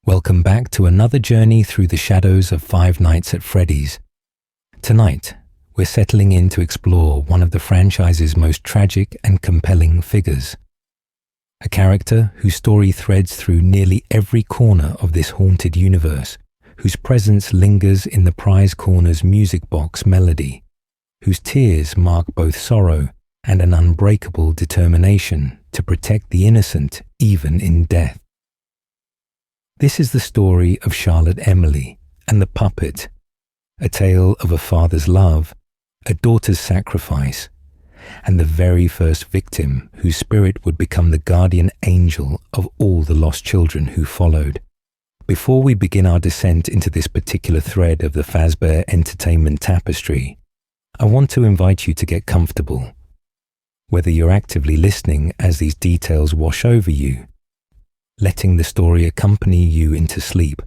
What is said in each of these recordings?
Welcome back to another journey through the shadows of Five Nights at Freddy's. Tonight, we're settling in to explore one of the franchise's most tragic and compelling figures. A character whose story threads through nearly every corner of this haunted universe, whose presence lingers in the prize corner's music box melody, whose tears mark both sorrow and an unbreakable determination to protect the innocent even in death. This is the story of Charlotte Emily and the Puppet, a tale of a father's love, a daughter's sacrifice, and the very first victim whose spirit would become the guardian angel of all the lost children who followed. Before we begin our descent into this particular thread of the Fazbear Entertainment tapestry, I want to invite you to get comfortable. Whether you're actively listening as these details wash over you, letting the story accompany you into sleep,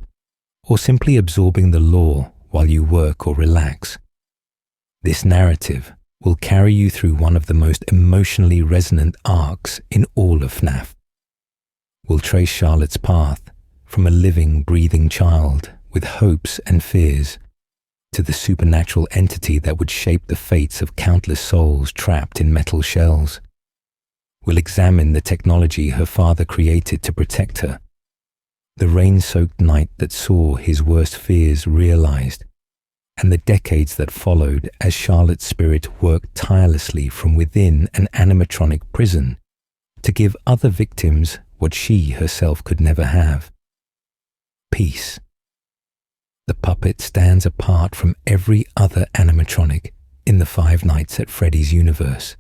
or simply absorbing the lore while you work or relax, this narrative will carry you through one of the most emotionally resonant arcs in all of FNAF. We'll trace Charlotte's path from a living, breathing child with hopes and fears to the supernatural entity that would shape the fates of countless souls trapped in metal shells. We'll examine the technology her father created to protect her, the rain-soaked night that saw his worst fears realized, and the decades that followed as Charlotte's spirit worked tirelessly from within an animatronic prison to give other victims what she herself could never have: peace. The puppet stands apart from every other animatronic in the Five Nights at Freddy's universe.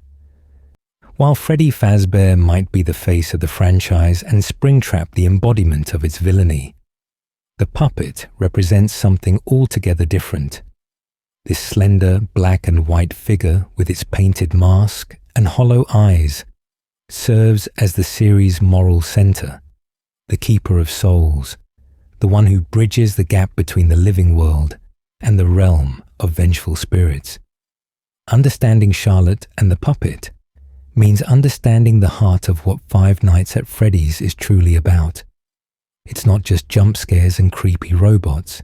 While Freddy Fazbear might be the face of the franchise and Springtrap the embodiment of its villainy, the puppet represents something altogether different. This slender black and white figure with its painted mask and hollow eyes serves as the series' moral center, the keeper of souls, the one who bridges the gap between the living world and the realm of vengeful spirits. Understanding Charlotte and the puppet means understanding the heart of what Five Nights at Freddy's is truly about. It's not just jump scares and creepy robots.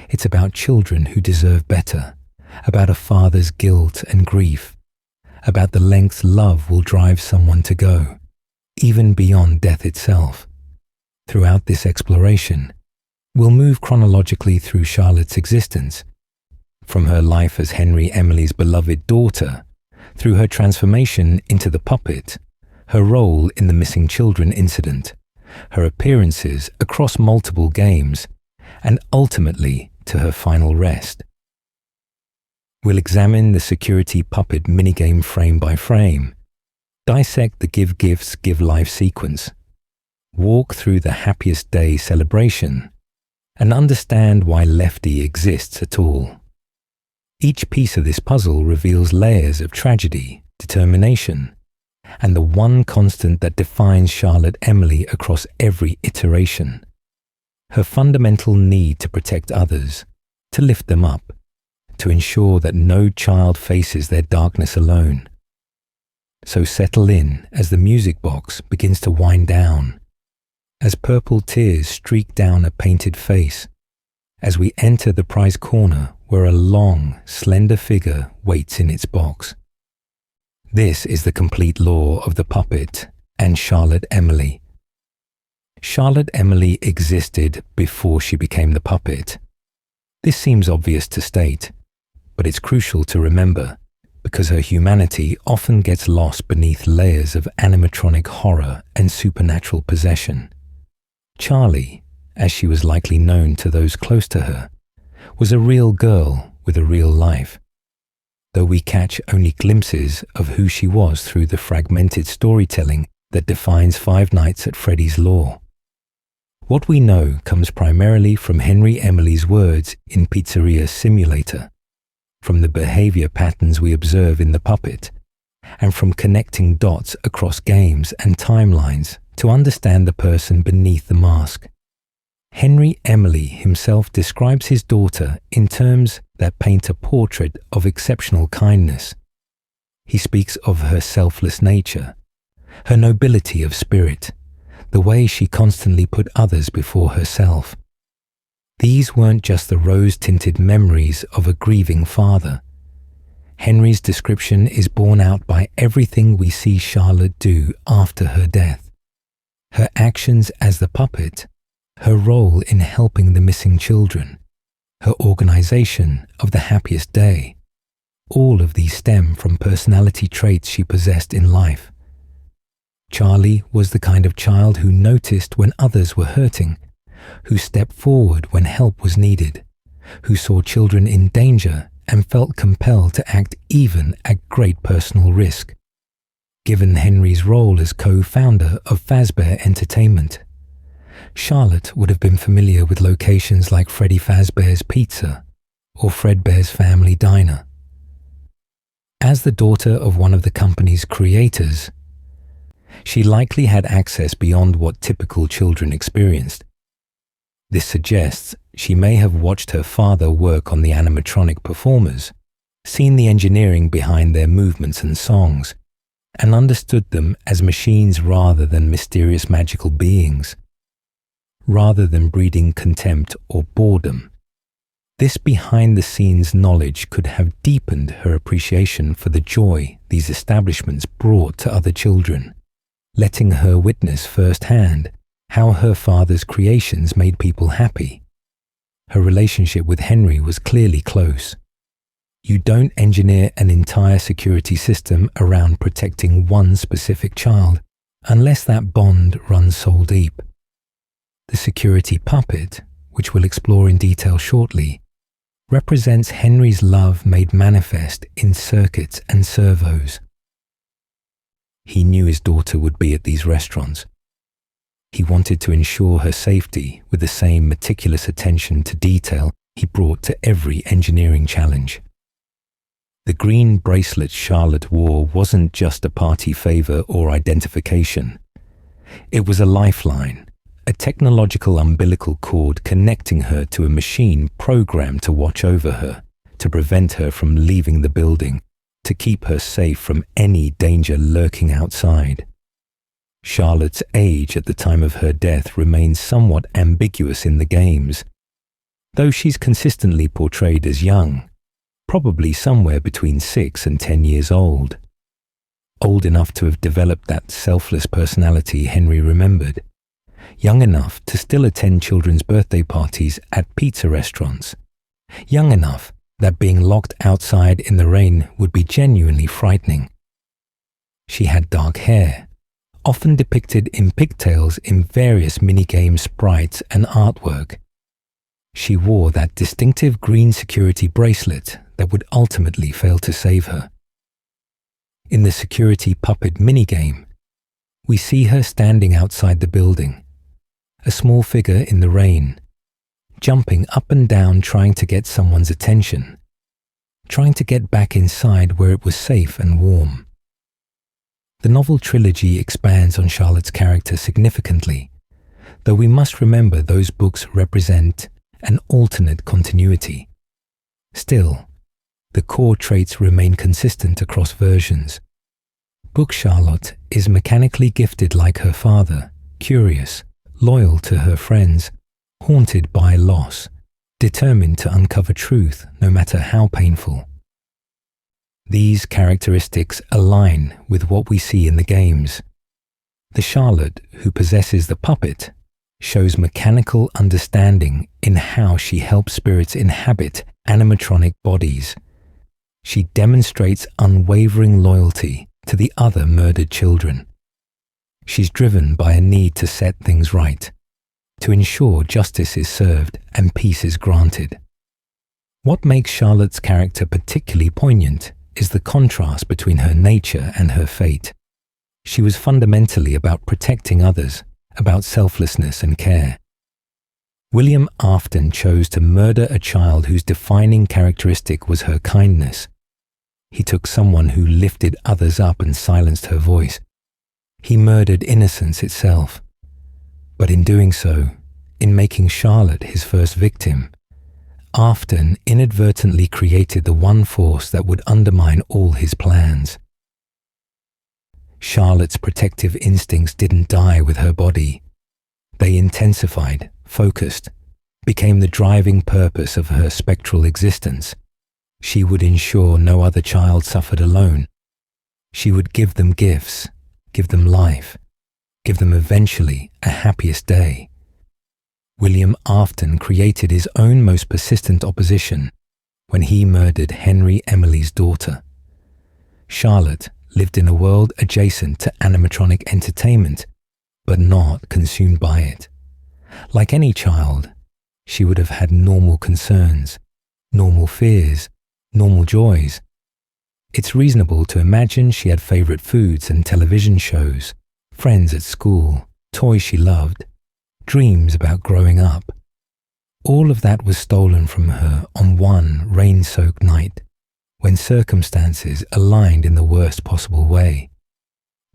It's about children who deserve better, about a father's guilt and grief, about the lengths love will drive someone to go, even beyond death itself. Throughout this exploration, we'll move chronologically through Charlotte's existence, from her life as Henry Emily's beloved daughter, through her transformation into the puppet, her role in the missing children incident, her appearances across multiple games, and ultimately to her final rest. We'll examine the security puppet minigame frame by frame, dissect the Give Gifts, Give Life sequence, walk through the Happiest Day celebration, and understand why Lefty exists at all. Each piece of this puzzle reveals layers of tragedy, determination, and the one constant that defines Charlotte Emily across every iteration: her fundamental need to protect others, to lift them up, to ensure that no child faces their darkness alone. So settle in as the music box begins to wind down, as purple tears streak down a painted face, as we enter the prize corner where a long, slender figure waits in its box. This is the complete lore of the puppet and Charlotte Emily. Charlotte Emily existed before she became the puppet. This seems obvious to state, but it's crucial to remember because her humanity often gets lost beneath layers of animatronic horror and supernatural possession. Charlie, as she was likely known to those close to her, was a real girl with a real life, though we catch only glimpses of who she was through the fragmented storytelling that defines Five Nights at Freddy's lore. What we know comes primarily from Henry Emily's words in Pizzeria Simulator, from the behavior patterns we observe in the puppet, and from connecting dots across games and timelines to understand the person beneath the mask. Henry Emily himself describes his daughter in terms that paint a portrait of exceptional kindness. He speaks of her selfless nature, her nobility of spirit, the way she constantly put others before herself. These weren't just the rose-tinted memories of a grieving father. Henry's description is borne out by everything we see Charlotte do after her death. Her actions as the puppet, her role in helping the missing children, her organization of the happiest day. All of these stem from personality traits she possessed in life. Charlie was the kind of child who noticed when others were hurting, who stepped forward when help was needed, who saw children in danger and felt compelled to act even at great personal risk. Given Henry's role as co-founder of Fazbear Entertainment, Charlotte would have been familiar with locations like Freddy Fazbear's Pizza or Fredbear's Family Diner. As the daughter of one of the company's creators, she likely had access beyond what typical children experienced. This suggests she may have watched her father work on the animatronic performers, seen the engineering behind their movements and songs, and understood them as machines rather than mysterious magical beings. Rather than breeding contempt or boredom, this behind-the-scenes knowledge could have deepened her appreciation for the joy these establishments brought to other children, letting her witness firsthand how her father's creations made people happy. Her relationship with Henry was clearly close. You don't engineer an entire security system around protecting one specific child unless that bond runs soul deep. The security puppet, which we'll explore in detail shortly, represents Henry's love made manifest in circuits and servos. He knew his daughter would be at these restaurants. He wanted to ensure her safety with the same meticulous attention to detail he brought to every engineering challenge. The green bracelet Charlotte wore wasn't just a party favor or identification. It was a lifeline, a technological umbilical cord connecting her to a machine programmed to watch over her, to prevent her from leaving the building, to keep her safe from any danger lurking outside. Charlotte's age at the time of her death remains somewhat ambiguous in the games, though she's consistently portrayed as young, probably somewhere between 6 and 10 years old. Old enough to have developed that selfless personality Henry remembered, young enough to still attend children's birthday parties at pizza restaurants, young enough that being locked outside in the rain would be genuinely frightening. She had dark hair, often depicted in pigtails in various minigame sprites and artwork. She wore that distinctive green security bracelet that would ultimately fail to save her. In the security puppet minigame, we see her standing outside the building, a small figure in the rain, jumping up and down trying to get someone's attention, trying to get back inside where it was safe and warm. The novel trilogy expands on Charlotte's character significantly, though we must remember those books represent an alternate continuity. Still, the core traits remain consistent across versions. Book Charlotte is mechanically gifted like her father, curious, loyal to her friends, haunted by loss, determined to uncover truth no matter how painful. These characteristics align with what we see in the games. The Charlotte who possesses the puppet shows mechanical understanding in how she helps spirits inhabit animatronic bodies. She demonstrates unwavering loyalty to the other murdered children. She's driven by a need to set things right, to ensure justice is served and peace is granted. What makes Charlotte's character particularly poignant is the contrast between her nature and her fate. She was fundamentally about protecting others, about selflessness and care. William Afton chose to murder a child whose defining characteristic was her kindness. He took someone who lifted others up and silenced her voice. He murdered innocence itself. But in doing so, in making Charlotte his first victim, Afton inadvertently created the one force that would undermine all his plans. Charlotte's protective instincts didn't die with her body. They intensified, focused, became the driving purpose of her spectral existence. She would ensure no other child suffered alone. She would give them gifts, give them life, give them eventually a happiest day. William Afton created his own most persistent opposition when he murdered Henry Emily's daughter. Charlotte lived in a world adjacent to animatronic entertainment, but not consumed by it. Like any child, she would have had normal concerns, normal fears, normal joys. It's reasonable to imagine she had favorite foods and television shows, friends at school, toys she loved, dreams about growing up. All of that was stolen from her on one rain-soaked night, when circumstances aligned in the worst possible way.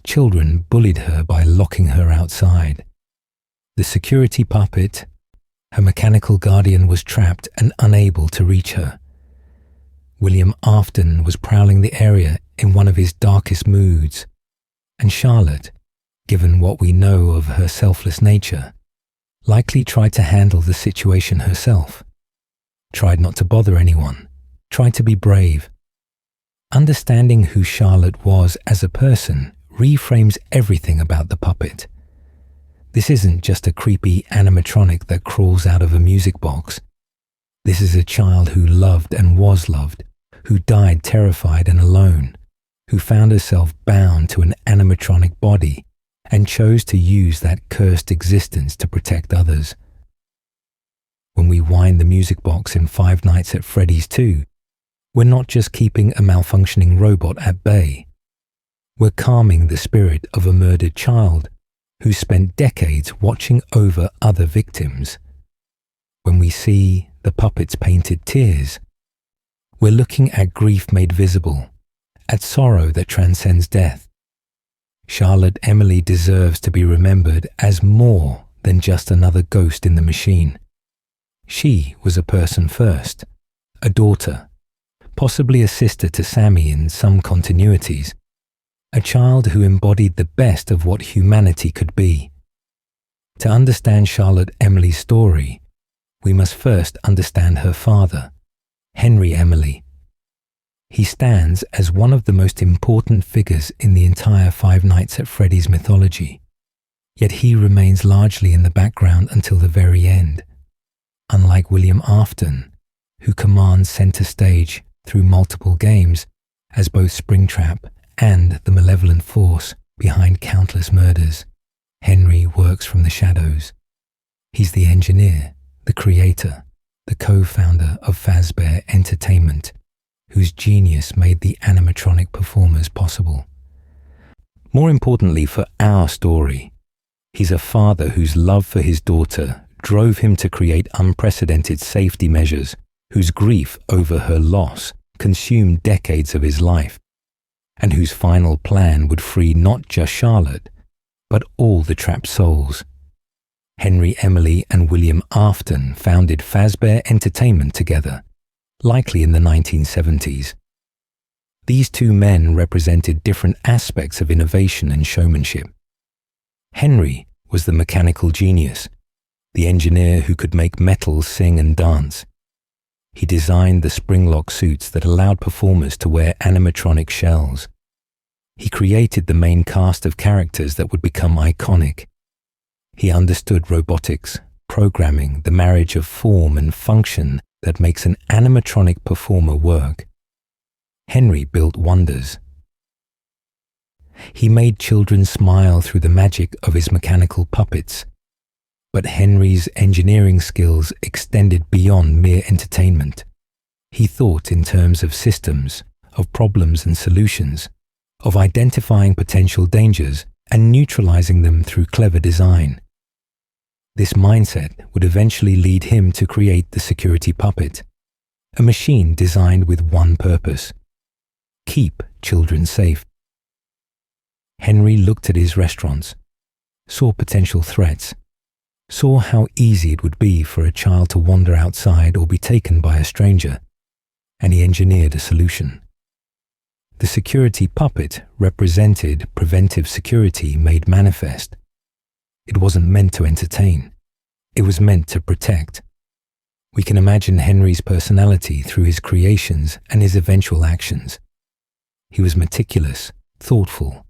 Children bullied her by locking her outside. The security puppet, her mechanical guardian, was trapped and unable to reach her. William Afton was prowling the area in one of his darkest moods, and Charlotte, given what we know of her selfless nature, likely tried to handle the situation herself, tried not to bother anyone, tried to be brave. Understanding who Charlotte was as a person reframes everything about the puppet. This isn't just a creepy animatronic that crawls out of a music box. This is a child who loved and was loved, who died terrified and alone, who found herself bound to an animatronic body and chose to use that cursed existence to protect others. When we wind the music box in Five Nights at Freddy's 2, we're not just keeping a malfunctioning robot at bay. We're calming the spirit of a murdered child who spent decades watching over other victims. When we see the puppet's painted tears, we're looking at grief made visible, at sorrow that transcends death. Charlotte Emily deserves to be remembered as more than just another ghost in the machine. She was a person first, a daughter, possibly a sister to Sammy in some continuities, a child who embodied the best of what humanity could be. To understand Charlotte Emily's story, we must first understand her father, Henry Emily. He stands as one of the most important figures in the entire Five Nights at Freddy's mythology, yet he remains largely in the background until the very end. Unlike William Afton, who commands center stage through multiple games as both Springtrap and the malevolent force behind countless murders, Henry works from the shadows. He's the engineer, the creator, the co-founder of Fazbear Entertainment, whose genius made the animatronic performers possible. More importantly for our story, he's a father whose love for his daughter drove him to create unprecedented safety measures, whose grief over her loss consumed decades of his life, and whose final plan would free not just Charlotte, but all the trapped souls. Henry Emily and William Afton founded Fazbear Entertainment together, likely in the 1970s. These two men represented different aspects of innovation and showmanship. Henry was the mechanical genius, the engineer who could make metal sing and dance. He designed the spring-lock suits that allowed performers to wear animatronic shells. He created the main cast of characters that would become iconic. He understood robotics, programming, the marriage of form and function that makes an animatronic performer work. Henry built wonders. He made children smile through the magic of his mechanical puppets. But Henry's engineering skills extended beyond mere entertainment. He thought in terms of systems, of problems and solutions, of identifying potential dangers and neutralizing them through clever design. This mindset would eventually lead him to create the security puppet, a machine designed with one purpose: keep children safe. Henry looked at his restaurants, saw potential threats, saw how easy it would be for a child to wander outside or be taken by a stranger, and he engineered a solution. The security puppet represented preventive security made manifest. It wasn't meant to entertain. It was meant to protect. We can imagine Henry's personality through his creations and his eventual actions. He was meticulous, thoughtful,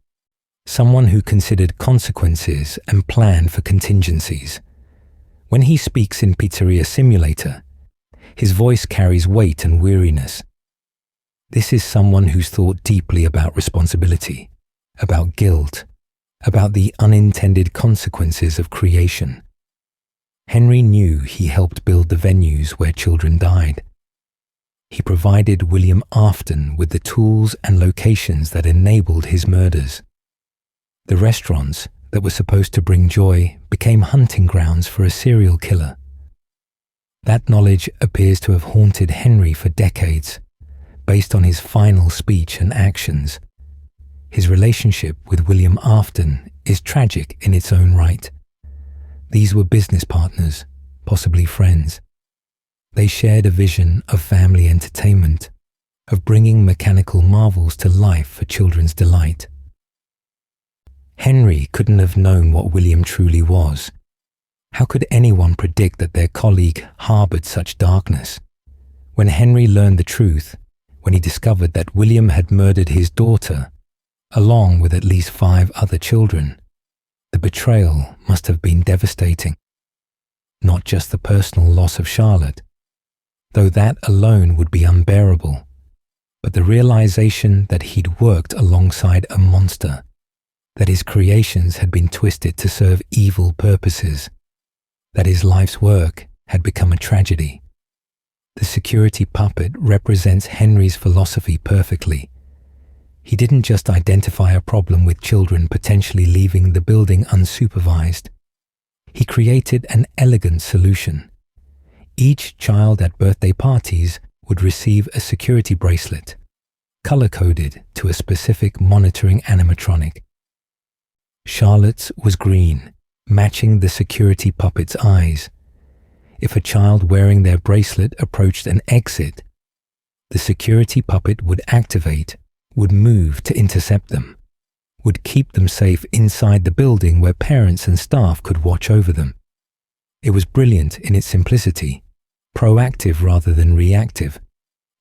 someone who considered consequences and planned for contingencies. When he speaks in Pizzeria Simulator, his voice carries weight and weariness. This is someone who's thought deeply about responsibility, about guilt, about the unintended consequences of creation. Henry knew he helped build the venues where children died. He provided William Afton with the tools and locations that enabled his murders. The restaurants that were supposed to bring joy became hunting grounds for a serial killer. That knowledge appears to have haunted Henry for decades, based on his final speech and actions. His relationship with William Afton is tragic in its own right. These were business partners, possibly friends. They shared a vision of family entertainment, of bringing mechanical marvels to life for children's delight. Henry couldn't have known what William truly was. How could anyone predict that their colleague harbored such darkness? When Henry learned the truth, when he discovered that William had murdered his daughter, along with at least 5 other children, the betrayal must have been devastating. Not just the personal loss of Charlotte, though that alone would be unbearable, but the realization that he'd worked alongside a monster, that his creations had been twisted to serve evil purposes, that his life's work had become a tragedy. The security puppet represents Henry's philosophy perfectly. He didn't just identify a problem with children potentially leaving the building unsupervised. He created an elegant solution. Each child at birthday parties would receive a security bracelet, color-coded to a specific monitoring animatronic. Charlotte's was green, matching the security puppet's eyes. If a child wearing their bracelet approached an exit, the security puppet would activate, would move to intercept them, would keep them safe inside the building where parents and staff could watch over them. It was brilliant in its simplicity, proactive rather than reactive,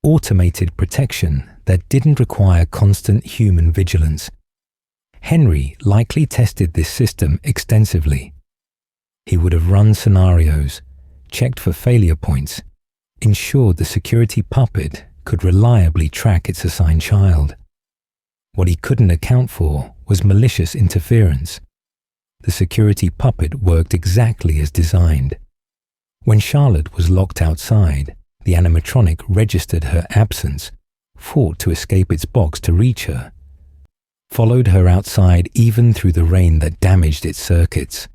automated protection that didn't require constant human vigilance. Henry likely tested this system extensively. He would have run scenarios, checked for failure points, ensured the security puppet could reliably track its assigned child. What he couldn't account for was malicious interference. The security puppet worked exactly as designed. When Charlotte was locked outside, the animatronic registered her absence, fought to escape its box to reach her, followed her outside even through the rain that damaged its circuits.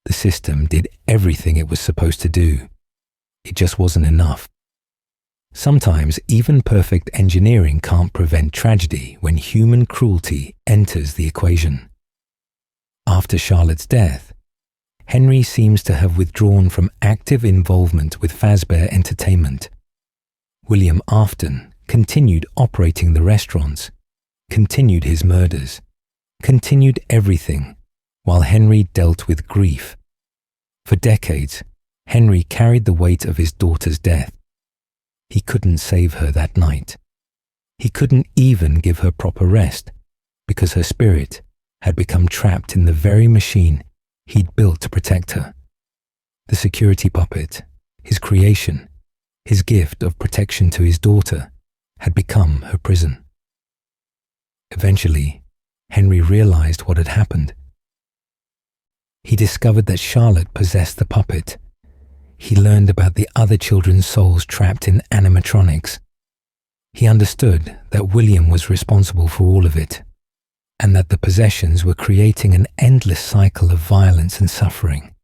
The system did everything it was supposed to do. It just wasn't enough. Sometimes even perfect engineering can't prevent tragedy when human cruelty enters the equation. After Charlotte's death, Henry seems to have withdrawn from active involvement with Fazbear Entertainment. William Afton continued operating the restaurants, continued his murders, continued everything, while Henry dealt with grief. For decades, Henry carried the weight of his daughter's death. He couldn't save her that night. He couldn't even give her proper rest, because her spirit had become trapped in the very machine he'd built to protect her. The security puppet, his creation, his gift of protection to his daughter, had become her prison. Eventually, Henry realized what had happened. He discovered that Charlotte possessed the puppet. He learned about the other children's souls trapped in animatronics. He understood that William was responsible for all of it, and that the possessions were creating an endless cycle of violence and suffering.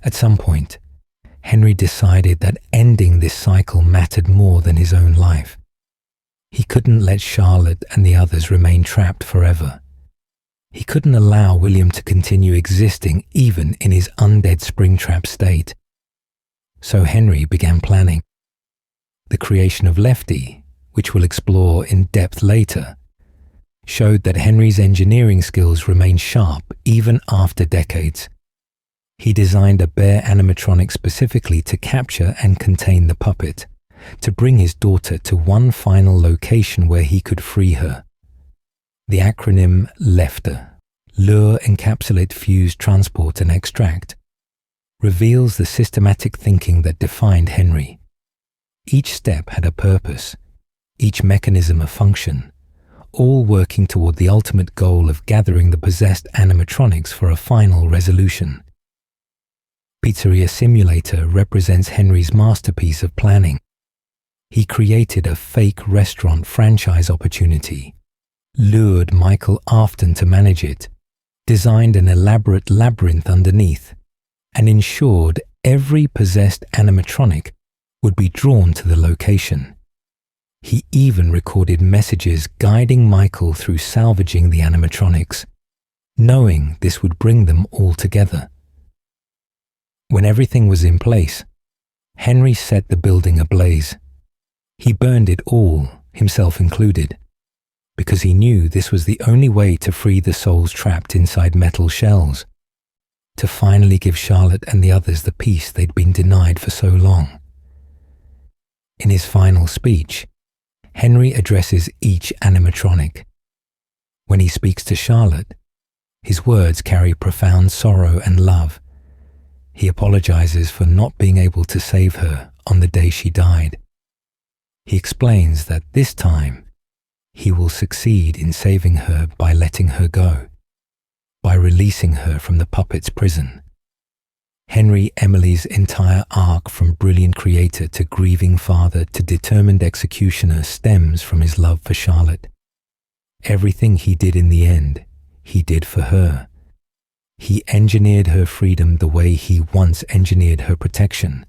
At some point, Henry decided that ending this cycle mattered more than his own life. He couldn't let Charlotte and the others remain trapped forever. He couldn't allow William to continue existing even in his undead Springtrap state. So Henry began planning. The creation of Lefty, which we'll explore in depth later, showed that Henry's engineering skills remained sharp even after decades. He designed a bear animatronic specifically to capture and contain the puppet, to bring his daughter to one final location where he could free her. The acronym Lefty, Lure, Encapsulate, Fuse, Transport and Extract, reveals the systematic thinking that defined Henry. Each step had a purpose, each mechanism a function, all working toward the ultimate goal of gathering the possessed animatronics for a final resolution. Pizzeria Simulator represents Henry's masterpiece of planning. He created a fake restaurant franchise opportunity, lured Michael Afton to manage it, designed an elaborate labyrinth underneath, and ensured every possessed animatronic would be drawn to the location. He even recorded messages guiding Michael through salvaging the animatronics, knowing this would bring them all together. When everything was in place, Henry set the building ablaze. He burned it all, himself included, because he knew this was the only way to free the souls trapped inside metal shells, to finally give Charlotte and the others the peace they'd been denied for so long. In his final speech, Henry addresses each animatronic. When he speaks to Charlotte, his words carry profound sorrow and love. He apologizes for not being able to save her on the day she died. He explains that this time, he will succeed in saving her by letting her go, by releasing her from the puppet's prison. Henry Emily's entire arc from brilliant creator to grieving father to determined executioner stems from his love for Charlotte. Everything he did in the end, he did for her. He engineered her freedom the way he once engineered her protection,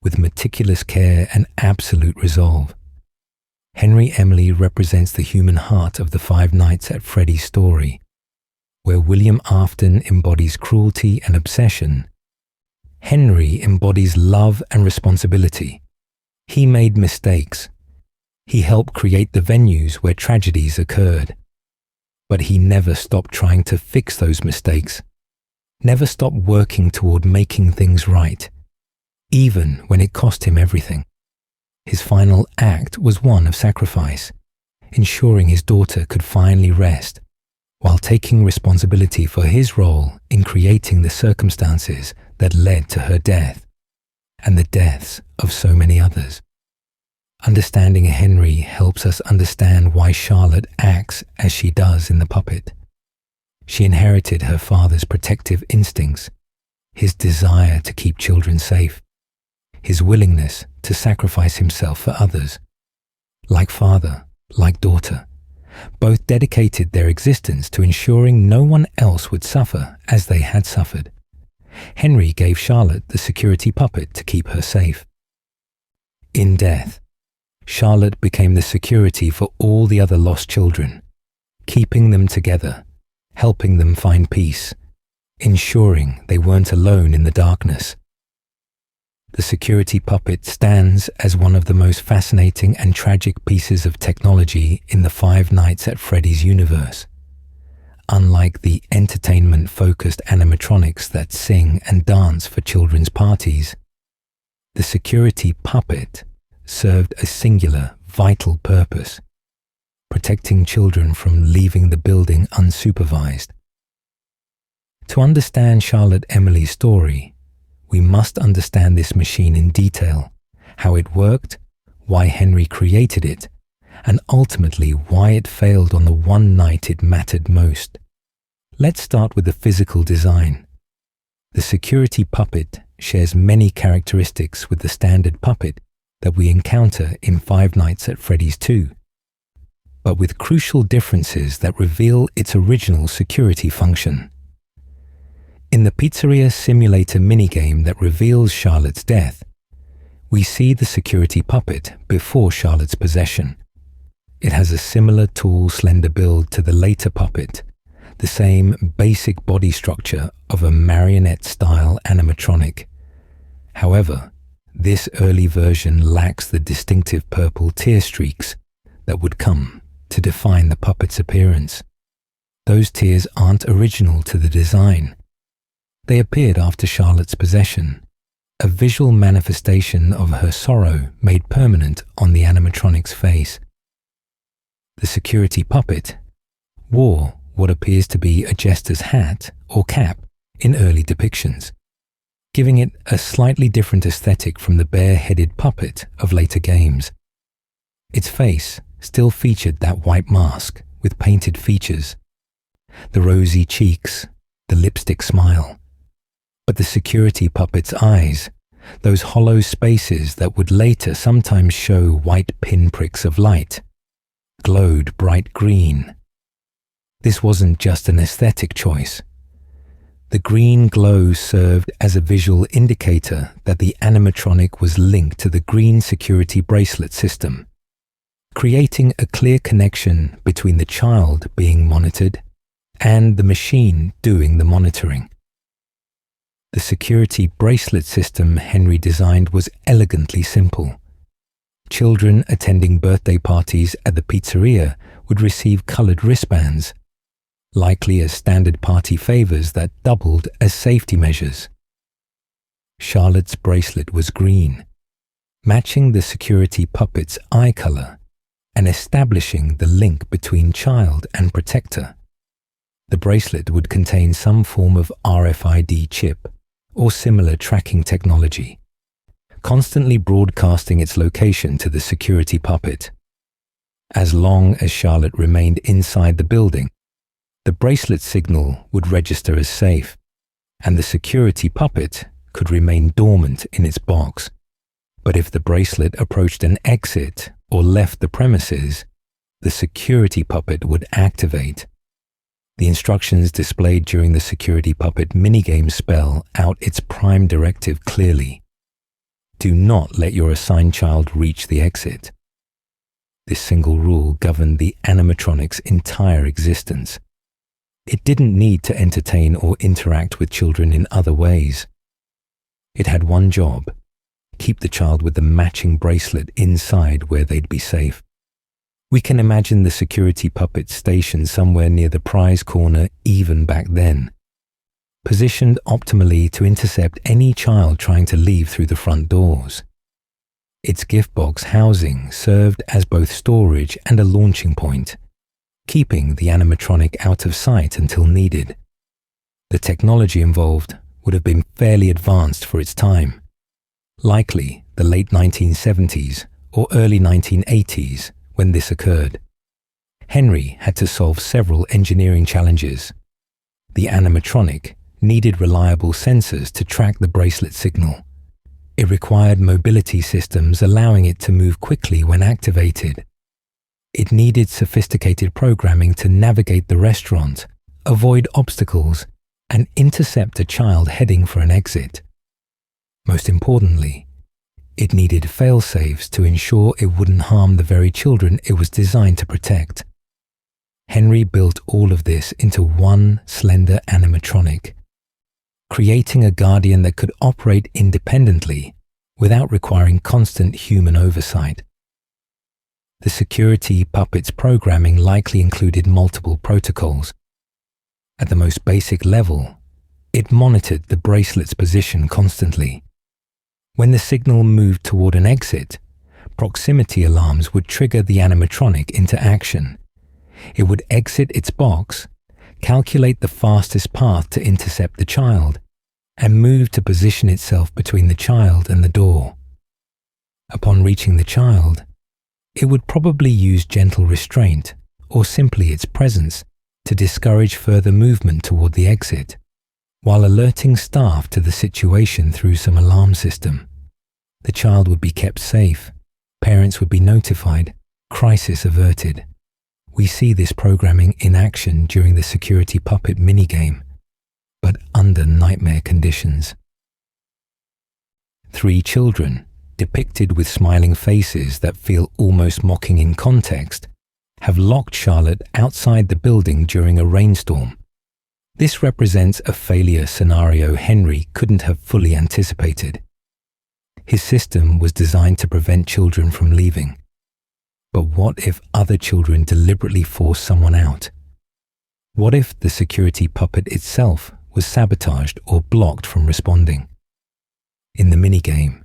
with meticulous care and absolute resolve. Henry Emily represents the human heart of the Five Nights at Freddy's story, where William Afton embodies cruelty and obsession. Henry embodies love and responsibility. He made mistakes. He helped create the venues where tragedies occurred. But he never stopped trying to fix those mistakes, never stopped working toward making things right, even when it cost him everything. His final act was one of sacrifice, ensuring his daughter could finally rest, while taking responsibility for his role in creating the circumstances that led to her death and the deaths of so many others. Understanding Henry helps us understand why Charlotte acts as she does in the puppet. She inherited her father's protective instincts, his desire to keep children safe, his willingness to sacrifice himself for others. Like father, like daughter, both dedicated their existence to ensuring no one else would suffer as they had suffered. Henry gave Charlotte the security puppet to keep her safe. In death, Charlotte became the security for all the other lost children, keeping them together, helping them find peace, ensuring they weren't alone in the darkness. The security puppet stands as one of the most fascinating and tragic pieces of technology in the Five Nights at Freddy's universe. Unlike the entertainment-focused animatronics that sing and dance for children's parties, the security puppet served a singular, vital purpose: protecting children from leaving the building unsupervised. To understand Charlotte Emily's story, we must understand this machine in detail, how it worked, why Henry created it, and ultimately why it failed on the one night it mattered most. Let's start with the physical design. The security puppet shares many characteristics with the standard puppet that we encounter in Five Nights at Freddy's 2, but with crucial differences that reveal its original security function. In the Pizzeria Simulator minigame that reveals Charlotte's death, we see the security puppet before Charlotte's possession. It has a similar tall, slender build to the later puppet, the same basic body structure of a marionette-style animatronic. However, this early version lacks the distinctive purple tear streaks that would come to define the puppet's appearance. Those tears aren't original to the design. They appeared after Charlotte's possession, a visual manifestation of her sorrow made permanent on the animatronic's face. The security puppet wore what appears to be a jester's hat or cap in early depictions, giving it a slightly different aesthetic from the bare-headed puppet of later games. Its face still featured that white mask with painted features, the rosy cheeks, the lipstick smile. But the security puppet's eyes, those hollow spaces that would later sometimes show white pinpricks of light, glowed bright green. This wasn't just an aesthetic choice. The green glow served as a visual indicator that the animatronic was linked to the green security bracelet system, creating a clear connection between the child being monitored and the machine doing the monitoring. The security bracelet system Henry designed was elegantly simple. Children attending birthday parties at the pizzeria would receive colored wristbands, likely as standard party favors that doubled as safety measures. Charlotte's bracelet was green, matching the security puppet's eye color and establishing the link between child and protector. The bracelet would contain some form of RFID chip or similar tracking technology, constantly broadcasting its location to the security puppet. As long as Charlotte remained inside the building, the bracelet signal would register as safe, and the security puppet could remain dormant in its box. But if the bracelet approached an exit or left the premises, the security puppet would activate. The instructions displayed during the security puppet minigame spell out its prime directive clearly. Do not let your assigned child reach the exit. This single rule governed the animatronic's entire existence. It didn't need to entertain or interact with children in other ways. It had one job: keep the child with the matching bracelet inside where they'd be safe. We can imagine the security puppet stationed somewhere near the prize corner even back then, positioned optimally to intercept any child trying to leave through the front doors. Its gift box housing served as both storage and a launching point, keeping the animatronic out of sight until needed. The technology involved would have been fairly advanced for its time, likely the late 1970s or early 1980s when this occurred. Henry had to solve several engineering challenges. The animatronic needed reliable sensors to track the bracelet signal. It required mobility systems allowing it to move quickly when activated. It needed sophisticated programming to navigate the restaurant, avoid obstacles, and intercept a child heading for an exit. Most importantly, it needed fail-safes to ensure it wouldn't harm the very children it was designed to protect. Henry built all of this into one slender animatronic, creating a guardian that could operate independently without requiring constant human oversight. The security puppet's programming likely included multiple protocols. At the most basic level, it monitored the bracelet's position constantly. When the signal moved toward an exit, proximity alarms would trigger the animatronic into action. It would exit its box, calculate the fastest path to intercept the child, and move to position itself between the child and the door. Upon reaching the child, it would probably use gentle restraint or simply its presence to discourage further movement toward the exit, while alerting staff to the situation through some alarm system. The child would be kept safe, parents would be notified, crisis averted. We see this programming in action during the security puppet minigame, but under nightmare conditions. 3 children, depicted with smiling faces that feel almost mocking in context, have locked Charlotte outside the building during a rainstorm. This represents a failure scenario Henry couldn't have fully anticipated. His system was designed to prevent children from leaving. But what if other children deliberately forced someone out? What if the security puppet itself was sabotaged or blocked from responding? In the minigame,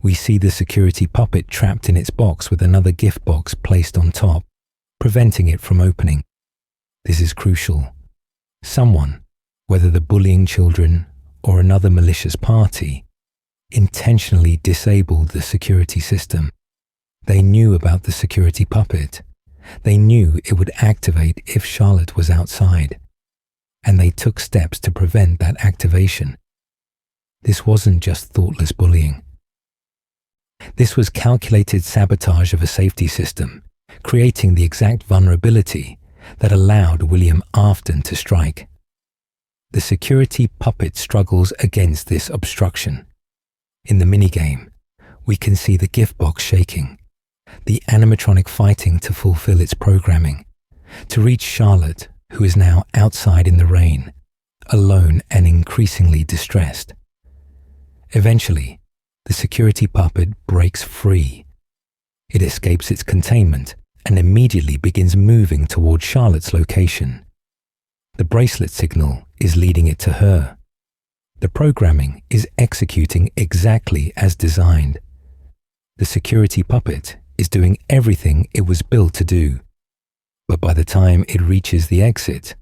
we see the security puppet trapped in its box with another gift box placed on top, preventing it from opening. This is crucial. Someone, whether the bullying children or another malicious party, intentionally disabled the security system. They knew about the security puppet. They knew it would activate if Charlotte was outside, and they took steps to prevent that activation. This wasn't just thoughtless bullying. This was calculated sabotage of a safety system, creating the exact vulnerability that allowed William Afton to strike. The security puppet struggles against this obstruction. In the minigame, we can see the gift box shaking, the animatronic fighting to fulfill its programming, to reach Charlotte, who is now outside in the rain, alone and increasingly distressed. Eventually, the security puppet breaks free. It escapes its containment and immediately begins moving towards Charlotte's location. The bracelet signal is leading it to her. The programming is executing exactly as designed. The security puppet is doing everything it was built to do. But by the time it reaches the exit,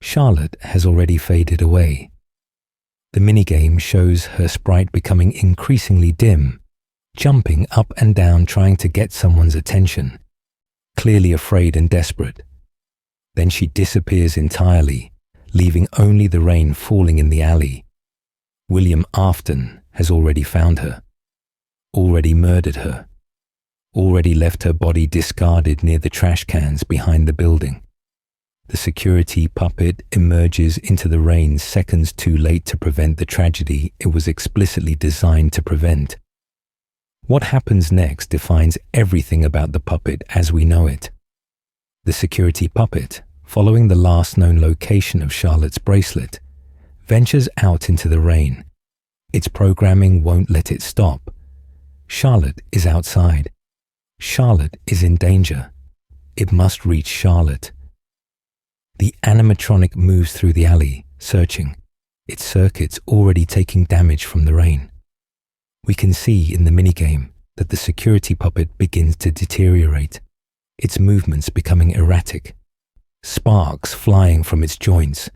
Charlotte has already faded away. The minigame shows her sprite becoming increasingly dim, jumping up and down trying to get someone's attention, clearly afraid and desperate. Then she disappears entirely, leaving only the rain falling in the alley. William Afton has already found her, already murdered her, already left her body discarded near the trash cans behind the building. The security puppet emerges into the rain seconds too late to prevent the tragedy it was explicitly designed to prevent. What happens next defines everything about the puppet as we know it. The security puppet, following the last known location of Charlotte's bracelet, ventures out into the rain. Its programming won't let it stop. Charlotte is outside. Charlotte is in danger. It must reach Charlotte. The animatronic moves through the alley, searching, its circuits already taking damage from the rain. We can see in the minigame that the security puppet begins to deteriorate, its movements becoming erratic, sparks flying from its joints.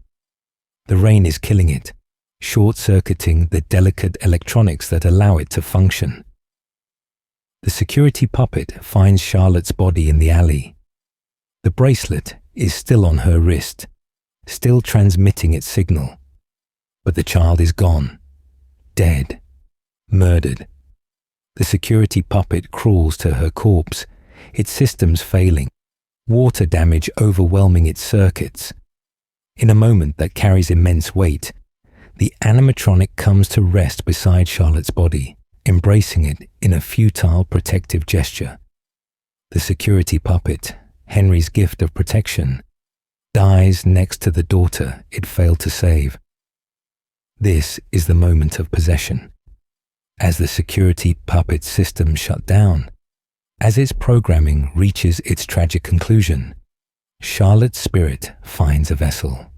The rain is killing it, short-circuiting the delicate electronics that allow it to function. The security puppet finds Charlotte's body in the alley. The bracelet is still on her wrist, still transmitting its signal. But the child is gone, dead, murdered. The security puppet crawls to her corpse, its systems failing, water damage overwhelming its circuits. In a moment that carries immense weight, the animatronic comes to rest beside Charlotte's body, embracing it in a futile protective gesture. The security puppet, Henry's gift of protection, dies next to the daughter it failed to save. This is the moment of possession. As the security puppet system shut down, as its programming reaches its tragic conclusion, Charlotte's spirit finds a vessel.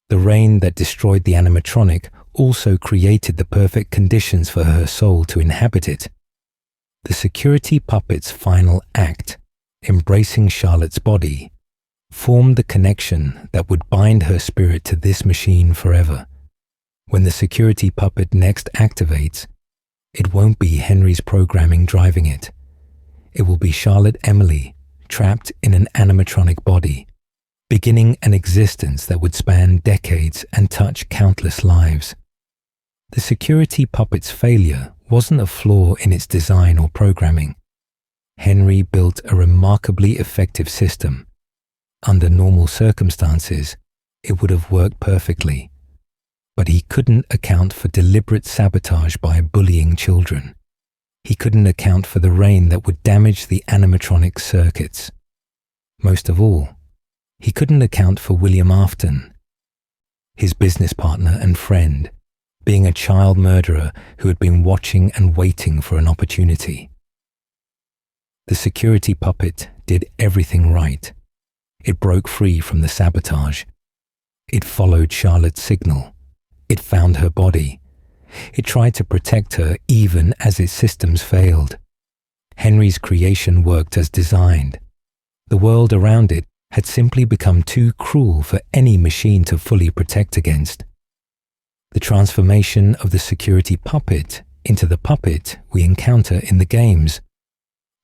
The rain that destroyed the animatronic also created the perfect conditions for her soul to inhabit it. The security puppet's final act, embracing Charlotte's body, formed the connection that would bind her spirit to this machine forever. When the security puppet next activates, it won't be Henry's programming driving it. It will be Charlotte Emily, trapped in an animatronic body, beginning an existence that would span decades and touch countless lives. The security puppet's failure wasn't a flaw in its design or programming. Henry built a remarkably effective system. Under normal circumstances, it would have worked perfectly. But he couldn't account for deliberate sabotage by bullying children. He couldn't account for the rain that would damage the animatronic circuits. Most of all, he couldn't account for William Afton, his business partner and friend, being a child murderer who had been watching and waiting for an opportunity. The security puppet did everything right. It broke free from the sabotage. It followed Charlotte's signal. It found her body. It tried to protect her even as its systems failed. Henry's creation worked as designed. The world around it had simply become too cruel for any machine to fully protect against. The transformation of the security puppet into the puppet we encounter in the games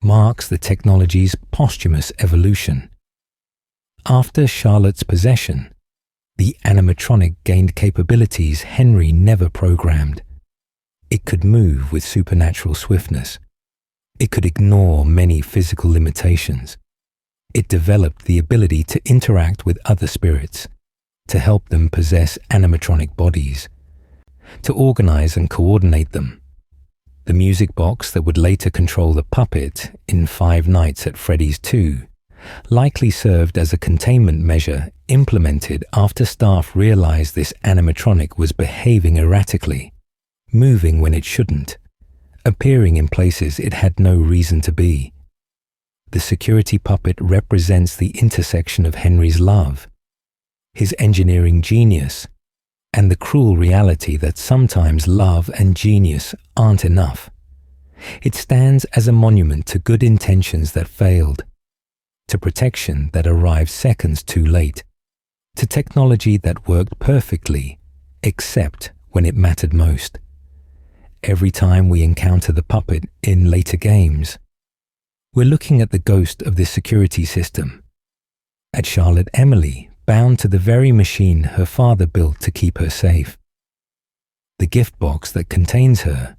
marks the technology's posthumous evolution. After Charlotte's possession, the animatronic gained capabilities Henry never programmed. It could move with supernatural swiftness. It could ignore many physical limitations. It developed the ability to interact with other spirits, to help them possess animatronic bodies, to organize and coordinate them. The music box that would later control the puppet in Five Nights at Freddy's 2 likely served as a containment measure implemented after staff realized this animatronic was behaving erratically, moving when it shouldn't, appearing in places it had no reason to be. The security puppet represents the intersection of Henry's love, his engineering genius, and the cruel reality that sometimes love and genius aren't enough. It stands as a monument to good intentions that failed, to protection that arrived seconds too late, to technology that worked perfectly, except when it mattered most. Every time we encounter the puppet in later games, we're looking at the ghost of this security system, at Charlotte Emily bound to the very machine her father built to keep her safe. The gift box that contains her,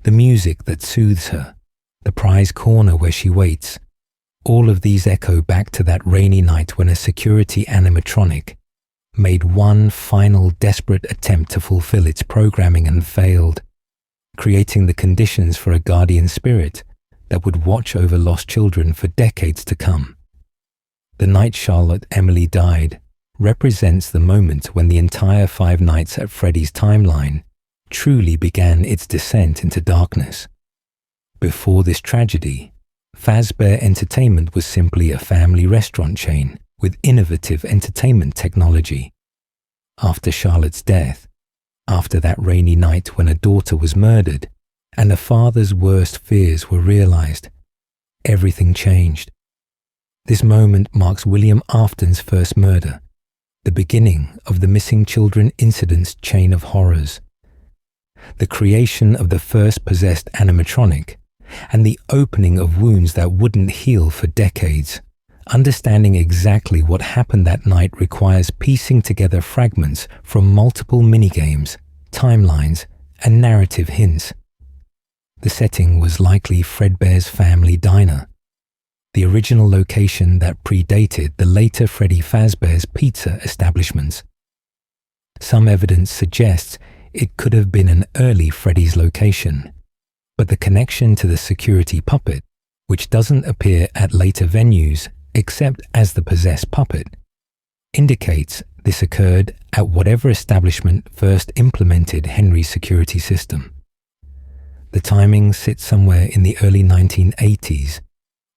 the music that soothes her, the prize corner where she waits, all of these echo back to that rainy night when a security animatronic made one final desperate attempt to fulfill its programming and failed, creating the conditions for a guardian spirit that would watch over lost children for decades to come. The night Charlotte Emily died represents the moment when the entire Five Nights at Freddy's timeline truly began its descent into darkness. Before this tragedy, Fazbear Entertainment was simply a family restaurant chain with innovative entertainment technology. After Charlotte's death, after that rainy night when a daughter was murdered and a father's worst fears were realized, everything changed. This moment marks William Afton's first murder, the beginning of the missing children incident's chain of horrors, the creation of the first possessed animatronic, and the opening of wounds that wouldn't heal for decades. Understanding exactly what happened that night requires piecing together fragments from multiple minigames, timelines, and narrative hints. The setting was likely Fredbear's family diner, the original location that predated the later Freddy Fazbear's pizza establishments. Some evidence suggests it could have been an early Freddy's location, but the connection to the security puppet, which doesn't appear at later venues except as the possessed puppet, indicates this occurred at whatever establishment first implemented Henry's security system. The timing sits somewhere in the early 1980s,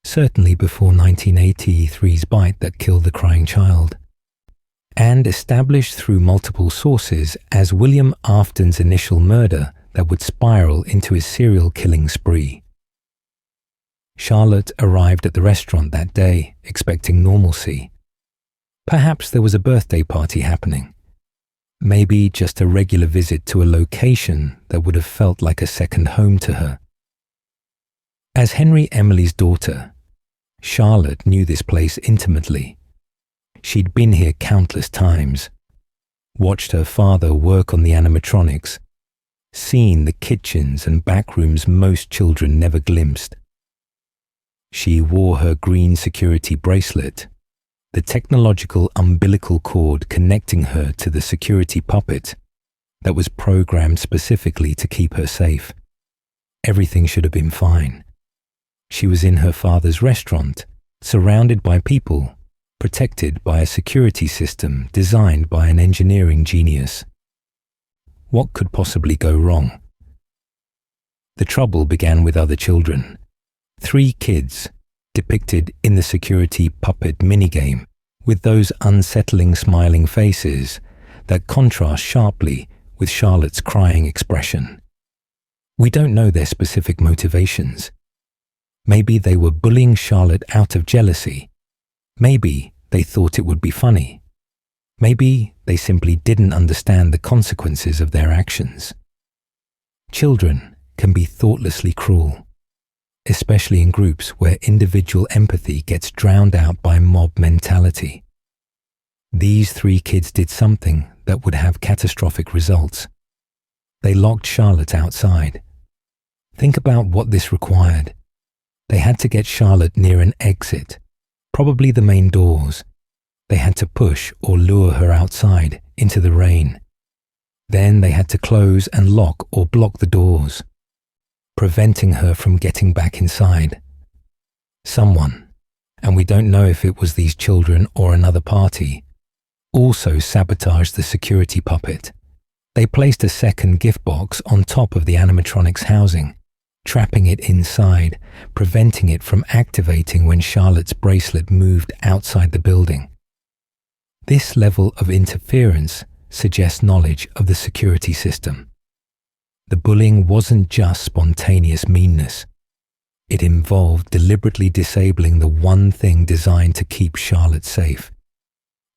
certainly before 1983's bite that killed the crying child, and established through multiple sources as William Afton's initial murder that would spiral into his serial killing spree. Charlotte arrived at the restaurant that day, expecting normalcy. Perhaps there was a birthday party happening. Maybe just a regular visit to a location that would have felt like a second home to her. As Henry Emily's daughter, Charlotte knew this place intimately. She'd been here countless times, watched her father work on the animatronics, seen the kitchens and back rooms most children never glimpsed. She wore her green security bracelet, the technological umbilical cord connecting her to the security puppet that was programmed specifically to keep her safe. Everything should have been fine. She was in her father's restaurant, surrounded by people, protected by a security system designed by an engineering genius. What could possibly go wrong? The trouble began with other children. 3 kids, depicted in the security puppet minigame, with those unsettling smiling faces that contrast sharply with Charlotte's crying expression. We don't know their specific motivations. Maybe they were bullying Charlotte out of jealousy. Maybe they thought it would be funny. Maybe they simply didn't understand the consequences of their actions. Children can be thoughtlessly cruel, especially in groups where individual empathy gets drowned out by mob mentality. These 3 kids did something that would have catastrophic results. They locked Charlotte outside. Think about what this required. They had to get Charlotte near an exit, probably the main doors. They had to push or lure her outside into the rain. Then they had to close and lock or block the doors, preventing her from getting back inside. Someone, and we don't know if it was these children or another party, also sabotaged the security puppet. They placed a second gift box on top of the animatronic's housing, trapping it inside, preventing it from activating when Charlotte's bracelet moved outside the building. This level of interference suggests knowledge of the security system. The bullying wasn't just spontaneous meanness. It involved deliberately disabling the one thing designed to keep Charlotte safe.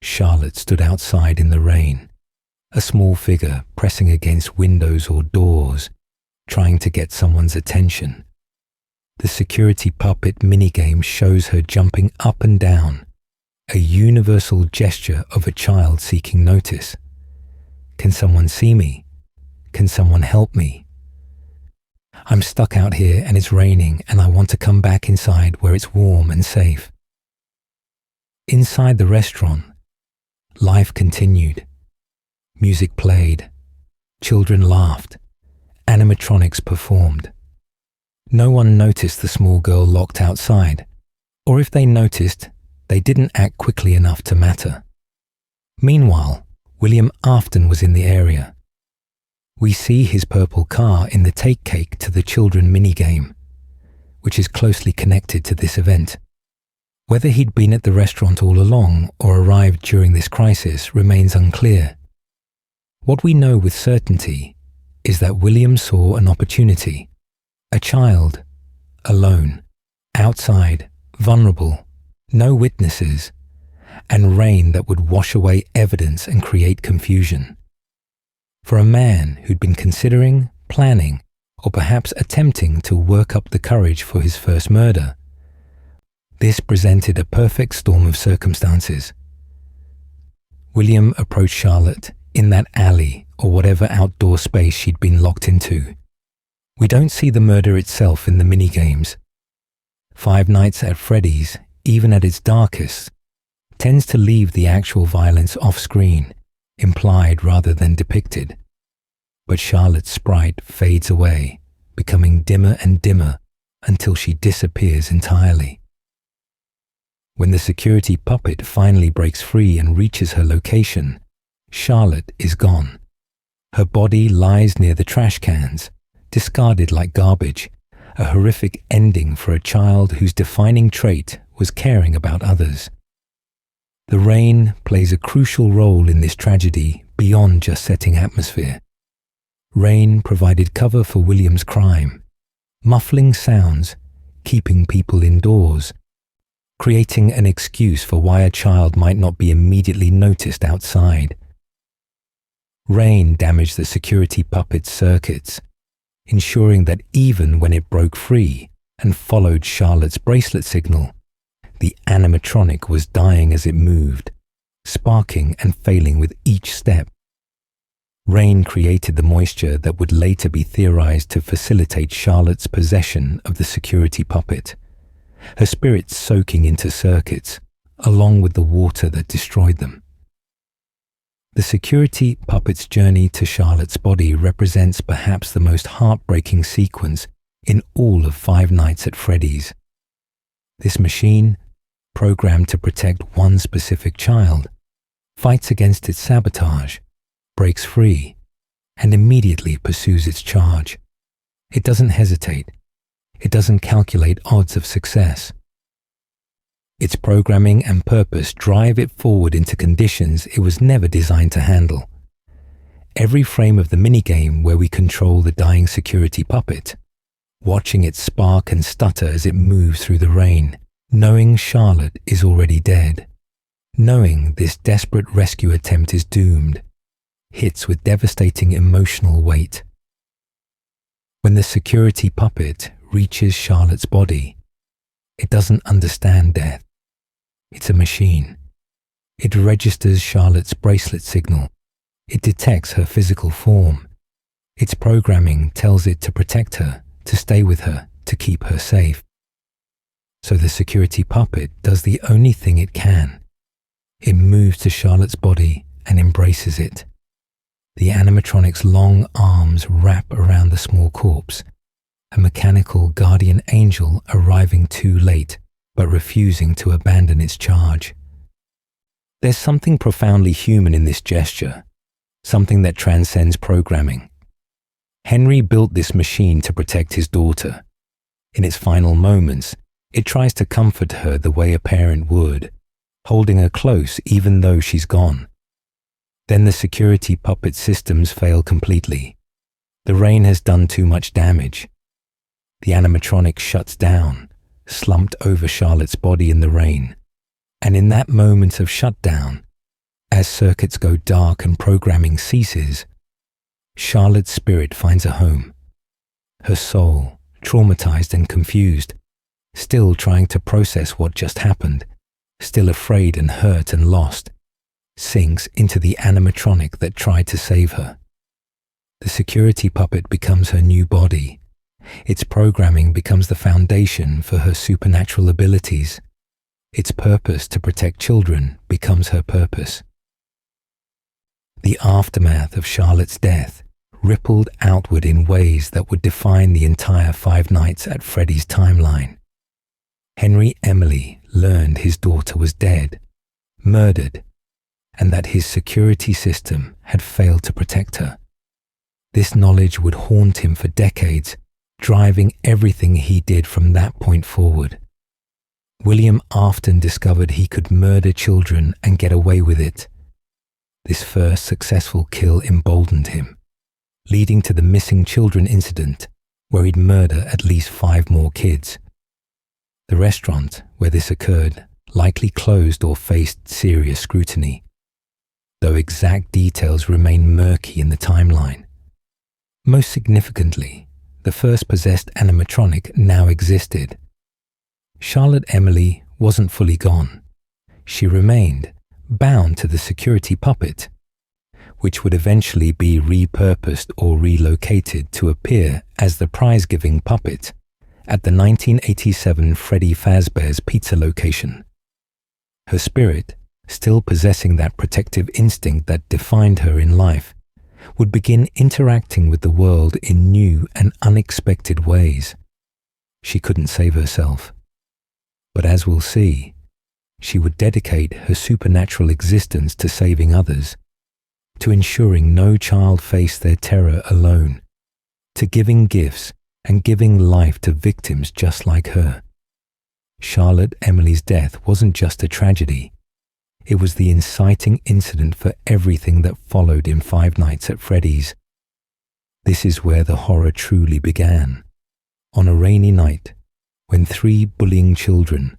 Charlotte stood outside in the rain, a small figure pressing against windows or doors, trying to get someone's attention. The security puppet minigame shows her jumping up and down, a universal gesture of a child seeking notice. Can someone see me? Can someone help me? I'm stuck out here and it's raining and I want to come back inside where it's warm and safe. Inside the restaurant, life continued. Music played. Children laughed. Animatronics performed. No one noticed the small girl locked outside, or if they noticed, they didn't act quickly enough to matter. Meanwhile, William Afton was in the area. We see his purple car in the Take Cake to the Children minigame, which is closely connected to this event. Whether he'd been at the restaurant all along or arrived during this crisis remains unclear. What we know with certainty is that William saw an opportunity. A child, alone, outside, vulnerable, no witnesses, and rain that would wash away evidence and create confusion. For a man who'd been considering, planning, or perhaps attempting to work up the courage for his first murder, this presented a perfect storm of circumstances. William approached Charlotte in that alley or whatever outdoor space she'd been locked into. We don't see the murder itself in the minigames. Five Nights at Freddy's, even at its darkest, tends to leave the actual violence off-screen, implied rather than depicted. But Charlotte's sprite fades away, becoming dimmer and dimmer until she disappears entirely. When the security puppet finally breaks free and reaches her location, Charlotte is gone. Her body lies near the trash cans, discarded like garbage, a horrific ending for a child whose defining trait was caring about others. The rain plays a crucial role in this tragedy beyond just setting atmosphere. Rain provided cover for William's crime, muffling sounds, keeping people indoors, creating an excuse for why a child might not be immediately noticed outside. Rain damaged the security puppet's circuits, ensuring that even when it broke free and followed Charlotte's bracelet signal, the animatronic was dying as it moved, sparking and failing with each step. Rain created the moisture that would later be theorized to facilitate Charlotte's possession of the security puppet, her spirit soaking into circuits, along with the water that destroyed them. The security puppet's journey to Charlotte's body represents perhaps the most heartbreaking sequence in all of Five Nights at Freddy's. This machine, programmed to protect one specific child, fights against its sabotage, breaks free, and immediately pursues its charge. It doesn't hesitate. It doesn't calculate odds of success. Its programming and purpose drive it forward into conditions it was never designed to handle. Every frame of the minigame where we control the dying security puppet, watching it spark and stutter as it moves through the rain, knowing Charlotte is already dead, knowing this desperate rescue attempt is doomed, hits with devastating emotional weight. When the security puppet reaches Charlotte's body, it doesn't understand death. It's a machine. It registers Charlotte's bracelet signal. It detects her physical form. Its programming tells it to protect her, to stay with her, to keep her safe. So the security puppet does the only thing it can. It moves to Charlotte's body and embraces it. The animatronic's long arms wrap around the small corpse, a mechanical guardian angel arriving too late, but refusing to abandon its charge. There's something profoundly human in this gesture, something that transcends programming. Henry built this machine to protect his daughter. In its final moments, it tries to comfort her the way a parent would, holding her close even though she's gone. Then the security puppet systems fail completely. The rain has done too much damage. The animatronic shuts down, slumped over Charlotte's body in the rain. And in that moment of shutdown, as circuits go dark and programming ceases, Charlotte's spirit finds a home. Her soul, traumatized and confused, still trying to process what just happened, still afraid and hurt and lost, sinks into the animatronic that tried to save her. The security puppet becomes her new body. Its programming becomes the foundation for her supernatural abilities. Its purpose to protect children becomes her purpose. The aftermath of Charlotte's death rippled outward in ways that would define the entire Five Nights at Freddy's timeline. Henry Emily learned his daughter was dead, murdered, and that his security system had failed to protect her. This knowledge would haunt him for decades, driving everything he did from that point forward. William Afton discovered he could murder children and get away with it. This first successful kill emboldened him, leading to the missing children incident, where he'd murder at least 5 more kids. The restaurant where this occurred likely closed or faced serious scrutiny, though exact details remain murky in the timeline. Most significantly, the first possessed animatronic now existed. Charlotte Emily wasn't fully gone. She remained bound to the security puppet, which would eventually be repurposed or relocated to appear as the prize-giving puppet at the 1987 Freddy Fazbear's Pizza location. Her spirit, still possessing that protective instinct that defined her in life, would begin interacting with the world in new and unexpected ways. She couldn't save herself. But as we'll see, she would dedicate her supernatural existence to saving others, to ensuring no child faced their terror alone, to giving gifts and giving life to victims just like her. Charlotte Emily's death wasn't just a tragedy. It was the inciting incident for everything that followed in Five Nights at Freddy's. This is where the horror truly began. On a rainy night, when 3 bullying children,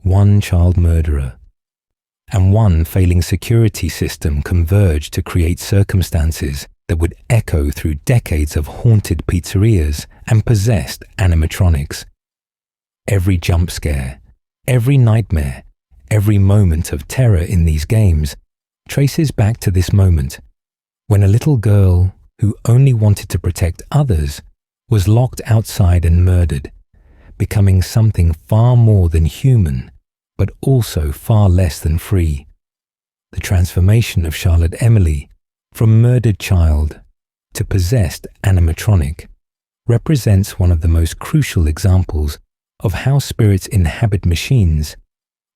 1 child murderer, and 1 failing security system converged to create circumstances that would echo through decades of haunted pizzerias and possessed animatronics. Every jump scare, every nightmare, every moment of terror in these games traces back to this moment, when a little girl who only wanted to protect others was locked outside and murdered, becoming something far more than human, but also far less than free. The transformation of Charlotte Emily from murdered child to possessed animatronic represents one of the most crucial examples of how spirits inhabit machines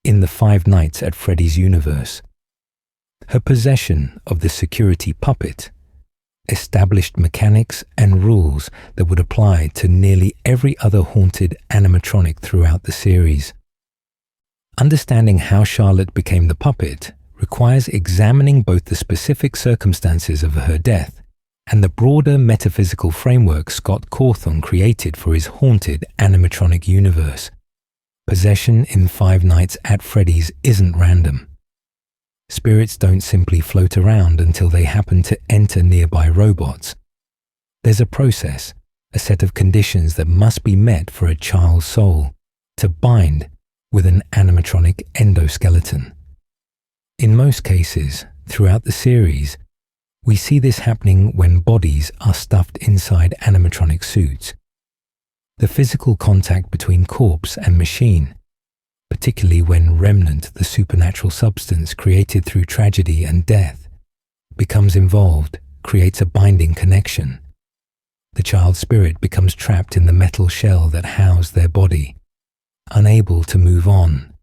in the Five Nights at Freddy's universe. Her possession of the security puppet established mechanics and rules that would apply to nearly every other haunted animatronic throughout the series. Understanding how Charlotte became the puppet requires examining both the specific circumstances of her death and the broader metaphysical framework Scott Cawthon created for his haunted animatronic universe. Possession in Five Nights at Freddy's isn't random. Spirits don't simply float around until they happen to enter nearby robots. There's a process, a set of conditions that must be met for a child's soul to bind with an animatronic endoskeleton. In most cases, throughout the series, we see this happening when bodies are stuffed inside animatronic suits. The physical contact between corpse and machine, particularly when remnant, the supernatural substance created through tragedy and death, becomes involved, creates a binding connection. The child's spirit becomes trapped in the metal shell that housed their body, unable to move on,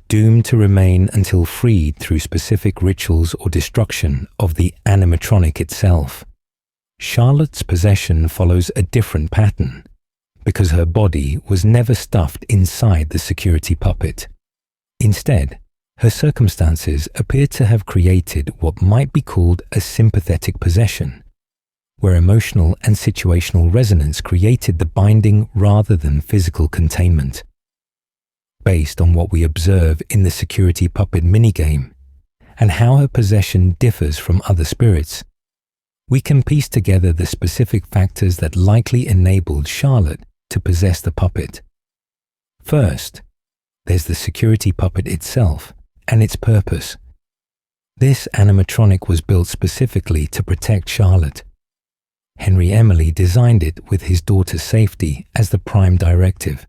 doomed to remain until freed through specific rituals or destruction of the animatronic itself. Charlotte's possession follows a different pattern, because her body was never stuffed inside the security puppet. Instead, her circumstances appear to have created what might be called a sympathetic possession, where emotional and situational resonance created the binding rather than physical containment. Based on what we observe in the security puppet minigame and how her possession differs from other spirits, we can piece together the specific factors that likely enabled Charlotte to possess the puppet. First, there's the security puppet itself and its purpose. This animatronic was built specifically to protect Charlotte. Henry Emily designed it with his daughter's safety as the prime directive.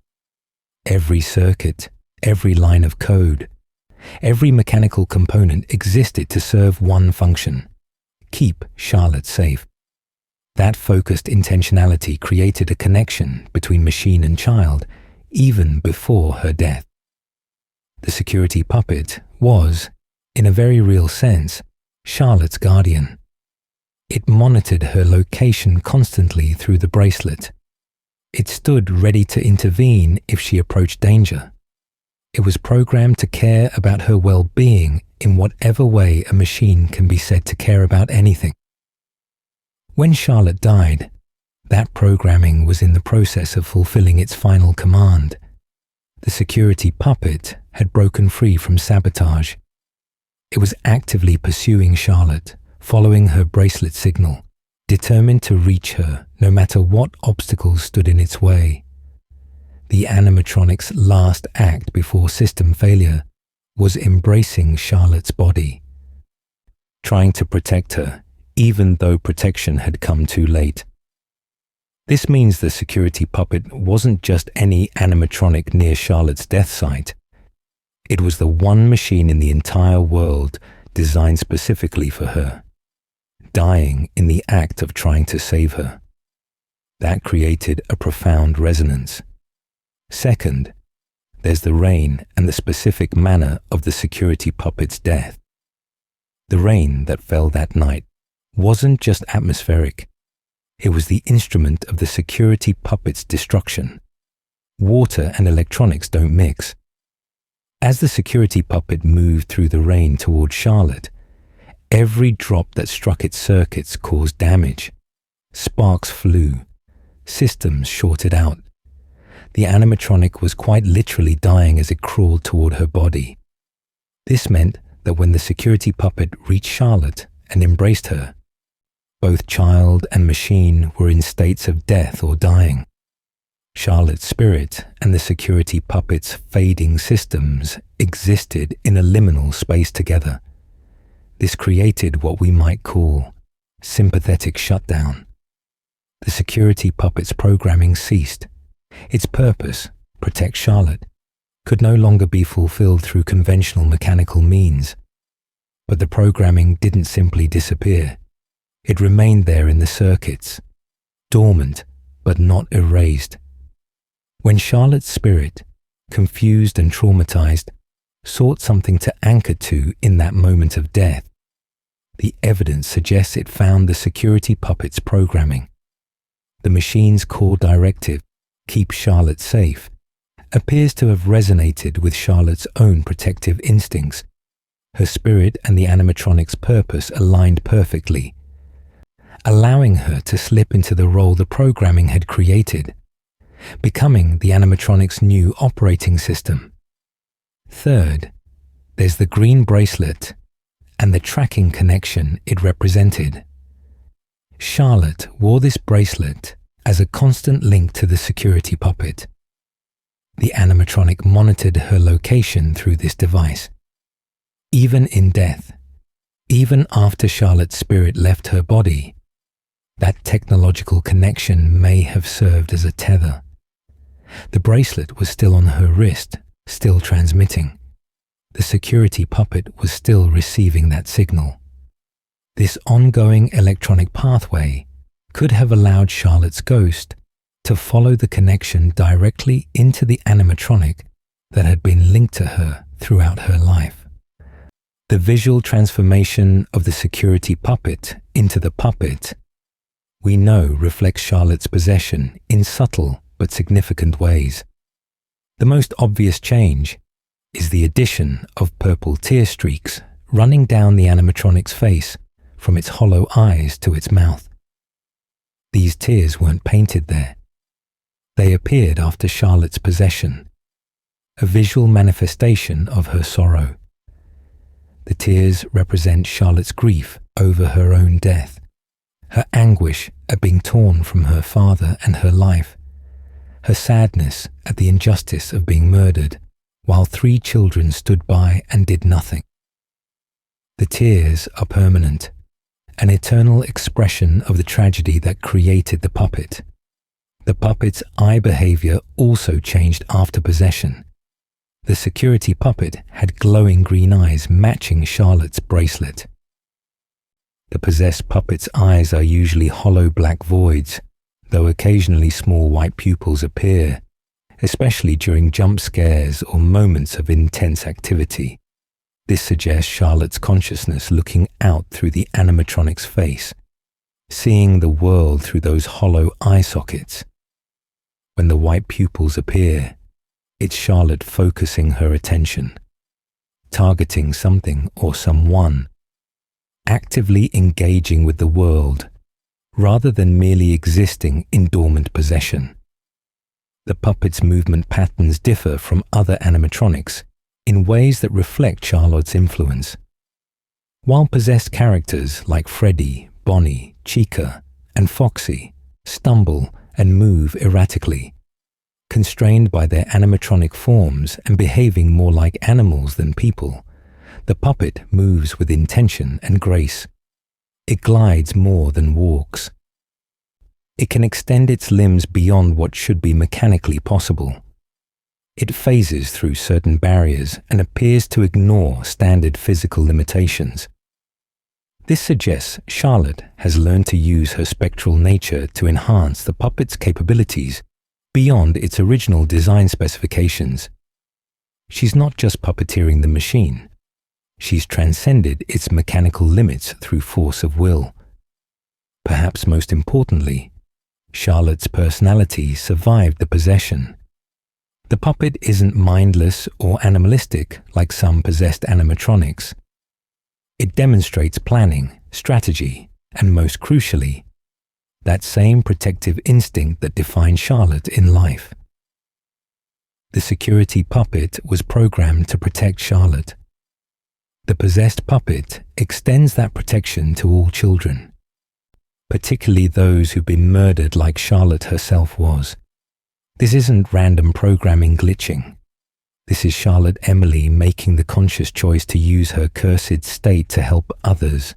Every circuit, every line of code, every mechanical component existed to serve one function: keep Charlotte safe. That focused intentionality created a connection between machine and child even before her death. The security puppet was, in a very real sense, Charlotte's guardian. It monitored her location constantly through the bracelet. It stood ready to intervene if she approached danger. It was programmed to care about her well-being in whatever way a machine can be said to care about anything. When Charlotte died, that programming was in the process of fulfilling its final command. The security puppet had broken free from sabotage. It was actively pursuing Charlotte, following her bracelet signal, determined to reach her no matter what obstacles stood in its way. The animatronic's last act before system failure was embracing Charlotte's body, trying to protect her even though protection had come too late. This means the security puppet wasn't just any animatronic near Charlotte's death site. It was the one machine in the entire world designed specifically for her, dying in the act of trying to save her. That created a profound resonance. Second, there's the rain and the specific manner of the security puppet's death. The rain that fell that night wasn't just atmospheric. It was the instrument of the security puppet's destruction. Water and electronics don't mix. As the security puppet moved through the rain toward Charlotte, every drop that struck its circuits caused damage. Sparks flew. Systems shorted out. The animatronic was quite literally dying as it crawled toward her body. This meant that when the security puppet reached Charlotte and embraced her, both child and machine were in states of death or dying. Charlotte's spirit and the security puppet's fading systems existed in a liminal space together. This created what we might call sympathetic shutdown. The security puppet's programming ceased. Its purpose, protect Charlotte, could no longer be fulfilled through conventional mechanical means. But the programming didn't simply disappear. It remained there in the circuits, dormant but not erased. When Charlotte's spirit, confused and traumatized, sought something to anchor to in that moment of death, The evidence suggests it found the security puppet's programming. The machine's core directive, keep Charlotte safe, appears to have resonated with Charlotte's own protective instincts. Her spirit and the animatronic's purpose aligned perfectly, allowing her to slip into the role the programming had created, becoming the animatronic's new operating system. Third, there's the green bracelet and the tracking connection it represented. Charlotte wore this bracelet as a constant link to the security puppet. The animatronic monitored her location through this device. Even in death, even after Charlotte's spirit left her body, that technological connection may have served as a tether. The bracelet was still on her wrist, still transmitting. The security puppet was still receiving that signal. This ongoing electronic pathway could have allowed Charlotte's ghost to follow the connection directly into the animatronic that had been linked to her throughout her life. The visual transformation of the security puppet into the puppet, we know, reflects Charlotte's possession in subtle but significant ways. The most obvious change is the addition of purple tear streaks running down the animatronic's face from its hollow eyes to its mouth. These tears weren't painted there. They appeared after Charlotte's possession, a visual manifestation of her sorrow. The tears represent Charlotte's grief over her own death, her anguish at being torn from her father and her life, her sadness at the injustice of being murdered, while 3 children stood by and did nothing. The tears are permanent, an eternal expression of the tragedy that created the puppet. The puppet's eye behavior also changed after possession. The security puppet had glowing green eyes matching Charlotte's bracelet. The possessed puppet's eyes are usually hollow black voids, though occasionally small white pupils appear, especially during jump scares or moments of intense activity. This suggests Charlotte's consciousness looking out through the animatronic's face, seeing the world through those hollow eye sockets. When the white pupils appear, it's Charlotte focusing her attention, targeting something or someone, actively engaging with the world, rather than merely existing in dormant possession. The puppet's movement patterns differ from other animatronics in ways that reflect Charlotte's influence. While possessed characters like Freddy, Bonnie, Chica, and Foxy stumble and move erratically, constrained by their animatronic forms and behaving more like animals than people, the puppet moves with intention and grace. It glides more than walks. It can extend its limbs beyond what should be mechanically possible. It phases through certain barriers and appears to ignore standard physical limitations. This suggests Charlotte has learned to use her spectral nature to enhance the puppet's capabilities beyond its original design specifications. She's not just puppeteering the machine. She's transcended its mechanical limits through force of will. Perhaps most importantly, Charlotte's personality survived the possession. The puppet isn't mindless or animalistic like some possessed animatronics. It demonstrates planning, strategy, and most crucially, that same protective instinct that defined Charlotte in life. The security puppet was programmed to protect Charlotte. The possessed puppet extends that protection to all children, particularly those who've been murdered like Charlotte herself was. This isn't random programming glitching. This is Charlotte Emily making the conscious choice to use her cursed state to help others,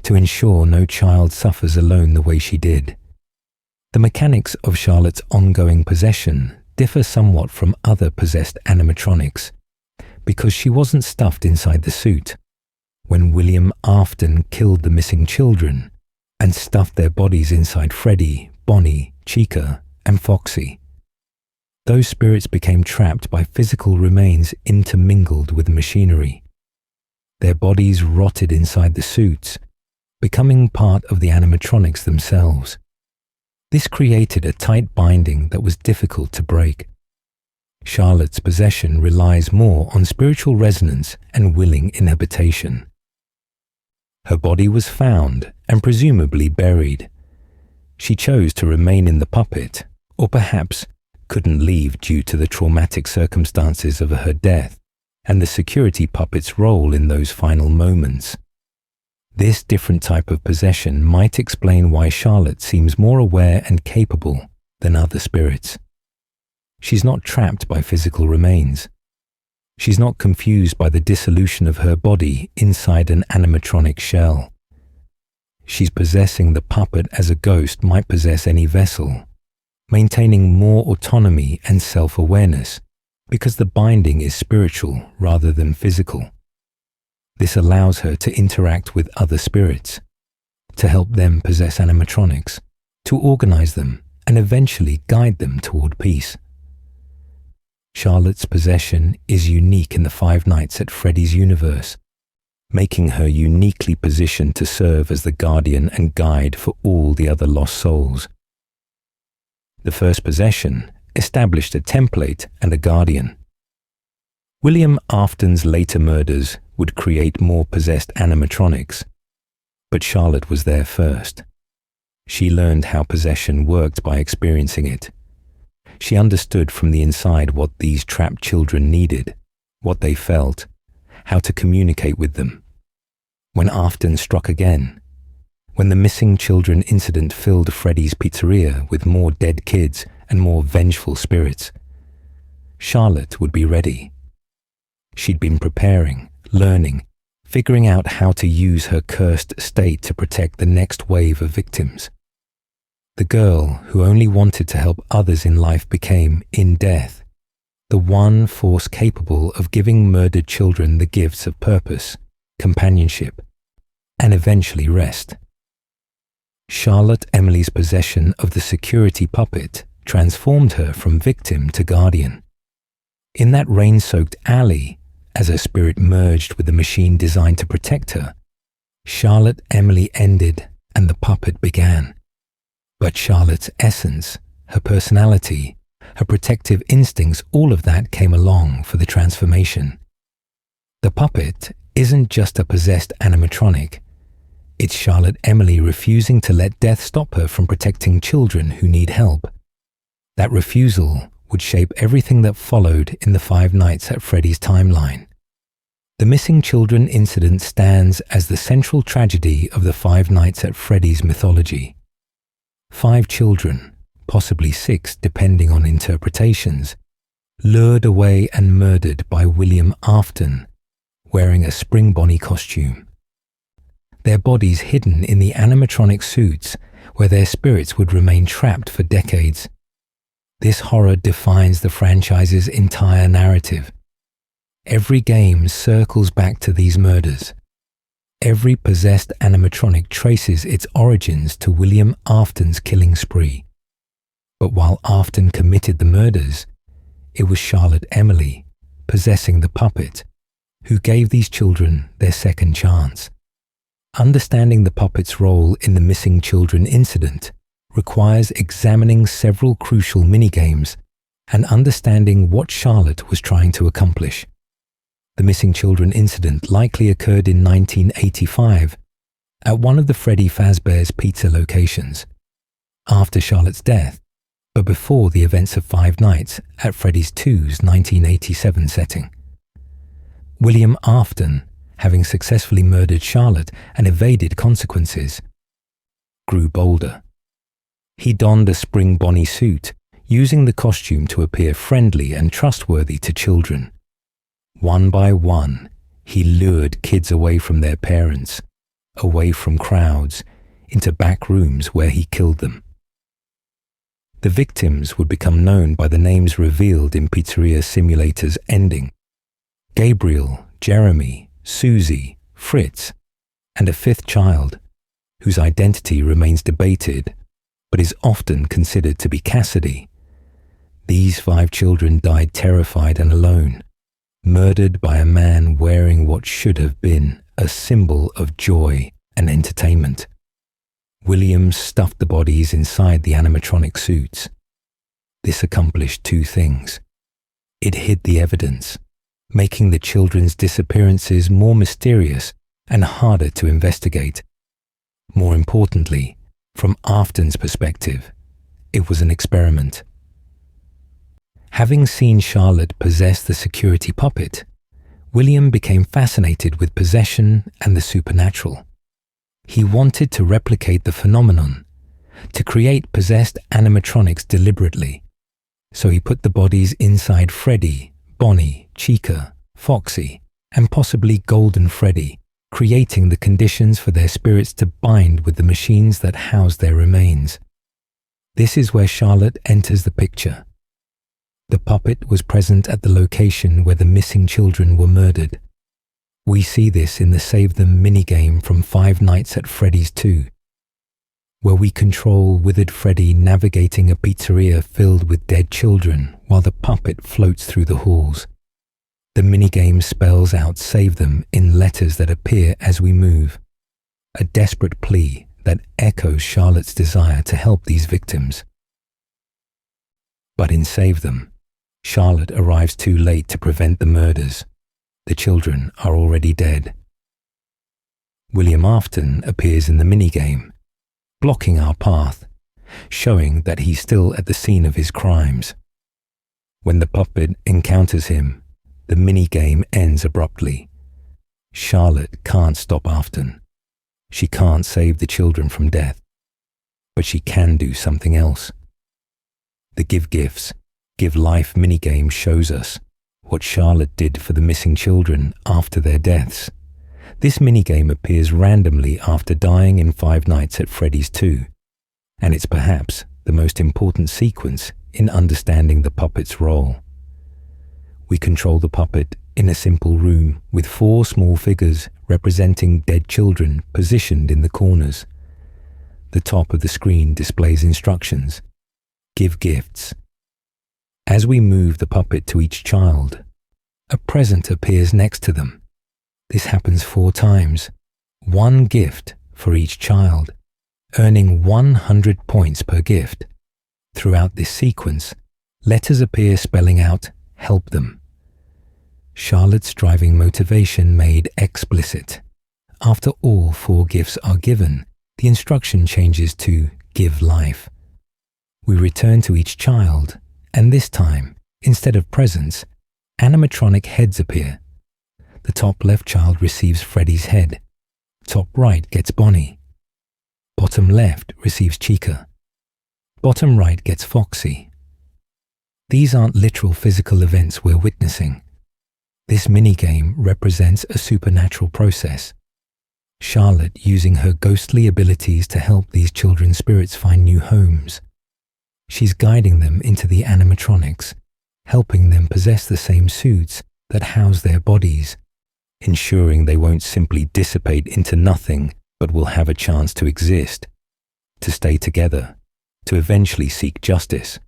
to ensure no child suffers alone the way she did. The mechanics of Charlotte's ongoing possession differ somewhat from other possessed animatronics, because she wasn't stuffed inside the suit. When William Afton killed the missing children and stuffed their bodies inside Freddy, Bonnie, Chica, and Foxy, those spirits became trapped by physical remains intermingled with machinery. Their bodies rotted inside the suits, becoming part of the animatronics themselves. This created a tight binding that was difficult to break. Charlotte's possession relies more on spiritual resonance and willing inhabitation. Her body was found and presumably buried. She chose to remain in the puppet, or perhaps couldn't leave due to the traumatic circumstances of her death and the security puppet's role in those final moments. This different type of possession might explain why Charlotte seems more aware and capable than other spirits. She's not trapped by physical remains. She's not confused by the dissolution of her body inside an animatronic shell. She's possessing the puppet as a ghost might possess any vessel, maintaining more autonomy and self-awareness because the binding is spiritual rather than physical. This allows her to interact with other spirits, to help them possess animatronics, to organize them and eventually guide them toward peace. Charlotte's possession is unique in the Five Nights at Freddy's universe, making her uniquely positioned to serve as the guardian and guide for all the other lost souls. The first possession established a template and a guardian. William Afton's later murders would create more possessed animatronics, but Charlotte was there first. She learned how possession worked by experiencing it. She understood from the inside what these trapped children needed, what they felt, how to communicate with them. When Afton struck again, when the missing children incident filled Freddy's pizzeria with more dead kids and more vengeful spirits, Charlotte would be ready. She'd been preparing, learning, figuring out how to use her cursed state to protect the next wave of victims. The girl who only wanted to help others in life became, in death, the one force capable of giving murdered children the gifts of purpose, companionship, and eventually rest. Charlotte Emily's possession of the security puppet transformed her from victim to guardian. In that rain-soaked alley, as her spirit merged with the machine designed to protect her, Charlotte Emily ended and the puppet began. But Charlotte's essence, her personality, her protective instincts, all of that came along for the transformation. The puppet isn't just a possessed animatronic. It's Charlotte Emily refusing to let death stop her from protecting children who need help. That refusal would shape everything that followed in the Five Nights at Freddy's timeline. The missing children incident stands as the central tragedy of the Five Nights at Freddy's mythology. 5 children, possibly 6 depending on interpretations, lured away and murdered by William Afton, wearing a Spring Bonnie costume. Their bodies hidden in the animatronic suits where their spirits would remain trapped for decades. This horror defines the franchise's entire narrative. Every game circles back to these murders. Every possessed animatronic traces its origins to William Afton's killing spree. But while Afton committed the murders, it was Charlotte Emily, possessing the puppet, who gave these children their second chance. Understanding the puppet's role in the missing children incident requires examining several crucial minigames and understanding what Charlotte was trying to accomplish. The missing children incident likely occurred in 1985 at one of the Freddy Fazbear's Pizza locations, after Charlotte's death, but before the events of Five Nights at Freddy's 2's 1987 setting. William Afton, having successfully murdered Charlotte and evaded consequences, grew bolder. He donned a Spring Bonnie suit, using the costume to appear friendly and trustworthy to children. One by one, he lured kids away from their parents, away from crowds, into back rooms where he killed them. The victims would become known by the names revealed in Pizzeria Simulator's ending: Gabriel, Jeremy, Susie, Fritz, and a 5th child, whose identity remains debated, but is often considered to be Cassidy. These 5 children died terrified and alone, murdered by a man wearing what should have been a symbol of joy and entertainment. William stuffed the bodies inside the animatronic suits. This accomplished two things. It hid the evidence, making the children's disappearances more mysterious and harder to investigate. More importantly, from Afton's perspective, it was an experiment. Having seen Charlotte possess the security puppet, William became fascinated with possession and the supernatural. He wanted to replicate the phenomenon, to create possessed animatronics deliberately. So he put the bodies inside Freddy, Bonnie, Chica, Foxy, and possibly Golden Freddy, creating the conditions for their spirits to bind with the machines that house their remains. This is where Charlotte enters the picture. The puppet was present at the location where the missing children were murdered. We see this in the Save Them minigame from Five Nights at Freddy's 2, where we control withered Freddy navigating a pizzeria filled with dead children while the puppet floats through the halls. The minigame spells out Save Them in letters that appear as we move, a desperate plea that echoes Charlotte's desire to help these victims. But in Save Them, Charlotte arrives too late to prevent the murders. The children are already dead. William Afton appears in the minigame, blocking our path, showing that he's still at the scene of his crimes. When the puppet encounters him, the minigame ends abruptly. Charlotte can't stop Afton. She can't save the children from death, but she can do something else. The Give Gifts, Give Life minigame shows us what Charlotte did for the missing children after their deaths. This minigame appears randomly after dying in Five Nights at Freddy's 2, and it's perhaps the most important sequence in understanding the puppet's role. We control the puppet in a simple room with 4 small figures representing dead children positioned in the corners. The top of the screen displays instructions. Give gifts. As we move the puppet to each child, a present appears next to them. This happens 4 times, 1 gift for each child, earning 100 points per gift. Throughout this sequence, letters appear spelling out "Help them." Charlotte's driving motivation made explicit. After all 4 gifts are given, the instruction changes to Give Life. We return to each child, and this time, instead of presents, animatronic heads appear. The top left child receives Freddy's head. Top right gets Bonnie. Bottom left receives Chica. Bottom right gets Foxy. These aren't literal physical events we're witnessing. This minigame represents a supernatural process. Charlotte using her ghostly abilities to help these children's spirits find new homes. She's guiding them into the animatronics, helping them possess the same suits that house their bodies, ensuring they won't simply dissipate into nothing but will have a chance to exist, to stay together, to eventually seek justice.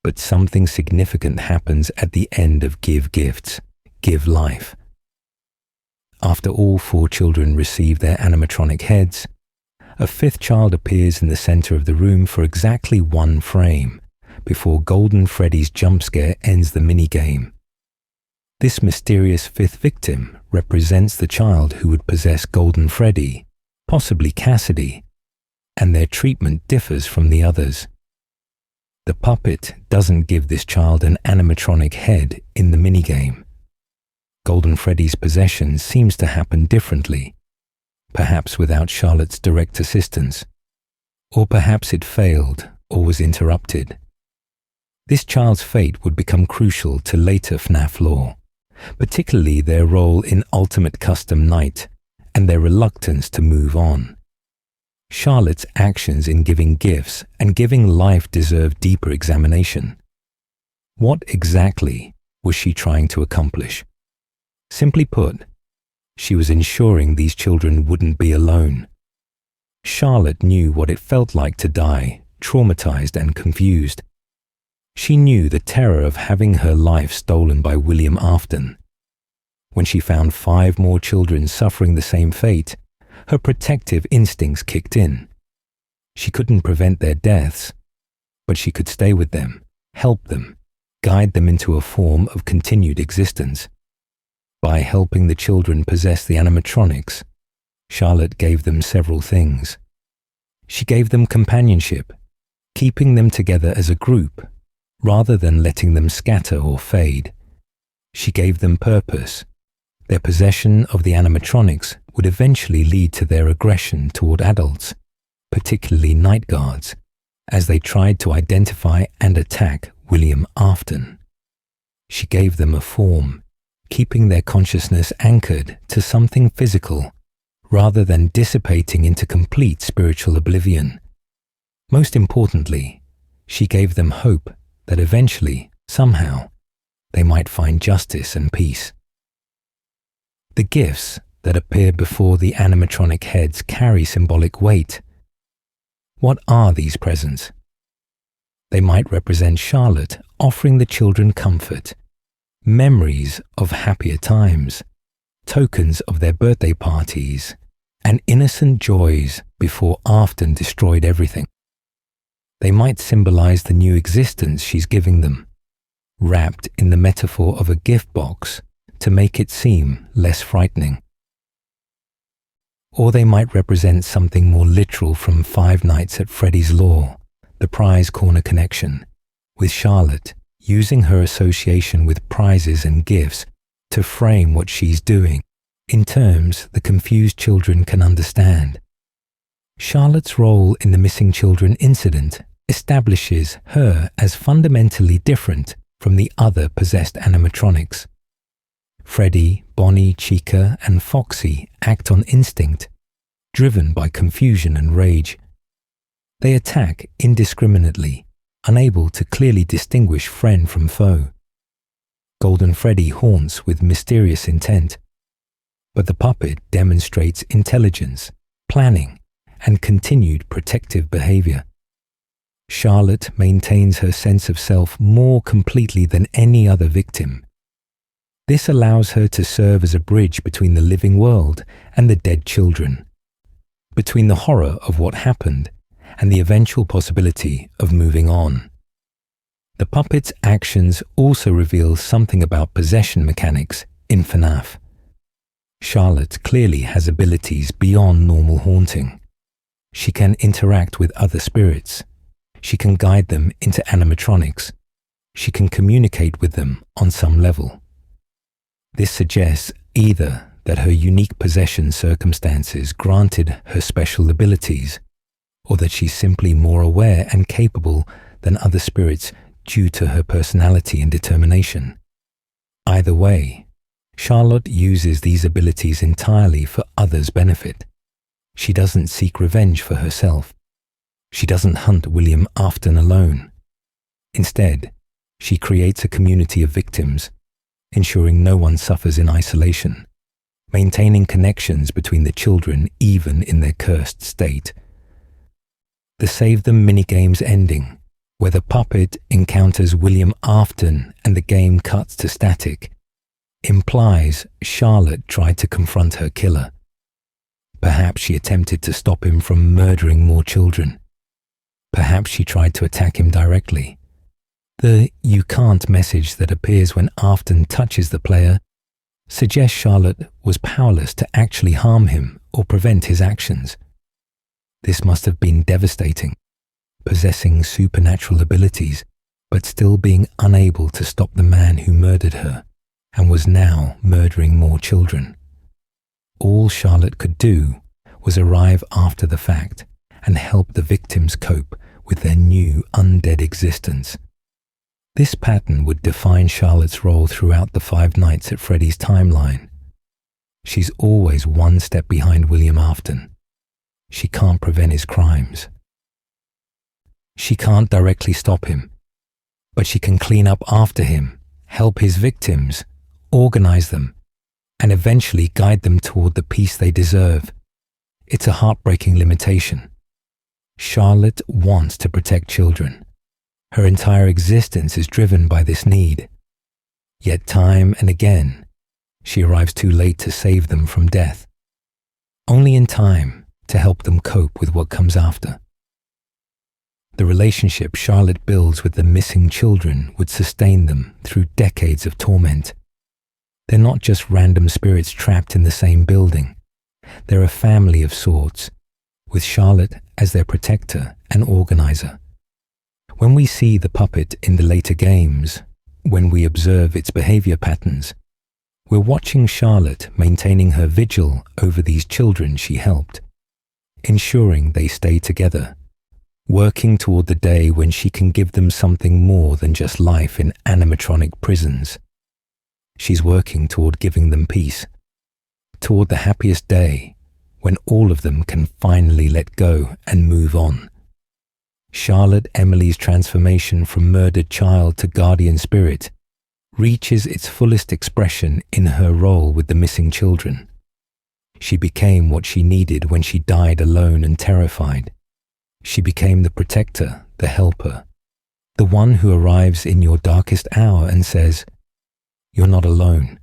But something significant happens at the end of Give Gifts, Give Life. After all 4 children receive their animatronic heads, a 5th child appears in the center of the room for exactly 1 frame, before Golden Freddy's jump scare ends the minigame. This mysterious 5th victim represents the child who would possess Golden Freddy, possibly Cassidy, and their treatment differs from the others. The puppet doesn't give this child an animatronic head in the minigame. Golden Freddy's possession seems to happen differently, perhaps without Charlotte's direct assistance, or perhaps it failed or was interrupted. This child's fate would become crucial to later FNAF lore, particularly their role in Ultimate Custom Night and their reluctance to move on. Charlotte's actions in giving gifts and giving life deserve deeper examination. What exactly was she trying to accomplish? Simply put, she was ensuring these children wouldn't be alone. Charlotte knew what it felt like to die, traumatized and confused. She knew the terror of having her life stolen by William Afton. When she found 5 more children suffering the same fate, Her protective instincts kicked in. She couldn't prevent their deaths, but she could stay with them, help them, guide them into a form of continued existence. By helping the children possess the animatronics, Charlotte gave them several things. She gave them companionship, keeping them together as a group, rather than letting them scatter or fade. She gave them purpose. Their possession of the animatronics would eventually lead to their aggression toward adults, particularly night guards, as they tried to identify and attack William Afton. She gave them a form, keeping their consciousness anchored to something physical, rather than dissipating into complete spiritual oblivion. Most importantly, she gave them hope that eventually, somehow, they might find justice and peace. The gifts that appear before the animatronic heads carry symbolic weight. What are these presents? They might represent Charlotte offering the children comfort, memories of happier times, tokens of their birthday parties, and innocent joys before Afton destroyed everything. They might symbolize the new existence she's giving them, wrapped in the metaphor of a gift box to make it seem less frightening. Or they might represent something more literal from Five Nights at Freddy's lore, the prize corner connection, with Charlotte using her association with prizes and gifts to frame what she's doing in terms the confused children can understand. Charlotte's role in the missing children incident establishes her as fundamentally different from the other possessed animatronics. Freddy, Bonnie, Chica, and Foxy act on instinct, driven by confusion and rage. They attack indiscriminately, unable to clearly distinguish friend from foe. Golden Freddy haunts with mysterious intent, but the puppet demonstrates intelligence, planning, and continued protective behavior. Charlotte maintains her sense of self more completely than any other victim. This allows her to serve as a bridge between the living world and the dead children, between the horror of what happened and the eventual possibility of moving on. The puppet's actions also reveal something about possession mechanics in FNAF. Charlotte clearly has abilities beyond normal haunting. She can interact with other spirits. She can guide them into animatronics. She can communicate with them on some level. This suggests either that her unique possession circumstances granted her special abilities, or that she's simply more aware and capable than other spirits due to her personality and determination. Either way, Charlotte uses these abilities entirely for others' benefit. She doesn't seek revenge for herself. She doesn't hunt William Afton alone. Instead, she creates a community of victims, ensuring no one suffers in isolation, maintaining connections between the children even in their cursed state. The Save Them minigame's ending, where the puppet encounters William Afton and the game cuts to static, implies Charlotte tried to confront her killer. Perhaps she attempted to stop him from murdering more children. Perhaps she tried to attack him directly. The "you can't" message that appears when Afton touches the player suggests Charlotte was powerless to actually harm him or prevent his actions. This must have been devastating, possessing supernatural abilities, but still being unable to stop the man who murdered her and was now murdering more children. All Charlotte could do was arrive after the fact and help the victims cope with their new undead existence. This pattern would define Charlotte's role throughout the Five Nights at Freddy's timeline. She's always one step behind William Afton. She can't prevent his crimes. She can't directly stop him, but she can clean up after him, help his victims, organize them, and eventually guide them toward the peace they deserve. It's a heartbreaking limitation. Charlotte wants to protect children. Her entire existence is driven by this need. Yet time and again, she arrives too late to save them from death. only in time to help them cope with what comes after. The relationship Charlotte builds with the missing children would sustain them through decades of torment. They're not just random spirits trapped in the same building. They're a family of sorts, with Charlotte as their protector and organizer. When we see the puppet in the later games, when we observe its behavior patterns, we're watching Charlotte maintaining her vigil over these children she helped, ensuring they stay together, working toward the day when she can give them something more than just life in animatronic prisons. She's working toward giving them peace, toward the happiest day when all of them can finally let go and move on. Charlotte Emily's transformation from murdered child to guardian spirit reaches its fullest expression in her role with the missing children. She became what she needed when she died alone and terrified. She became the protector, the helper, the one who arrives in your darkest hour and says, "You're not alone.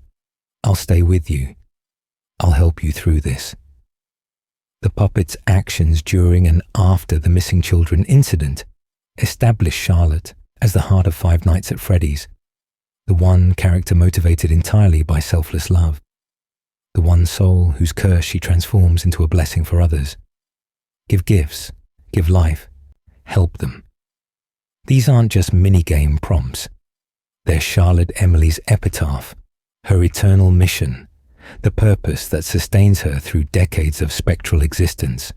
I'll stay with you. I'll help you through this." The puppet's actions during and after the missing children incident established Charlotte as the heart of Five Nights at Freddy's, the one character motivated entirely by selfless love, the one soul whose curse she transforms into a blessing for others. Give gifts, give life, help them. These aren't just minigame prompts. They're Charlotte Emily's epitaph, her eternal mission, the purpose that sustains her through decades of spectral existence.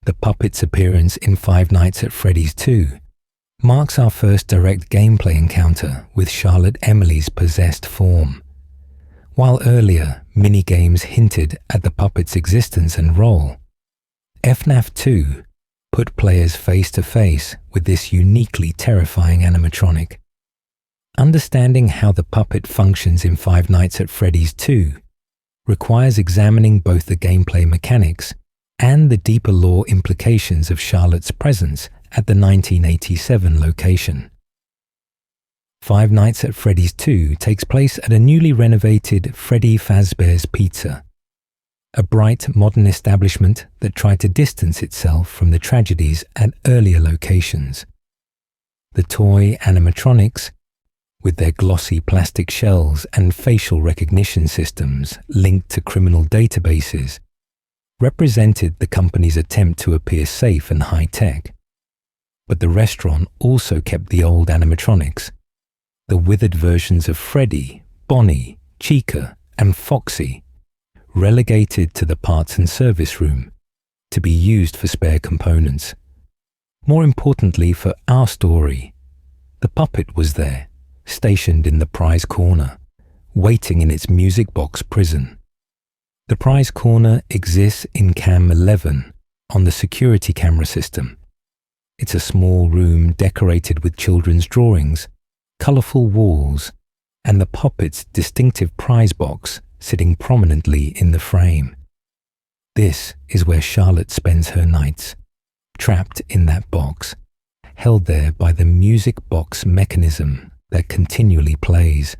The puppet's appearance in Five Nights at Freddy's 2 marks our first direct gameplay encounter with Charlotte Emily's possessed form. While earlier minigames hinted at the puppet's existence and role, FNAF 2 put players face to face with this uniquely terrifying animatronic. Understanding how the puppet functions in Five Nights at Freddy's 2 requires examining both the gameplay mechanics and the deeper lore implications of Charlotte's presence at the 1987 location. Five Nights at Freddy's 2 takes place at a newly renovated Freddy Fazbear's Pizza, a bright modern establishment that tried to distance itself from the tragedies at earlier locations. The toy animatronics, with their glossy plastic shells and facial recognition systems linked to criminal databases, represented the company's attempt to appear safe and high-tech. But the restaurant also kept the old animatronics, the withered versions of Freddy, Bonnie, Chica, and Foxy, relegated to the parts and service room to be used for spare components. More importantly for our story, the puppet was there, stationed in the prize corner, waiting in its music box prison. The prize corner exists in Cam 11 on the security camera system. It's a small room decorated with children's drawings, colourful walls, and the puppet's distinctive prize box sitting prominently in the frame. This is where Charlotte spends her nights, trapped in that box, held there by the music box mechanism that continually plays.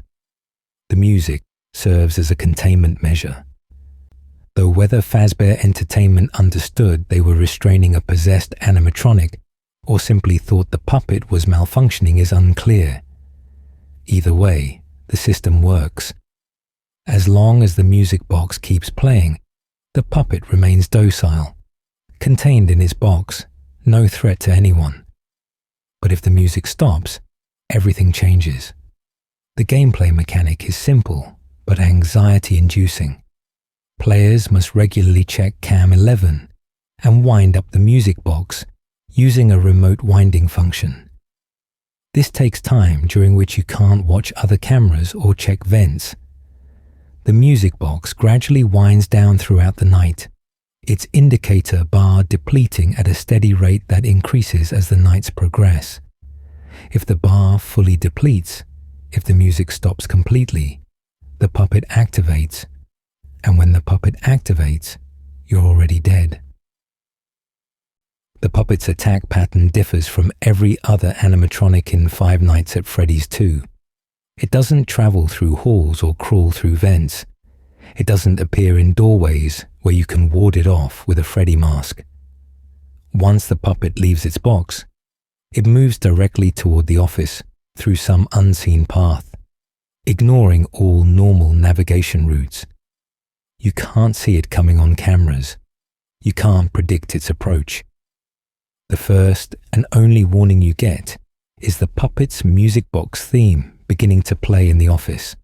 The music serves as a containment measure. Though whether Fazbear Entertainment understood they were restraining a possessed animatronic or simply thought the puppet was malfunctioning is unclear. Either way, the system works. As long as the music box keeps playing, the puppet remains docile, contained in its box, no threat to anyone. But if the music stops, everything changes. The gameplay mechanic is simple, but anxiety-inducing. Players must regularly check Cam 11 and wind up the music box using a remote winding function. This takes time during which you can't watch other cameras or check vents. The music box gradually winds down throughout the night, its indicator bar depleting at a steady rate that increases as the nights progress. If the bar fully depletes, if the music stops completely, the puppet activates, and when the puppet activates, you're already dead. The puppet's attack pattern differs from every other animatronic in Five Nights at Freddy's 2. It doesn't travel through halls or crawl through vents. It doesn't appear in doorways where you can ward it off with a Freddy mask. Once the puppet leaves its box, it moves directly toward the office through some unseen path, ignoring all normal navigation routes. You can't see it coming on cameras. You can't predict its approach. The first and only warning you get is the puppet's music box theme beginning to play in the office,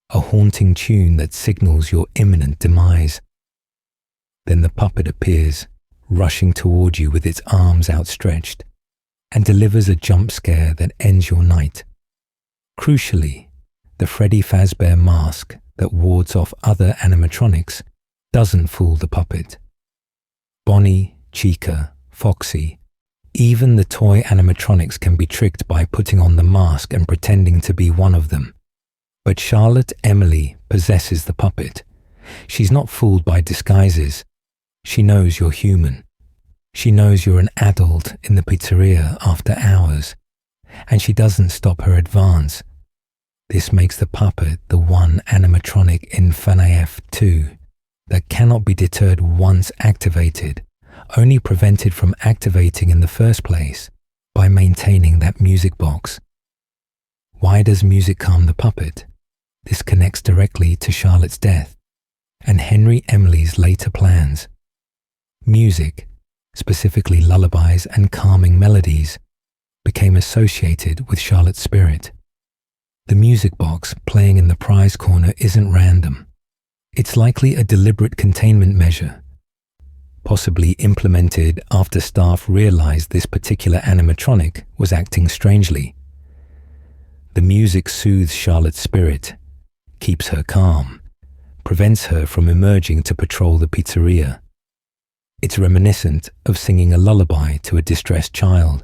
a haunting tune that signals your imminent demise. Then the puppet appears, rushing toward you with its arms outstretched, and delivers a jump scare that ends your night. Crucially, the Freddy Fazbear mask that wards off other animatronics doesn't fool the puppet. Bonnie, Chica, Foxy, even the toy animatronics can be tricked by putting on the mask and pretending to be one of them. But Charlotte Emily possesses the puppet. She's not fooled by disguises. She knows you're human. She knows you're an adult in the pizzeria after hours, and she doesn't stop her advance. This makes the puppet the one animatronic in FNAF 2 that cannot be deterred once activated, only prevented from activating in the first place by maintaining that music box. Why does music calm the puppet? This connects directly to Charlotte's death and Henry Emily's later plans. Music, specifically lullabies and calming melodies, became associated with Charlotte's spirit. The music box playing in the prize corner isn't random. It's likely a deliberate containment measure, possibly implemented after staff realized this particular animatronic was acting strangely. The music soothes Charlotte's spirit, keeps her calm, prevents her from emerging to patrol the pizzeria. It's reminiscent of singing a lullaby to a distressed child,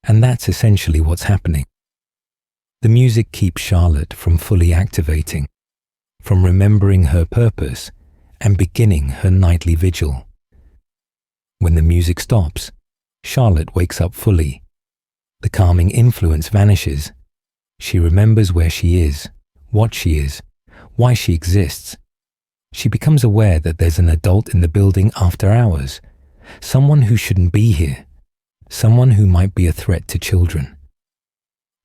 and that's essentially what's happening. The music keeps Charlotte from fully activating, from remembering her purpose and beginning her nightly vigil. When the music stops, Charlotte wakes up fully. The calming influence vanishes. She remembers where she is, what she is, why she exists. She becomes aware that there's an adult in the building after hours, someone who shouldn't be here, someone who might be a threat to children.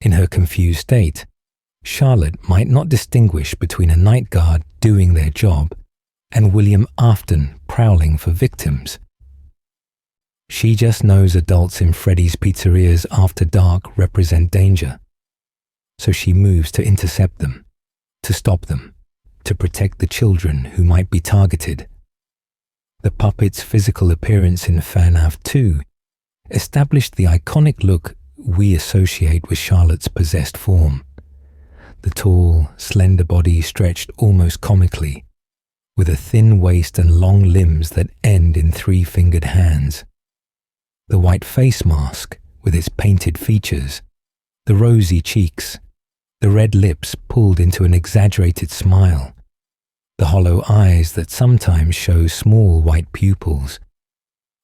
In her confused state, Charlotte might not distinguish between a night guard doing their job and William Afton prowling for victims. She just knows adults in Freddy's pizzerias after dark represent danger, so she moves to intercept them, to stop them, to protect the children who might be targeted. The puppet's physical appearance in FNAF 2 established the iconic look we associate with Charlotte's possessed form. The tall, slender body stretched almost comically, with a thin waist and long limbs that end in three-fingered hands. The white face mask with its painted features, the rosy cheeks, the red lips pulled into an exaggerated smile, the hollow eyes that sometimes show small white pupils,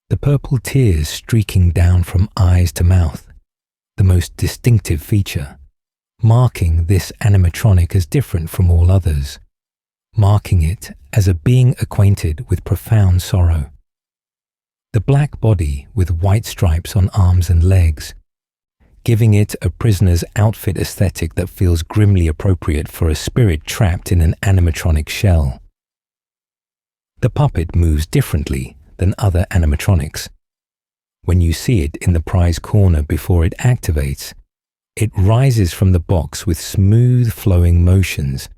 the purple tears streaking down from eyes to mouth, the most distinctive feature, marking this animatronic as different from all others, marking it as a being acquainted with profound sorrow. The black body with white stripes on arms and legs, giving it a prisoner's outfit aesthetic that feels grimly appropriate for a spirit trapped in an animatronic shell. The puppet moves differently than other animatronics. When you see it in the prize corner before it activates, it rises from the box with smooth flowing motions.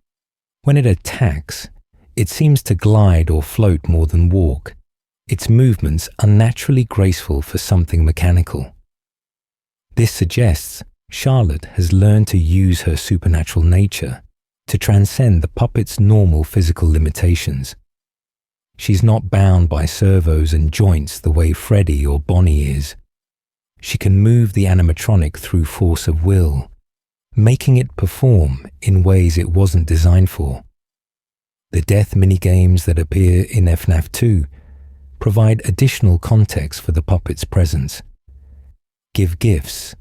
When it attacks, it seems to glide or float more than walk, its movements unnaturally graceful for something mechanical. This suggests Charlotte has learned to use her supernatural nature to transcend the puppet's normal physical limitations. She's not bound by servos and joints the way Freddy or Bonnie is. She can move the animatronic through force of will, making it perform in ways it wasn't designed for. The death minigames that appear in FNAF 2 provide additional context for the puppet's presence. Give gifts,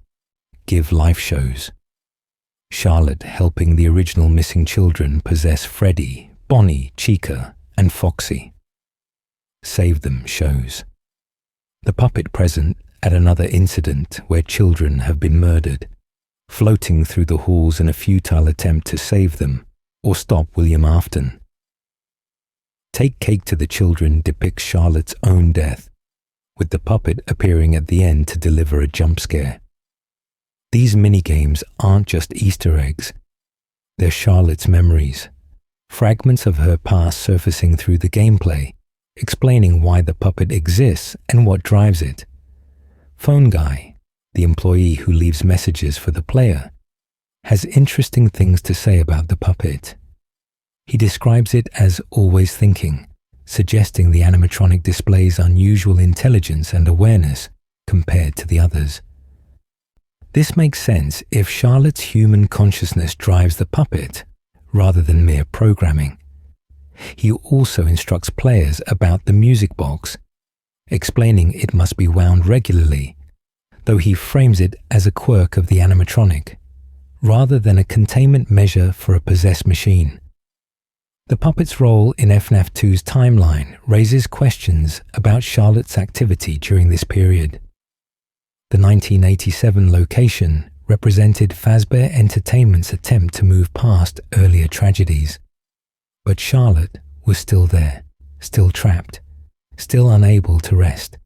give life shows. Charlotte helping the original missing children possess Freddy Bonnie, Chica, and Foxy. Save Them shows the puppet present at another incident where children have been murdered, floating through the halls in a futile attempt to save them or stop William Afton. Take Cake to the Children depicts Charlotte's own death, with the puppet appearing at the end to deliver a jump scare. These minigames aren't just Easter eggs, they're Charlotte's memories, fragments of her past surfacing through the gameplay, explaining why the puppet exists and what drives it. Phone Guy, the employee who leaves messages for the player, has interesting things to say about the puppet. He describes it as always thinking, suggesting the animatronic displays unusual intelligence and awareness compared to the others. This makes sense if Charlotte's human consciousness drives the puppet rather than mere programming. He also instructs players about the music box, explaining it must be wound regularly, though he frames it as a quirk of the animatronic, rather than a containment measure for a possessed machine. The puppet's role in FNAF 2's timeline raises questions about Charlotte's activity during this period. The 1987 location represented Fazbear Entertainment's attempt to move past earlier tragedies. But Charlotte was still there, still trapped, still unable to rest.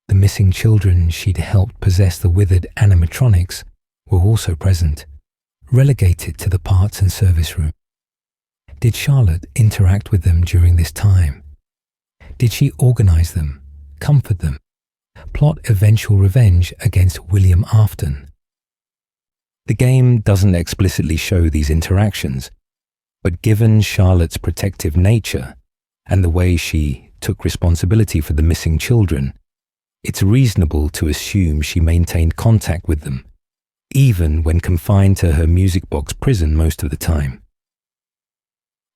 The missing children she'd helped possess the withered animatronics were also present, relegated to the parts and service room. Did Charlotte interact with them during this time? Did she organize them, comfort them, plot eventual revenge against William Afton? The game doesn't explicitly show these interactions, but given Charlotte's protective nature and the way she took responsibility for the missing children, it's reasonable to assume she maintained contact with them, even when confined to her music box prison most of the time.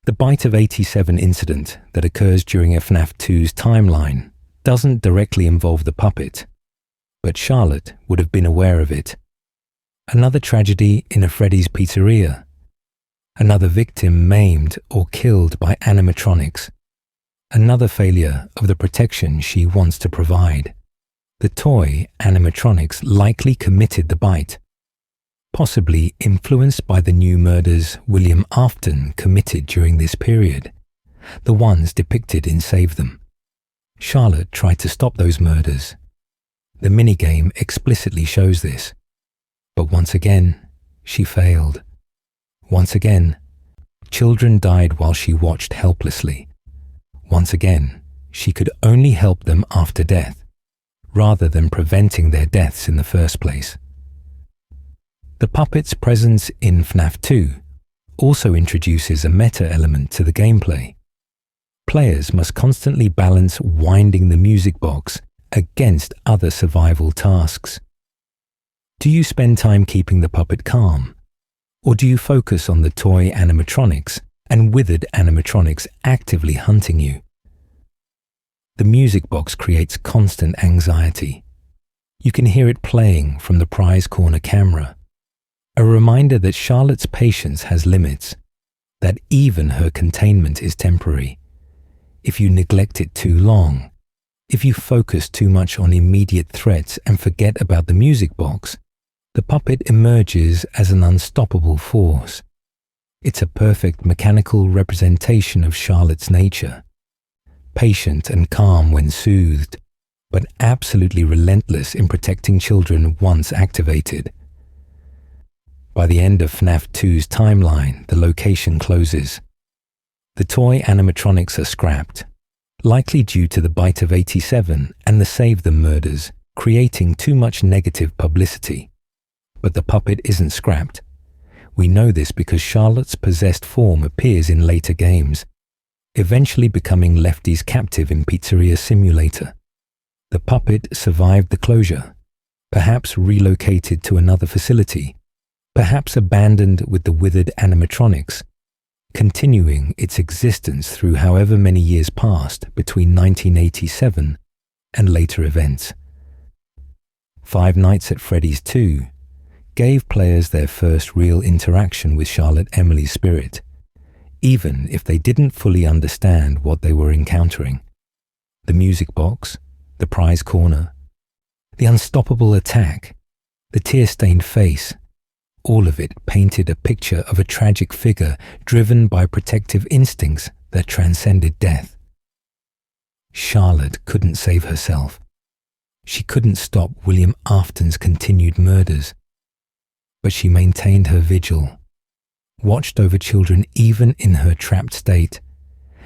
The Bite of 87 incident that occurs during FNAF 2's timeline doesn't directly involve the puppet, but Charlotte would have been aware of it. Another tragedy in a Freddy's pizzeria. Another victim maimed or killed by animatronics. Another failure of the protection she wants to provide. The toy animatronics likely committed the bite, possibly influenced by the new murders William Afton committed during this period, the ones depicted in Save Them. Charlotte tried to stop those murders. The minigame explicitly shows this. But once again, she failed. Once again, children died while she watched helplessly. Once again, she could only help them after death, rather than preventing their deaths in the first place. The puppet's presence in FNAF 2 also introduces a meta element to the gameplay. Players must constantly balance winding the music box against other survival tasks. Do you spend time keeping the puppet calm? Or do you focus on the toy animatronics and withered animatronics actively hunting you? The music box creates constant anxiety. You can hear it playing from the prize corner camera, a reminder that Charlotte's patience has limits, that even her containment is temporary. If you neglect it too long, if you focus too much on immediate threats and forget about the music box, the puppet emerges as an unstoppable force. It's a perfect mechanical representation of Charlotte's nature. Patient and calm when soothed, but absolutely relentless in protecting children once activated. By the end of FNAF 2's timeline, the location closes. The toy animatronics are scrapped, likely due to the Bite of 87 and the Save Them murders, creating too much negative publicity. But the puppet isn't scrapped. We know this because Charlotte's possessed form appears in later games, eventually becoming Lefty's captive in Pizzeria Simulator. The puppet survived the closure, perhaps relocated to another facility, perhaps abandoned with the withered animatronics, continuing its existence through however many years passed between 1987 and later events. Five Nights at Freddy's 2 gave players their first real interaction with Charlotte Emily's spirit. even if they didn't fully understand what they were encountering. The music box, the prize corner, the unstoppable attack, the tear-stained face, all of it painted a picture of a tragic figure driven by protective instincts that transcended death. Charlotte couldn't save herself. She couldn't stop William Afton's continued murders. But she maintained her vigil, watched over children even in her trapped state,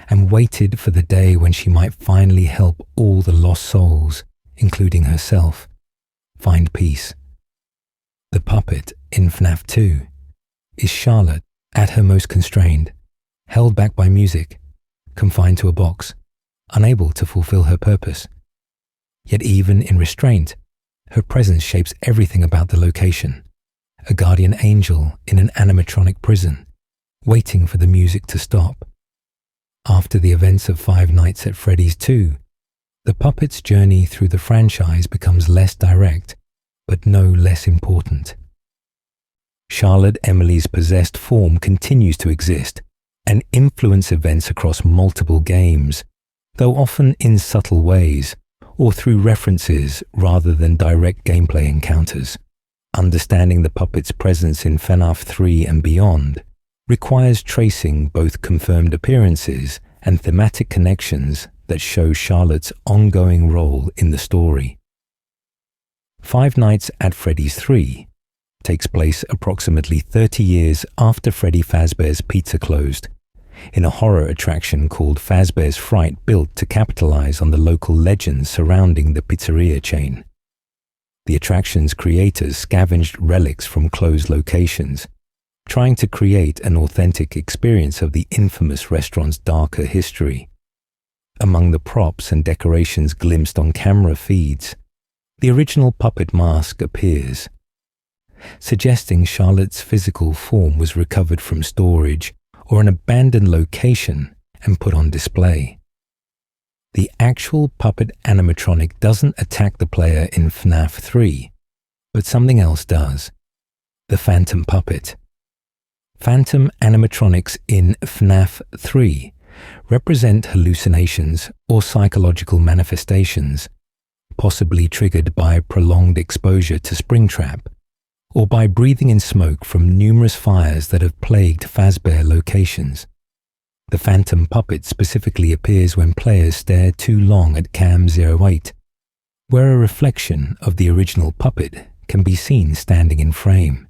and waited for the day when she might finally help all the lost souls, including herself, find peace. The puppet in FNAF 2 is Charlotte at her most constrained, held back by music, confined to a box, unable to fulfill her purpose. Yet even in restraint, her presence shapes everything about the location. A guardian angel in an animatronic prison, waiting for the music to stop. After the events of Five Nights at Freddy's 2, the puppet's journey through the franchise becomes less direct, but no less important. Charlotte Emily's possessed form continues to exist and influence events across multiple games, though often in subtle ways or through references rather than direct gameplay encounters. Understanding the puppet's presence in FNAF 3 and beyond requires tracing both confirmed appearances and thematic connections that show Charlotte's ongoing role in the story. Five Nights at Freddy's 3 takes place approximately 30 years after Freddy Fazbear's Pizza closed, in a horror attraction called Fazbear's Fright, built to capitalize on the local legends surrounding the pizzeria chain. The attraction's creators scavenged relics from closed locations, trying to create an authentic experience of the infamous restaurant's darker history. Among the props and decorations glimpsed on camera feeds, the original puppet mask appears, suggesting Charlotte's physical form was recovered from storage or an abandoned location and put on display. The actual puppet animatronic doesn't attack the player in FNAF 3, but something else does: the Phantom Puppet. Phantom animatronics in FNAF 3 represent hallucinations or psychological manifestations, possibly triggered by prolonged exposure to Springtrap, or by breathing in smoke from numerous fires that have plagued Fazbear locations. The Phantom Puppet specifically appears when players stare too long at Cam 08, where a reflection of the original puppet can be seen standing in frame.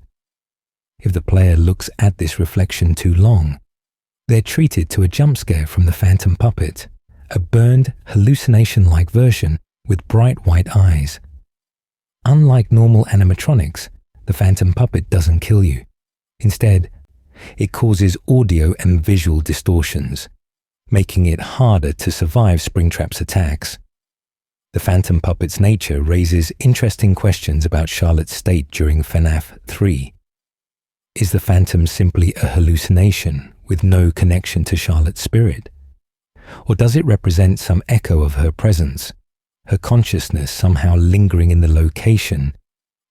If the player looks at this reflection too long, they're treated to a jump scare from the Phantom Puppet, a burned, hallucination-like version with bright white eyes. Unlike normal animatronics, the Phantom Puppet doesn't kill you. Instead, it causes audio and visual distortions, making it harder to survive Springtrap's attacks. The Phantom Puppet's nature raises interesting questions about Charlotte's state during FNAF 3. Is the Phantom simply a hallucination with no connection to Charlotte's spirit? Or does it represent some echo of her presence, her consciousness somehow lingering in the location,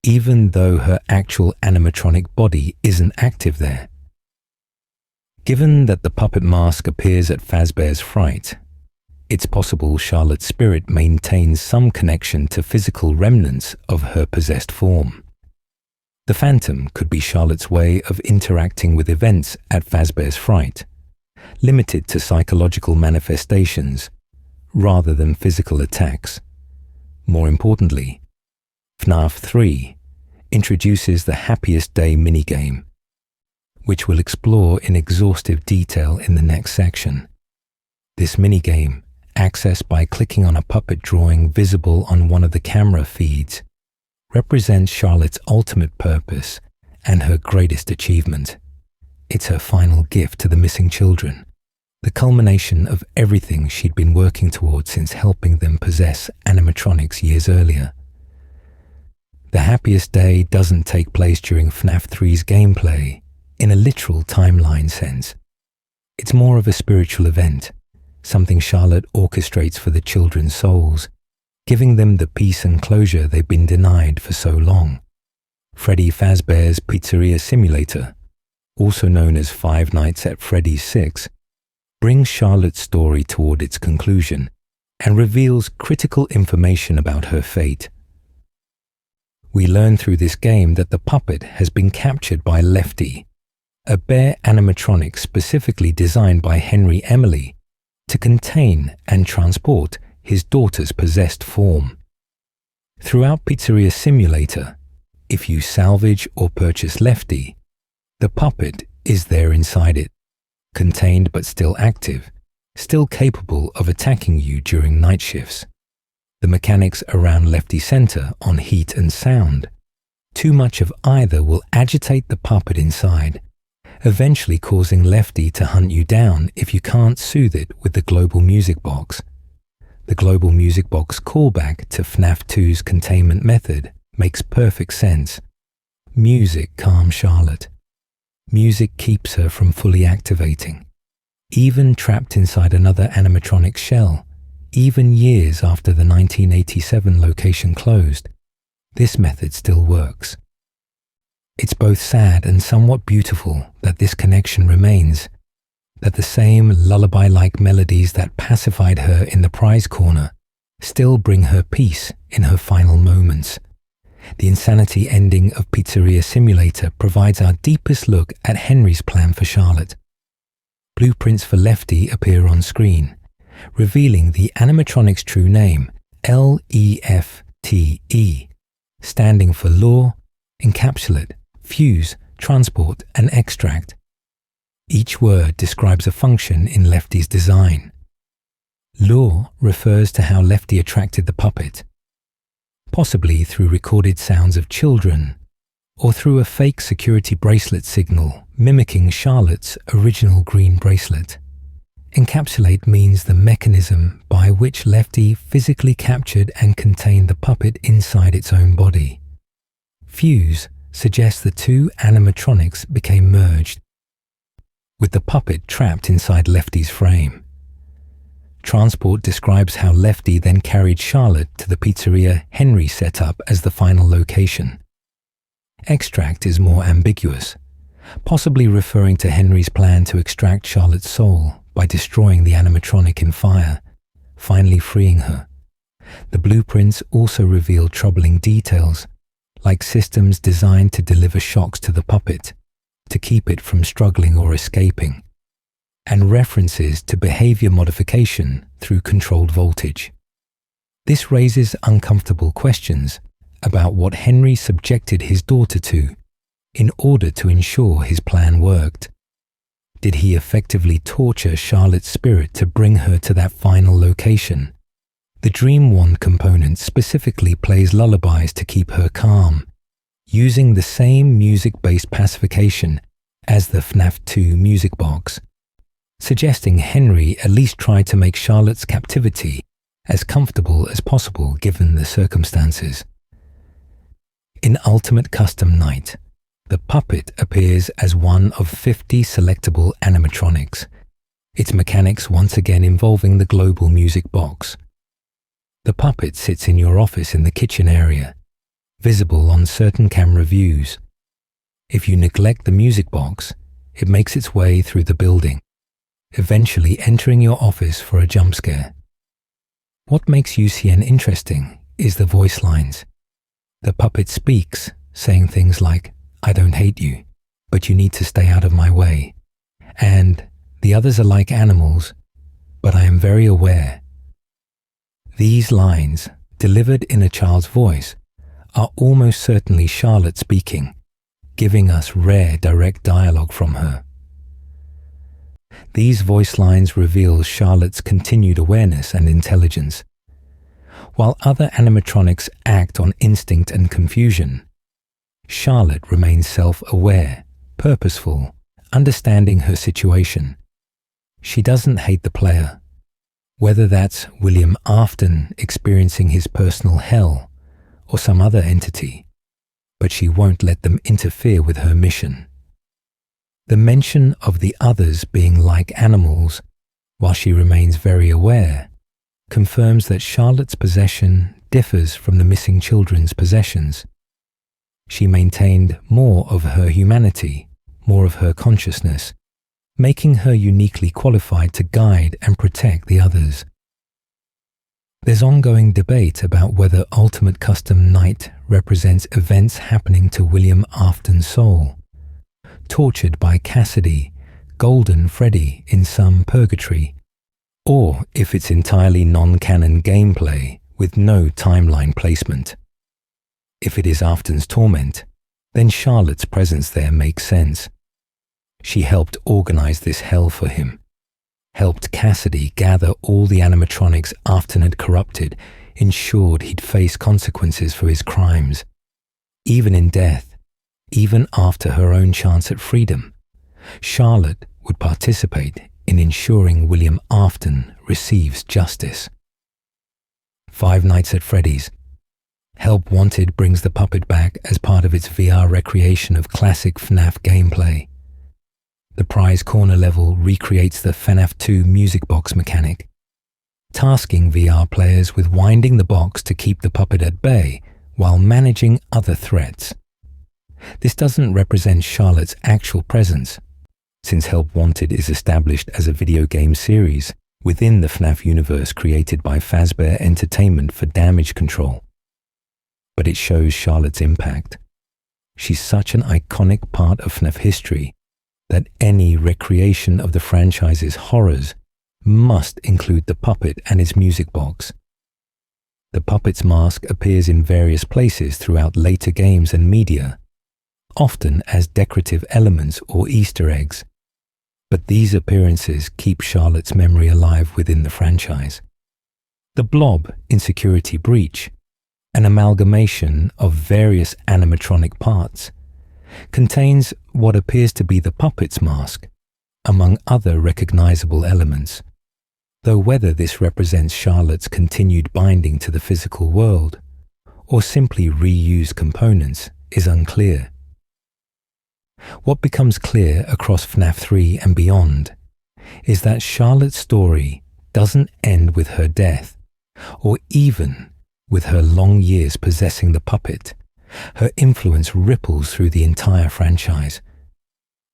even though her actual animatronic body isn't active there? Given that the puppet mask appears at Fazbear's Fright, it's possible Charlotte's spirit maintains some connection to physical remnants of her possessed form. The Phantom could be Charlotte's way of interacting with events at Fazbear's Fright, limited to psychological manifestations rather than physical attacks. More importantly, FNAF 3 introduces the Happiest Day minigame, which we'll explore in exhaustive detail in the next section. This minigame, accessed by clicking on a puppet drawing visible on one of the camera feeds, represents Charlotte's ultimate purpose and her greatest achievement. It's her final gift to the missing children, the culmination of everything she'd been working towards since helping them possess animatronics years earlier. The Happiest Day doesn't take place during FNAF 3's gameplay in a literal timeline sense. It's more of a spiritual event, something Charlotte orchestrates for the children's souls, giving them the peace and closure they've been denied for so long. Freddy Fazbear's Pizzeria Simulator, also known as Five Nights at Freddy's 6, brings Charlotte's story toward its conclusion and reveals critical information about her fate. We learn through this game that the puppet has been captured by Lefty, a bear animatronic specifically designed by Henry Emily to contain and transport his daughter's possessed form. Throughout Pizzeria Simulator, if you salvage or purchase Lefty, the puppet is there inside it, contained but still active, still capable of attacking you during night shifts. The mechanics around Lefty center on heat and sound. Too much of either will agitate the puppet inside, eventually causing Lefty to hunt you down if you can't soothe it with the global music box. The global music box callback to FNAF 2's containment method makes perfect sense. Music calms Charlotte. Music keeps her from fully activating. Even trapped inside another animatronic shell, even years after the 1987 location closed, this method still works. It's both sad and somewhat beautiful that this connection remains, that the same lullaby-like melodies that pacified her in the prize corner still bring her peace in her final moments. The insanity ending of Pizzeria Simulator provides our deepest look at Henry's plan for Charlotte. Blueprints for Lefty appear on screen, revealing the animatronic's true name, Lefte, standing for lure, encapsulate, fuse, transport, and extract. Each word describes a function in Lefty's design. Lure refers to how Lefty attracted the puppet, possibly through recorded sounds of children, or through a fake security bracelet signal mimicking Charlotte's original green bracelet. Encapsulate means the mechanism by which Lefty physically captured and contained the puppet inside its own body. Fuse suggests the two animatronics became merged, with the puppet trapped inside Lefty's frame. Transport describes how Lefty then carried Charlotte to the pizzeria Henry set up as the final location. Extract is more ambiguous, possibly referring to Henry's plan to extract Charlotte's soul by destroying the animatronic in fire, finally freeing her. The blueprints also reveal troubling details, like systems designed to deliver shocks to the puppet, to keep it from struggling or escaping, and references to behavior modification through controlled voltage. This raises uncomfortable questions about what Henry subjected his daughter to in order to ensure his plan worked. Did he effectively torture Charlotte's spirit to bring her to that final location? The Dream Wand component specifically plays lullabies to keep her calm, using the same music-based pacification as the FNAF 2 music box, suggesting Henry at least tried to make Charlotte's captivity as comfortable as possible given the circumstances. In Ultimate Custom Night, the puppet appears as one of 50 selectable animatronics, its mechanics once again involving the global music box. The puppet sits in your office in the kitchen area, visible on certain camera views. If you neglect the music box, it makes its way through the building, eventually entering your office for a jump scare. What makes UCN interesting is the voice lines. The puppet speaks, saying things like, "I don't hate you, but you need to stay out of my way," and "The others are like animals, but I am very aware." These lines, delivered in a child's voice, are almost certainly Charlotte speaking, giving us rare direct dialogue from her. These voice lines reveal Charlotte's continued awareness and intelligence. While other animatronics act on instinct and confusion, Charlotte remains self-aware, purposeful, understanding her situation. She doesn't hate the player, whether that's William Afton experiencing his personal hell or some other entity, but she won't let them interfere with her mission. The mention of the others being like animals, while she remains very aware, confirms that Charlotte's possession differs from the missing children's possessions. She maintained more of her humanity, more of her consciousness, making her uniquely qualified to guide and protect the others. There's ongoing debate about whether Ultimate Custom Night represents events happening to William Afton's soul, tortured by Cassidy, Golden Freddy in some purgatory, or if it's entirely non-canon gameplay with no timeline placement. If it is Afton's torment, then Charlotte's presence there makes sense. She helped organize this hell for him, helped Cassidy gather all the animatronics Afton had corrupted, ensured he'd face consequences for his crimes. Even in death, even after her own chance at freedom, Charlotte would participate in ensuring William Afton receives justice. Five Nights at Freddy's. Help Wanted brings the puppet back as part of its VR recreation of classic FNAF gameplay. The prize corner level recreates the FNAF 2 music box mechanic, tasking VR players with winding the box to keep the puppet at bay while managing other threats. This doesn't represent Charlotte's actual presence, since Help Wanted is established as a video game series within the FNAF universe created by Fazbear Entertainment for damage control. But it shows Charlotte's impact. She's such an iconic part of FNAF history that any recreation of the franchise's horrors must include the puppet and its music box. The puppet's mask appears in various places throughout later games and media, often as decorative elements or Easter eggs. But these appearances keep Charlotte's memory alive within the franchise. The Blob in Security Breach, an amalgamation of various animatronic parts, contains what appears to be the puppet's mask, among other recognizable elements, though whether this represents Charlotte's continued binding to the physical world or simply reused components is unclear. What becomes clear across FNAF 3 and beyond is that Charlotte's story doesn't end with her death, or even with her long years possessing the puppet. Her influence ripples through the entire franchise.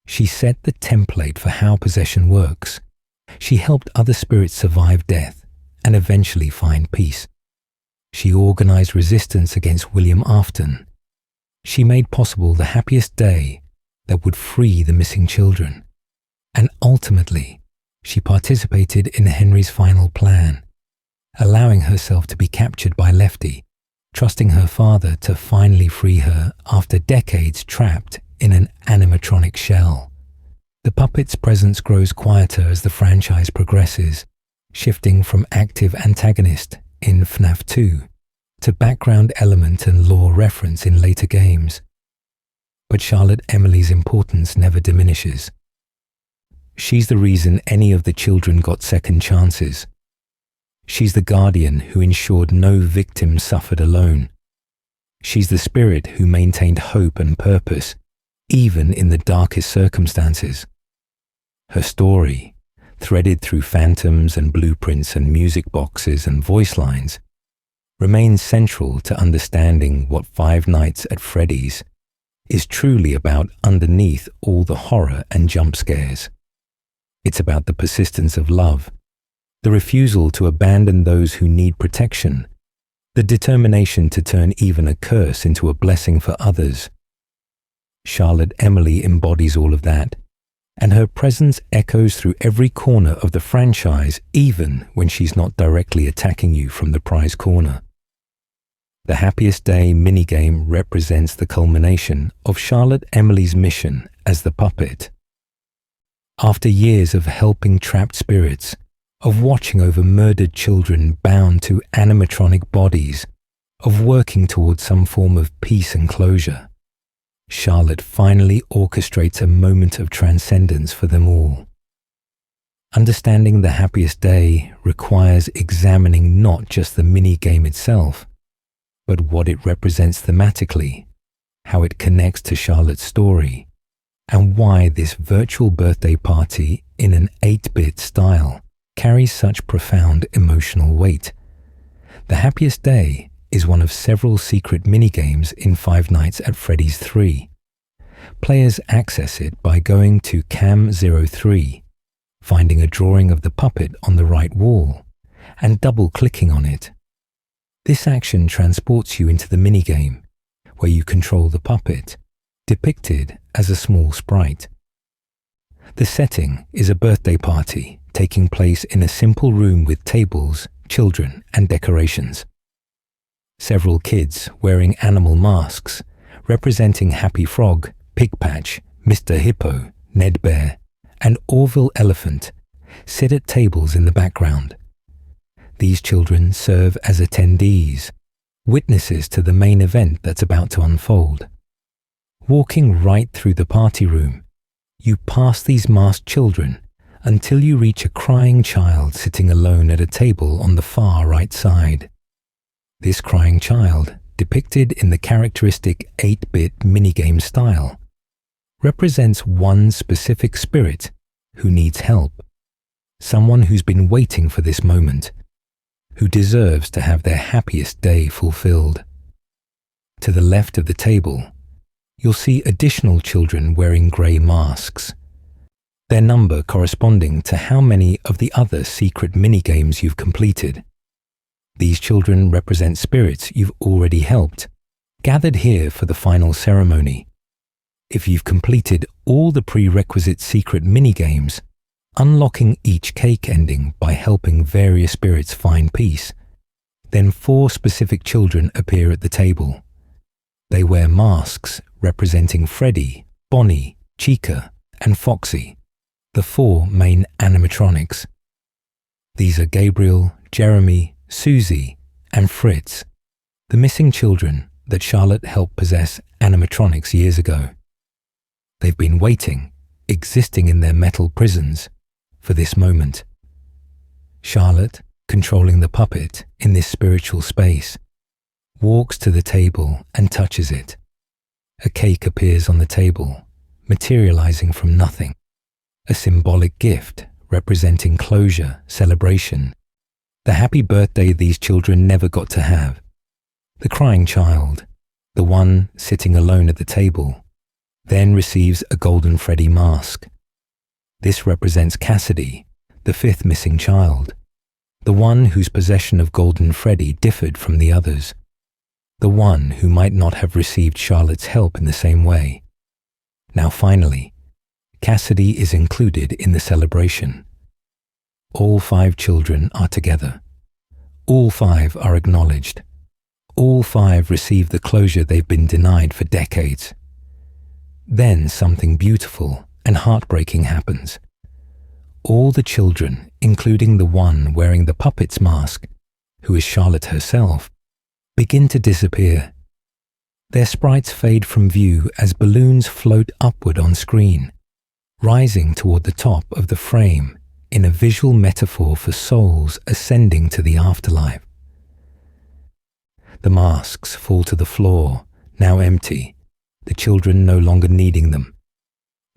She set the template for how possession works. She helped other spirits survive death and eventually find peace. She organized resistance against William Afton. She made possible the happiest day that would free the missing children. And ultimately, she participated in Henry's final plan, allowing herself to be captured by Lefty, trusting her father to finally free her after decades trapped in an animatronic shell. The puppet's presence grows quieter as the franchise progresses, shifting from active antagonist in FNAF 2 to background element and lore reference in later games. But Charlotte Emily's importance never diminishes. She's the reason any of the children got second chances. She's the guardian who ensured no victim suffered alone. She's the spirit who maintained hope and purpose, even in the darkest circumstances. Her story, threaded through phantoms and blueprints and music boxes and voice lines, remains central to understanding what Five Nights at Freddy's is truly about underneath all the horror and jump scares. It's about the persistence of love, the refusal to abandon those who need protection, the determination to turn even a curse into a blessing for others. Charlotte Emily embodies all of that, and her presence echoes through every corner of the franchise, even when she's not directly attacking you from the prize corner. The Happiest Day minigame represents the culmination of Charlotte Emily's mission as the puppet. After years of helping trapped spirits, of watching over murdered children bound to animatronic bodies, of working towards some form of peace and closure, Charlotte finally orchestrates a moment of transcendence for them all. Understanding the Happiest Day requires examining not just the mini-game itself, but what it represents thematically, how it connects to Charlotte's story, and why this virtual birthday party in an 8-bit style carries such profound emotional weight. The Happiest Day is one of several secret minigames in Five Nights at Freddy's 3. Players access it by going to Cam 03, finding a drawing of the puppet on the right wall, and double-clicking on it. This action transports you into the minigame, where you control the puppet, depicted as a small sprite. The setting is a birthday party taking place in a simple room with tables, children, and decorations. Several kids wearing animal masks, representing Happy Frog, Pigpatch, Mr. Hippo, Ned Bear, and Orville Elephant, sit at tables in the background. These children serve as attendees, witnesses to the main event that's about to unfold. Walking right through the party room, you pass these masked children until you reach a crying child sitting alone at a table on the far right side. This crying child, depicted in the characteristic 8-bit minigame style, represents one specific spirit who needs help, someone who's been waiting for this moment, who deserves to have their happiest day fulfilled. To the left of the table, you'll see additional children wearing grey masks, their number corresponding to how many of the other secret minigames you've completed. These children represent spirits you've already helped, gathered here for the final ceremony. If you've completed all the prerequisite secret minigames, unlocking each cake ending by helping various spirits find peace, then 4 specific children appear at the table. They wear masks representing Freddy, Bonnie, Chica, and Foxy, the 4 main animatronics. These are Gabriel, Jeremy, Susie, and Fritz, the missing children that Charlotte helped possess animatronics years ago. They've been waiting, existing in their metal prisons, for this moment. Charlotte, controlling the puppet in this spiritual space, walks to the table and touches it. A cake appears on the table, materializing from nothing, a symbolic gift representing closure, celebration, the happy birthday these children never got to have. The crying child, the one sitting alone at the table, then receives a golden Freddy mask. This represents Cassidy, the 5th missing child, the one whose possession of golden Freddy differed from the others, the one who might not have received Charlotte's help in the same way. Now finally, Cassidy is included in the celebration. All 5 children are together. All 5 are acknowledged. All 5 receive the closure they've been denied for decades. Then something beautiful and heartbreaking happens. All the children, including the one wearing the puppet's mask, who is Charlotte herself, begin to disappear. Their sprites fade from view as balloons float upward on screen, rising toward the top of the frame in a visual metaphor for souls ascending to the afterlife. The masks fall to the floor, now empty, the children no longer needing them.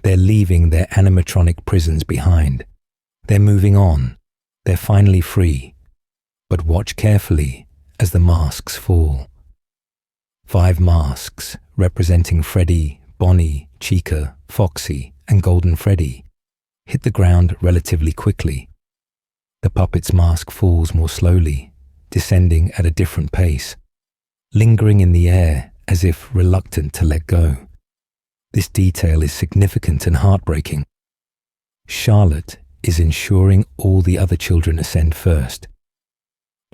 They're leaving their animatronic prisons behind. They're moving on. They're finally free. But watch carefully as the masks fall. 5 masks representing Freddy, Bonnie, Chica, Foxy, and Golden Freddy hit the ground relatively quickly. The puppet's mask falls more slowly, descending at a different pace, lingering in the air as if reluctant to let go. This detail is significant and heartbreaking. Charlotte is ensuring all the other children ascend first.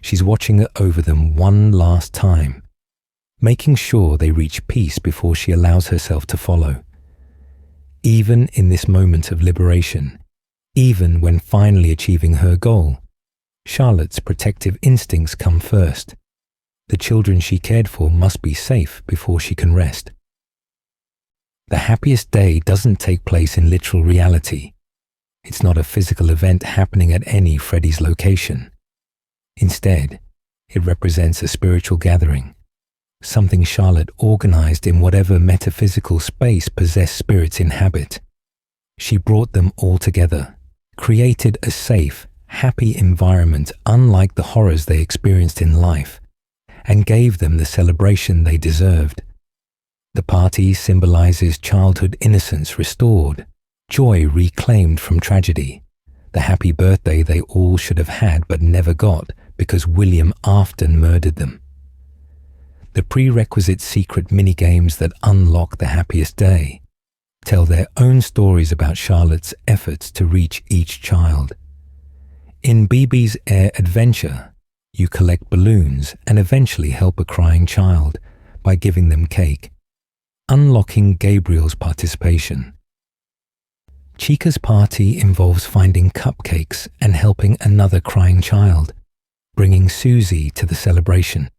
She's watching over them one last time, making sure they reach peace before she allows herself to follow. Even in this moment of liberation, even when finally achieving her goal, Charlotte's protective instincts come first. The children she cared for must be safe before she can rest. The happiest day doesn't take place in literal reality. It's not a physical event happening at any Freddy's location. Instead, it represents a spiritual gathering, something Charlotte organized in whatever metaphysical space possessed spirits inhabit. She brought them all together, created a safe, happy environment unlike the horrors they experienced in life, and gave them the celebration they deserved. The party symbolizes childhood innocence restored, joy reclaimed from tragedy, the happy birthday they all should have had but never got because William Afton murdered them. The prerequisite secret minigames that unlock the happiest day tell their own stories about Charlotte's efforts to reach each child. In BB's Air Adventure, you collect balloons and eventually help a crying child by giving them cake, unlocking Gabriel's participation. Chica's party involves finding cupcakes and helping another crying child, bringing Susie to the celebration.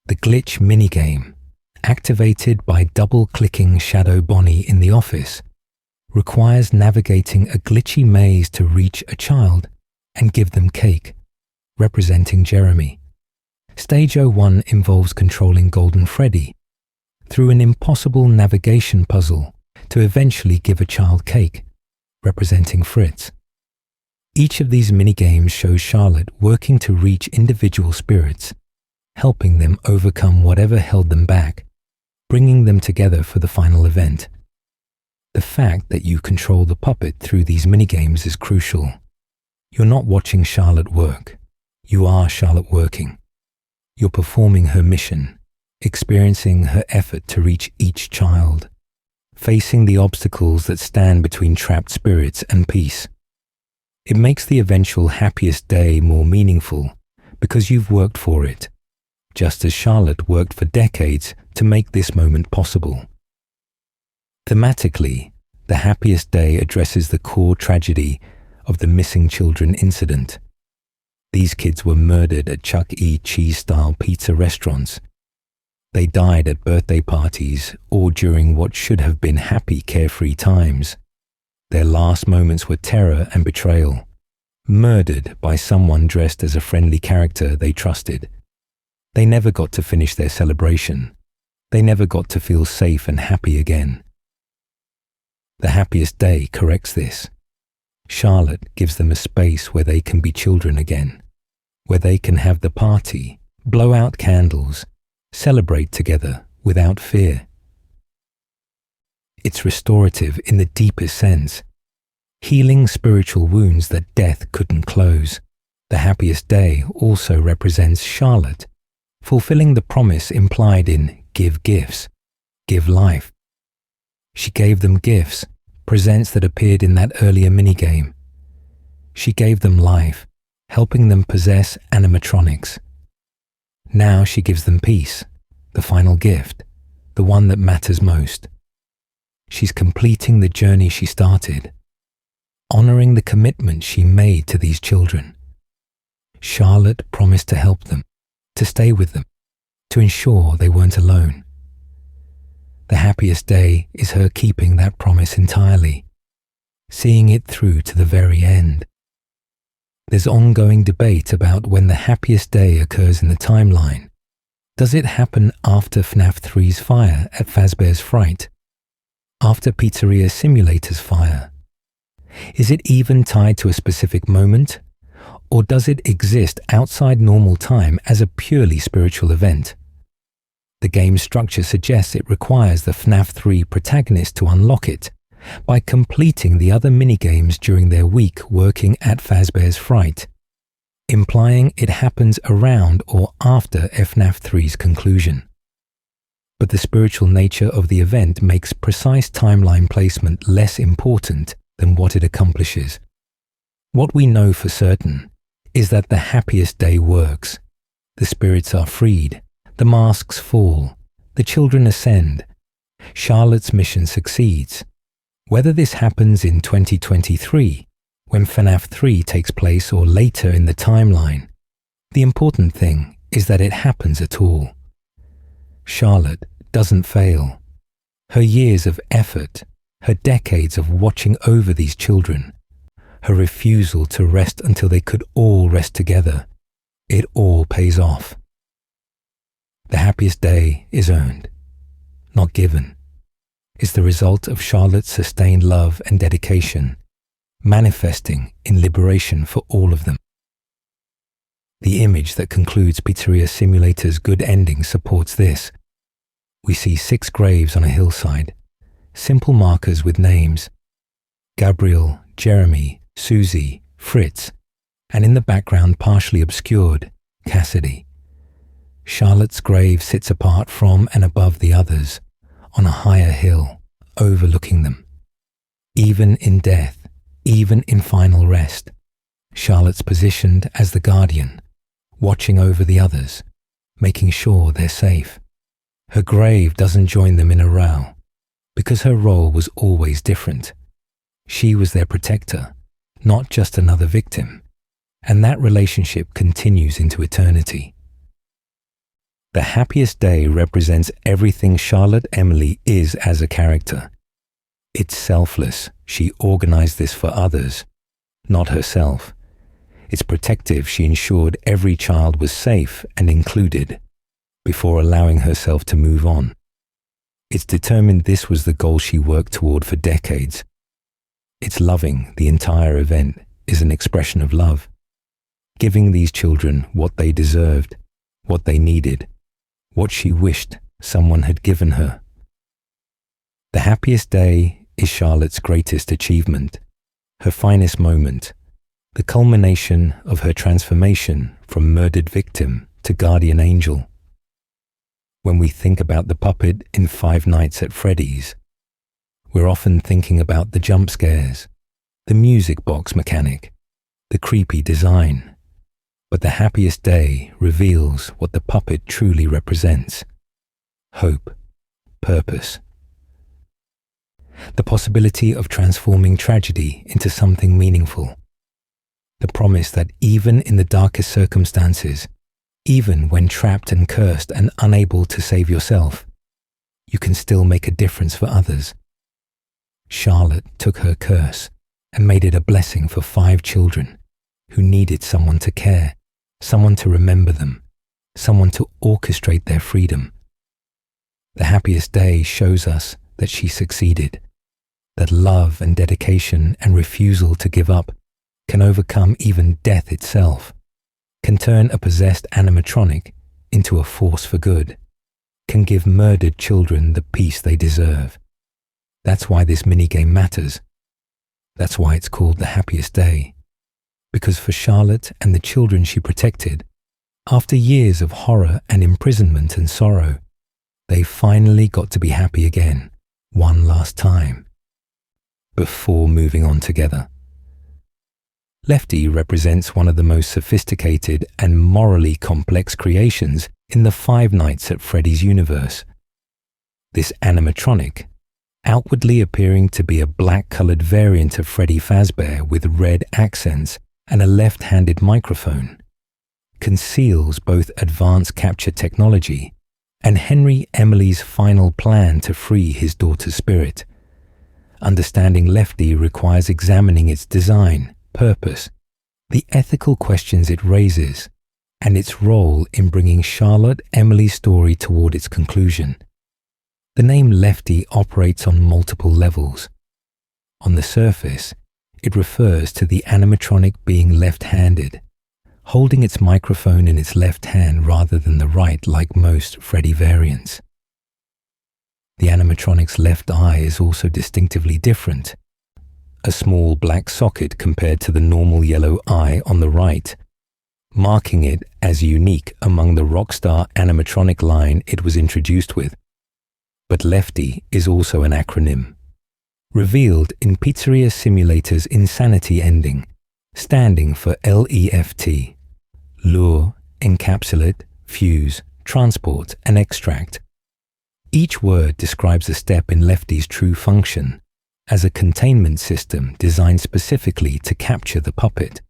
The glitch minigame, activated by double-clicking Shadow Bonnie in the office, requires navigating a glitchy maze to reach a child and give them cake, representing Jeremy. Stage 01 involves controlling Golden Freddy through an impossible navigation puzzle to eventually give a child cake, representing Fritz. Each of these minigames shows Charlotte working to reach individual spirits, helping them overcome whatever held them back, bringing them together for the final event. The fact that you control the puppet through these minigames is crucial. You're not watching Charlotte work. You are Charlotte working. You're performing her mission, experiencing her effort to reach each child, facing the obstacles that stand between trapped spirits and peace. It makes the eventual happiest day more meaningful because you've worked for it, just as Charlotte worked for decades to make this moment possible. Thematically, the happiest day addresses the core tragedy of the missing children incident. These kids were murdered at Chuck E. Cheese-style pizza restaurants. They died at birthday parties or during what should have been happy, carefree times. Their last moments were terror and betrayal, murdered by someone dressed as a friendly character they trusted. They never got to finish their celebration. They never got to feel safe and happy again. The happiest day corrects this. Charlotte gives them a space where they can be children again, where they can have the party, blow out candles, celebrate together without fear. It's restorative in the deepest sense, healing spiritual wounds that death couldn't close. The happiest day also represents Charlotte, fulfilling the promise implied in give gifts, give life. She gave them gifts, presents that appeared in that earlier minigame. She gave them life, helping them possess animatronics. Now she gives them peace, the final gift, the one that matters most. She's completing the journey she started, honoring the commitment she made to these children. Charlotte promised to help them, to stay with them, to ensure they weren't alone. The happiest day is her keeping that promise entirely, seeing it through to the very end. There's ongoing debate about when the happiest day occurs in the timeline. Does it happen after FNAF 3's fire at Fazbear's Fright? After Pizzeria Simulator's fire? Is it even tied to a specific moment? Or does it exist outside normal time as a purely spiritual event? The game's structure suggests it requires the FNAF 3 protagonist to unlock it by completing the other minigames during their week working at Fazbear's Fright, implying it happens around or after FNAF 3's conclusion. But the spiritual nature of the event makes precise timeline placement less important than what it accomplishes. What we know for certain is that the happiest day works. The spirits are freed, the masks fall, the children ascend. Charlotte's mission succeeds. Whether this happens in 2023, when FNAF 3 takes place, or later in the timeline, the important thing is that it happens at all. Charlotte doesn't fail. Her years of effort, her decades of watching over these children, her refusal to rest until they could all rest together, it all pays off. The happiest day is earned, not given. It's the result of Charlotte's sustained love and dedication, manifesting in liberation for all of them. The image that concludes Pizzeria Simulator's good ending supports this. We see 6 graves on a hillside, simple markers with names: Gabriel, Jeremy, Susie, Fritz, and in the background, partially obscured, Cassidy. Charlotte's grave sits apart from and above the others, on a higher hill, overlooking them. Even in death, even in final rest, Charlotte's positioned as the guardian, watching over the others, making sure they're safe. Her grave doesn't join them in a row, because her role was always different. She was their protector, not just another victim, and that relationship continues into eternity. The Happiest Day represents everything Charlotte Emily is as a character. It's selfless. She organized this for others, not herself. It's protective. She ensured every child was safe and included before allowing herself to move on. It's determined this was the goal she worked toward for decades. It's loving. The entire event is an expression of love, giving these children what they deserved, what they needed, what she wished someone had given her. The Happiest Day is Charlotte's greatest achievement, her finest moment, the culmination of her transformation from murdered victim to guardian angel. When we think about the puppet in Five Nights at Freddy's, we're often thinking about the jump scares, the music box mechanic, the creepy design. But the Happiest Day reveals what the puppet truly represents: hope, purpose. The possibility of transforming tragedy into something meaningful. The promise that even in the darkest circumstances, even when trapped and cursed and unable to save yourself, you can still make a difference for others. Charlotte took her curse and made it a blessing for 5 children who needed someone to care, someone to remember them, someone to orchestrate their freedom. The Happiest Day shows us that she succeeded, that love and dedication and refusal to give up can overcome even death itself, can turn a possessed animatronic into a force for good, can give murdered children the peace they deserve. That's why this minigame matters. That's why it's called the Happiest Day. Because for Charlotte and the children she protected, after years of horror and imprisonment and sorrow, they finally got to be happy again, one last time, before moving on together. Lefty represents one of the most sophisticated and morally complex creations in the Five Nights at Freddy's universe. This animatronic, outwardly appearing to be a black-colored variant of Freddy Fazbear with red accents and a left-handed microphone, conceals both advanced capture technology and Henry Emily's final plan to free his daughter's spirit. Understanding Lefty requires examining its design, purpose, the ethical questions it raises, and its role in bringing Charlotte Emily's story toward its conclusion. The name Lefty operates on multiple levels. On the surface, it refers to the animatronic being left-handed, holding its microphone in its left hand rather than the right like most Freddy variants. The animatronic's left eye is also distinctively different, a small black socket compared to the normal yellow eye on the right, marking it as unique among the Rockstar animatronic line it was introduced with. But Lefty is also an acronym, revealed in Pizzeria Simulator's Insanity ending, standing for LEFT: lure, encapsulate, fuse, transport, and extract. Each word describes a step in Lefty's true function, as a containment system designed specifically to capture the puppet.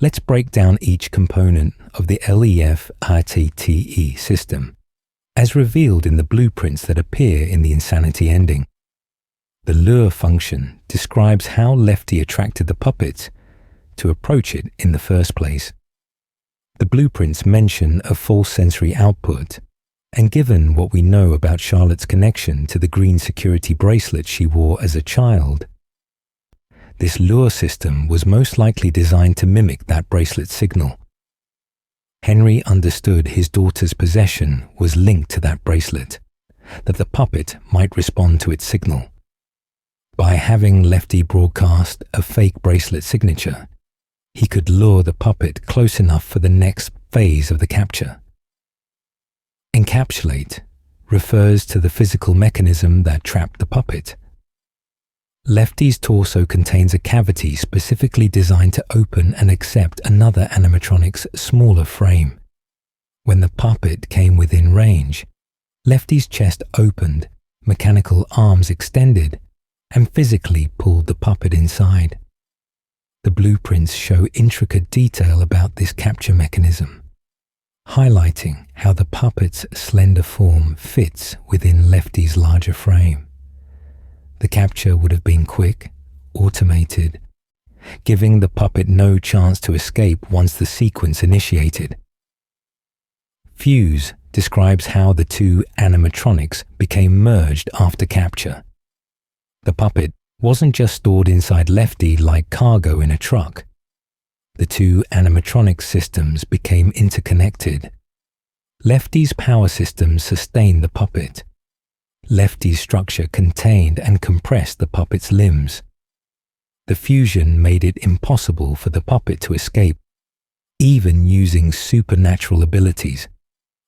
Let's break down each component of the LEFRTTE system, as revealed in the blueprints that appear in the Insanity ending. The lure function describes how Lefty attracted the puppet to approach it in the first place. The blueprints mention a false sensory output, and given what we know about Charlotte's connection to the green security bracelet she wore as a child, this lure system was most likely designed to mimic that bracelet signal. Henry understood his daughter's possession was linked to that bracelet, that the puppet might respond to its signal. By having Lefty broadcast a fake bracelet signature, he could lure the puppet close enough for the next phase of the capture. Encapsulate refers to the physical mechanism that trapped the puppet. Lefty's torso contains a cavity specifically designed to open and accept another animatronic's smaller frame. When the puppet came within range, Lefty's chest opened, mechanical arms extended, and physically pulled the puppet inside. The blueprints show intricate detail about this capture mechanism, highlighting how the puppet's slender form fits within Lefty's larger frame. The capture would have been quick, automated, giving the puppet no chance to escape once the sequence initiated. Fuse describes how the two animatronics became merged after capture. The puppet wasn't just stored inside Lefty like cargo in a truck. The two animatronic systems became interconnected. Lefty's power system sustained the puppet. Lefty's structure contained and compressed the puppet's limbs. The fusion made it impossible for the puppet to escape, even using supernatural abilities,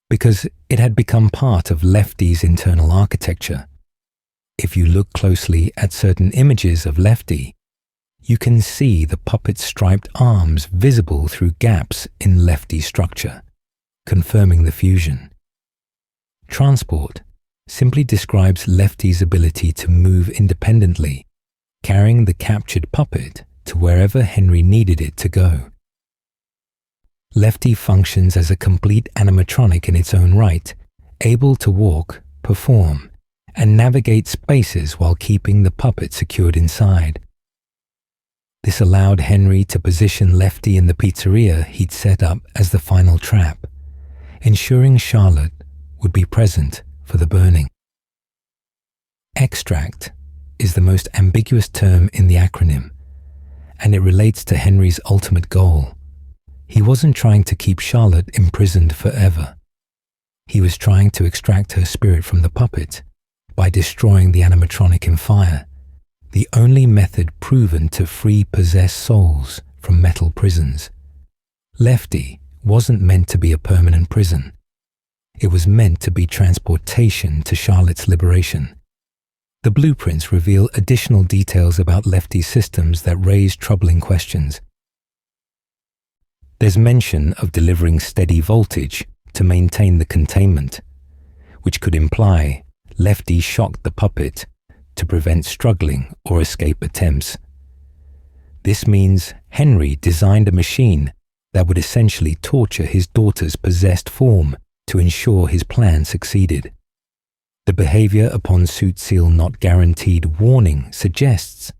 because it had become part of Lefty's internal architecture. If you look closely at certain images of Lefty, you can see the puppet's striped arms visible through gaps in Lefty's structure, confirming the fusion. Transport simply describes Lefty's ability to move independently, carrying the captured puppet to wherever Henry needed it to go. Lefty functions as a complete animatronic in its own right, able to walk, perform, and navigate spaces while keeping the puppet secured inside. This allowed Henry to position Lefty in the pizzeria he'd set up as the final trap, ensuring Charlotte would be present for the burning. Extract is the most ambiguous term in the acronym, and it relates to Henry's ultimate goal. He wasn't trying to keep Charlotte imprisoned forever. He was trying to extract her spirit from the puppet by destroying the animatronic in fire, the only method proven to free possessed souls from metal prisons. Lefty wasn't meant to be a permanent prison. It was meant to be transportation to Charlotte's liberation. The blueprints reveal additional details about Lefty's systems that raise troubling questions. There's mention of delivering steady voltage to maintain the containment, which could imply Lefty shocked the puppet to prevent struggling or escape attempts. This means Henry designed a machine that would essentially torture his daughter's possessed form to ensure his plan succeeded. The behavior upon suit seal not guaranteed warning suggests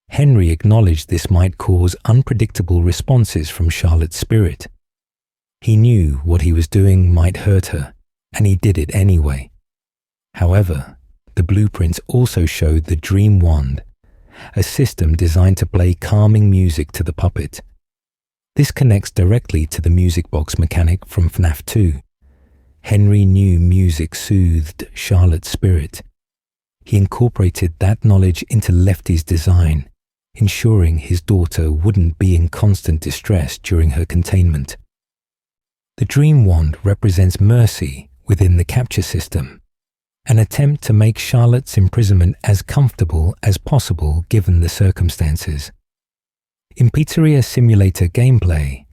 Henry acknowledged this might cause unpredictable responses from Charlotte's spirit. He knew what he was doing might hurt her, and he did it anyway. However, the blueprints also showed the Dream Wand, a system designed to play calming music to the puppet. This connects directly to the music box mechanic from FNAF 2. Henry knew music soothed Charlotte's spirit. He incorporated that knowledge into Lefty's design, ensuring his daughter wouldn't be in constant distress during her containment. The Dream Wand represents mercy within the capture system, an attempt to make Charlotte's imprisonment as comfortable as possible given the circumstances. In Pizzeria Simulator gameplay,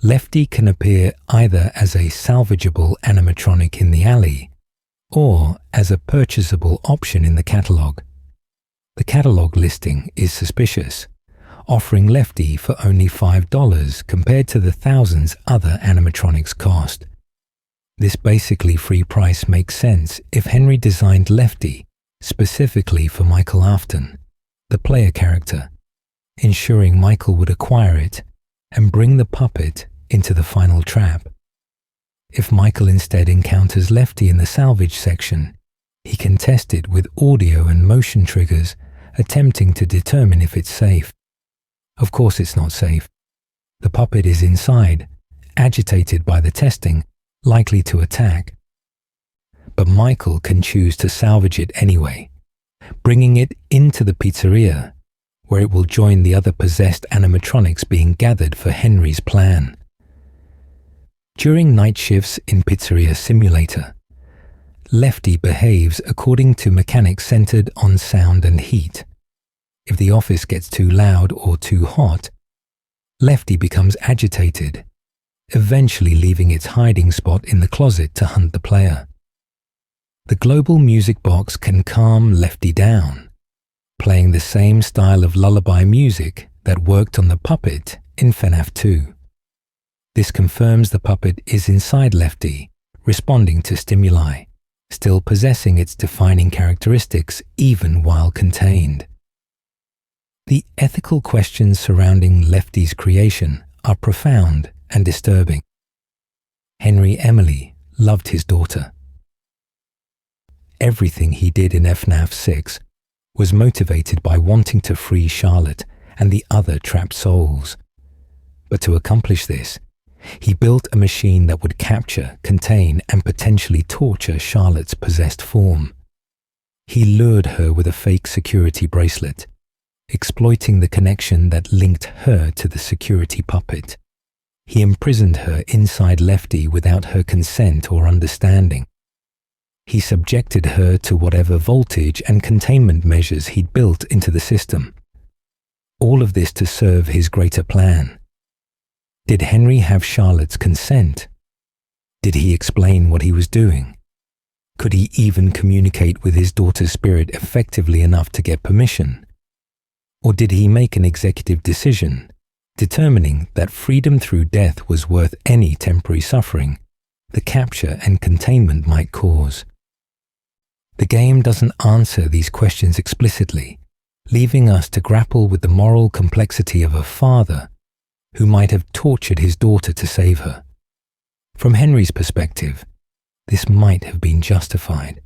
Lefty can appear either as a salvageable animatronic in the alley or as a purchasable option in the catalog. The catalog listing is suspicious, offering Lefty for only $5 compared to the thousands other animatronics cost. This basically free price makes sense if Henry designed Lefty specifically for Michael Afton, the player character, ensuring Michael would acquire it and bring the puppet into the final trap. If Michael instead encounters Lefty in the salvage section, he can test it with audio and motion triggers, attempting to determine if it's safe. Of course it's not safe. The puppet is inside, agitated by the testing, likely to attack. but Michael can choose to salvage it anyway, bringing it into the pizzeria, where it will join the other possessed animatronics being gathered for Henry's plan. During night shifts in Pizzeria Simulator, Lefty behaves according to mechanics centered on sound and heat. If the office gets too loud or too hot, Lefty becomes agitated, eventually leaving its hiding spot in the closet to hunt the player. The global music box can calm Lefty down, playing the same style of lullaby music that worked on the puppet in FNAF 2. This confirms the puppet is inside Lefty, responding to stimuli, still possessing its defining characteristics even while contained. The ethical questions surrounding Lefty's creation are profound and disturbing. Henry Emily loved his daughter. Everything he did in FNAF 6 was motivated by wanting to free Charlotte and the other trapped souls. But to accomplish this, he built a machine that would capture, contain, and potentially torture Charlotte's possessed form. He lured her with a fake security bracelet, exploiting the connection that linked her to the security puppet. He imprisoned her inside Lefty without her consent or understanding. He subjected her to whatever voltage and containment measures he'd built into the system. All of this to serve his greater plan. Did Henry have Charlotte's consent? Did he explain what he was doing? Could he even communicate with his daughter's spirit effectively enough to get permission? Or did he make an executive decision, determining that freedom through death was worth any temporary suffering the capture and containment might cause? The game doesn't answer these questions explicitly, leaving us to grapple with the moral complexity of a father who might have tortured his daughter to save her. From Henry's perspective, this might have been justified.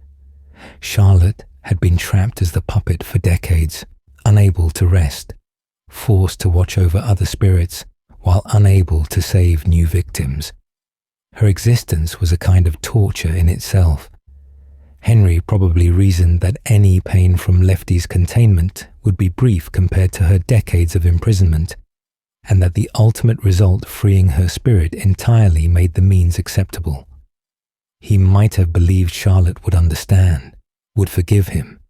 Charlotte had been trapped as the puppet for decades, unable to rest, forced to watch over other spirits while unable to save new victims. Her existence was a kind of torture in itself. Henry probably reasoned that any pain from Lefty's containment would be brief compared to her decades of imprisonment, and that the ultimate result, freeing her spirit entirely, made the means acceptable. He might have believed Charlotte would understand, would forgive him,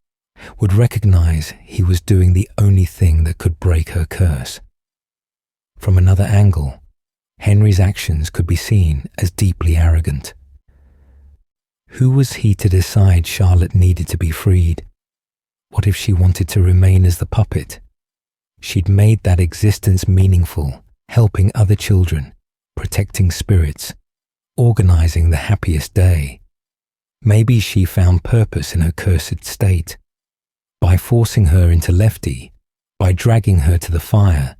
would recognize he was doing the only thing that could break her curse. From another angle, Henry's actions could be seen as deeply arrogant. Who was he to decide Charlotte needed to be freed? What if she wanted to remain as the puppet? She'd made that existence meaningful, helping other children, protecting spirits, organizing the happiest day. Maybe she found purpose in her cursed state. By forcing her into Lefty, by dragging her to the fire,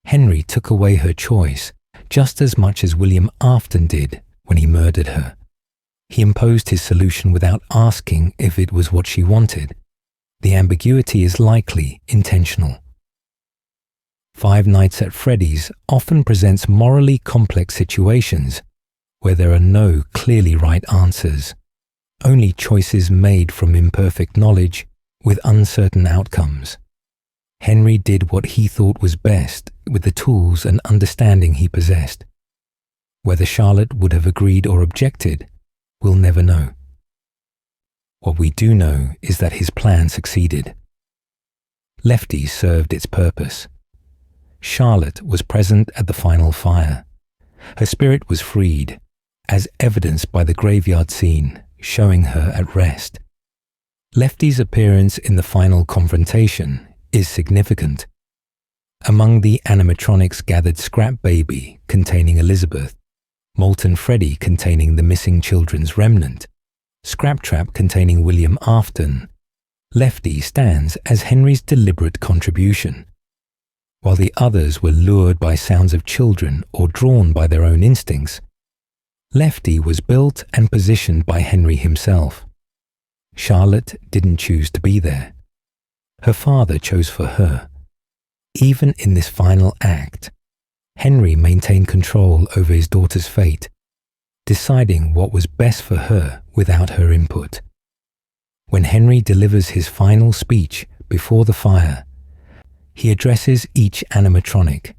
Henry took away her choice just as much as William Afton did when he murdered her. He imposed his solution without asking if it was what she wanted. The ambiguity is likely intentional. Five Nights at Freddy's often presents morally complex situations where there are no clearly right answers, only choices made from imperfect knowledge with uncertain outcomes. Henry did what he thought was best with the tools and understanding he possessed. Whether Charlotte would have agreed or objected, we'll never know. What we do know is that his plan succeeded. Lefty served its purpose. Charlotte was present at the final fire. Her spirit was freed, as evidenced by the graveyard scene showing her at rest. Lefty's appearance in the final confrontation is significant. Among the animatronics gathered Scrap Baby containing Elizabeth, Molten Freddy containing the missing children's remnant, Scrap Trap containing William Afton, Lefty stands as Henry's deliberate contribution. While the others were lured by sounds of children or drawn by their own instincts, Lefty was built and positioned by Henry himself. Charlotte didn't choose to be there. Her father chose for her. Even in this final act, Henry maintained control over his daughter's fate, deciding what was best for her without her input. When Henry delivers his final speech before the fire, he addresses each animatronic.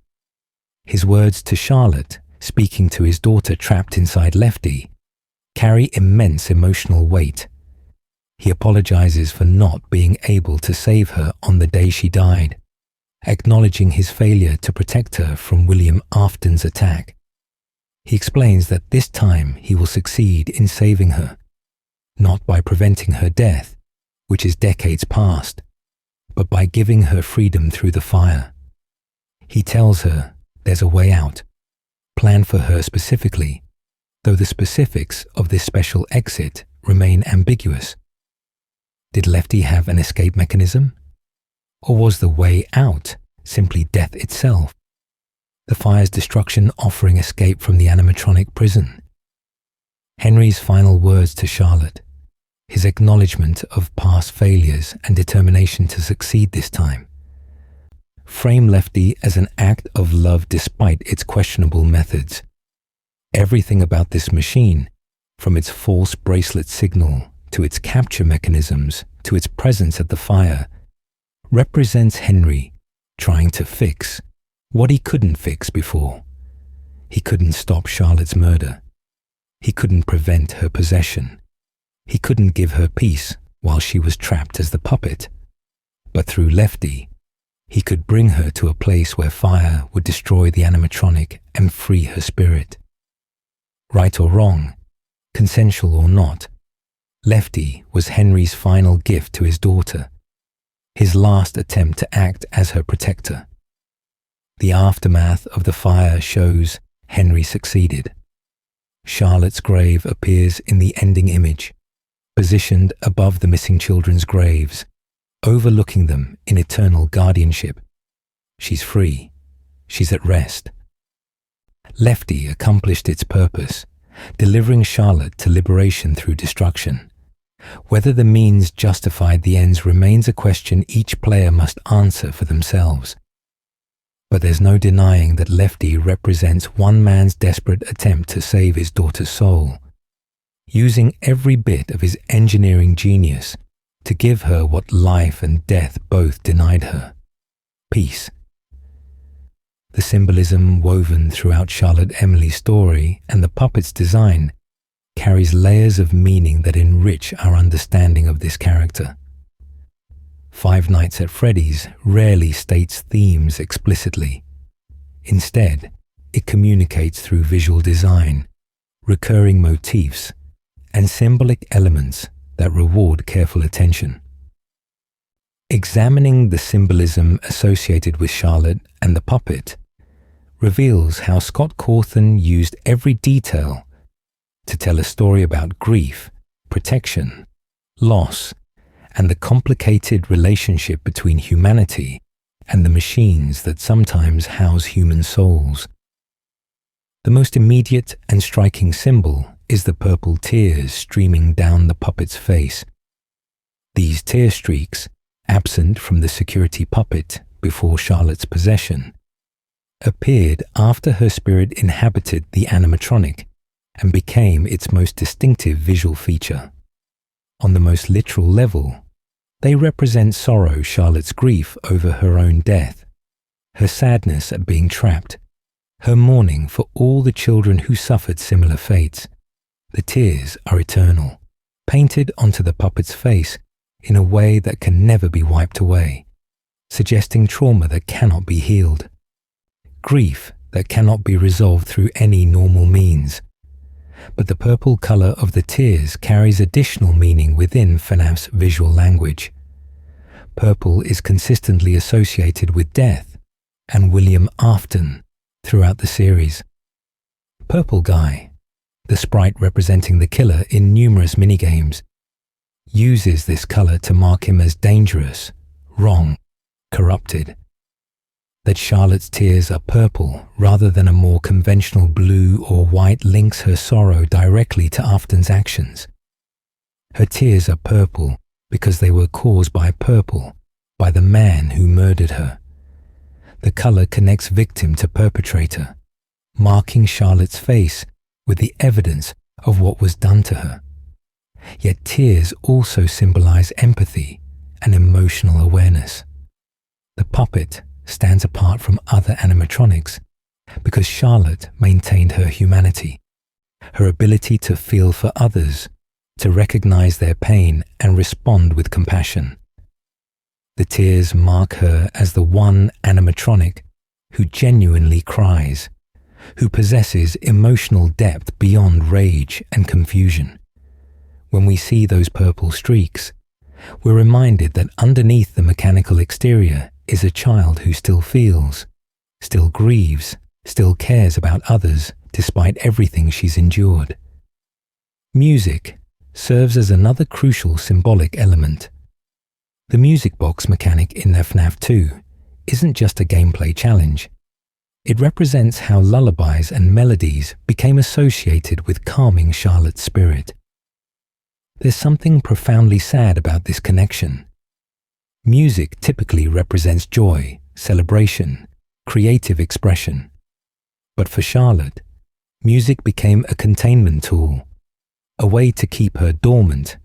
His words to Charlotte, speaking to his daughter trapped inside Lefty, carry immense emotional weight. He apologizes for not being able to save her on the day she died, acknowledging his failure to protect her from William Afton's attack. He explains that this time he will succeed in saving her, not by preventing her death, which is decades past, but by giving her freedom through the fire. He tells her there's a way out, planned for her specifically, though the specifics of this special exit remain ambiguous. Did Lefty have an escape mechanism? Or was the way out simply death itself? The fire's destruction offering escape from the animatronic prison. Henry's final words to Charlotte, his acknowledgement of past failures and determination to succeed this time, frame Lefty as an act of love despite its questionable methods. Everything about this machine, from its false bracelet signal to its capture mechanisms to its presence at the fire, represents Henry trying to fix what he couldn't fix before. He couldn't stop Charlotte's murder. He couldn't prevent her possession. He couldn't give her peace while she was trapped as the puppet. But through Lefty, he could bring her to a place where fire would destroy the animatronic and free her spirit. Right or wrong, consensual or not, Lefty was Henry's final gift to his daughter, his last attempt to act as her protector. The aftermath of the fire shows Henry succeeded. Charlotte's grave appears in the ending image, positioned above the missing children's graves, overlooking them in eternal guardianship. She's free. She's at rest. Lefty accomplished its purpose, delivering Charlotte to liberation through destruction. Whether the means justified the ends remains a question each player must answer for themselves. But there's no denying that Lefty represents one man's desperate attempt to save his daughter's soul, using every bit of his engineering genius to give her what life and death both denied her: peace. The symbolism woven throughout Charlotte Emily's story and the puppet's design carries layers of meaning that enrich our understanding of this character. Five Nights at Freddy's rarely states themes explicitly. Instead, it communicates through visual design, recurring motifs, and symbolic elements that reward careful attention. Examining the symbolism associated with Charlotte and the puppet reveals how Scott Cawthon used every detail to tell a story about grief, protection, loss, and the complicated relationship between humanity and the machines that sometimes house human souls. The most immediate and striking symbol is the purple tears streaming down the puppet's face. These tear streaks, absent from the security puppet before Charlotte's possession, appeared after her spirit inhabited the animatronic and became its most distinctive visual feature. On the most literal level, they represent sorrow Charlotte's grief over her own death, her sadness at being trapped, her mourning for all the children who suffered similar fates. The tears are eternal, painted onto the puppet's face in a way that can never be wiped away, suggesting trauma that cannot be healed, grief that cannot be resolved through any normal means. But the purple color of the tears carries additional meaning within FNAF's visual language. Purple is consistently associated with death and William Afton throughout the series. Purple Guy, the sprite representing the killer in numerous minigames, uses this color to mark him as dangerous, wrong, corrupted. That Charlotte's tears are purple rather than a more conventional blue or white links her sorrow directly to Afton's actions. Her tears are purple because they were caused by purple, by the man who murdered her. The color connects victim to perpetrator, marking Charlotte's face with the evidence of what was done to her. Yet tears also symbolize empathy and emotional awareness. The puppet stands apart from other animatronics because Charlotte maintained her humanity, her ability to feel for others, to recognize their pain and respond with compassion. The tears mark her as the one animatronic who genuinely cries, who possesses emotional depth beyond rage and confusion. When we see those purple streaks, we're reminded that underneath the mechanical exterior is a child who still feels, still grieves, still cares about others despite everything she's endured. Music serves as another crucial symbolic element. The music box mechanic in FNAF 2 isn't just a gameplay challenge. It represents how lullabies and melodies became associated with calming Charlotte's spirit. There's something profoundly sad about this connection. Music typically represents joy, celebration, creative expression. But for Charlotte, music became a containment tool, a way to keep her dormant,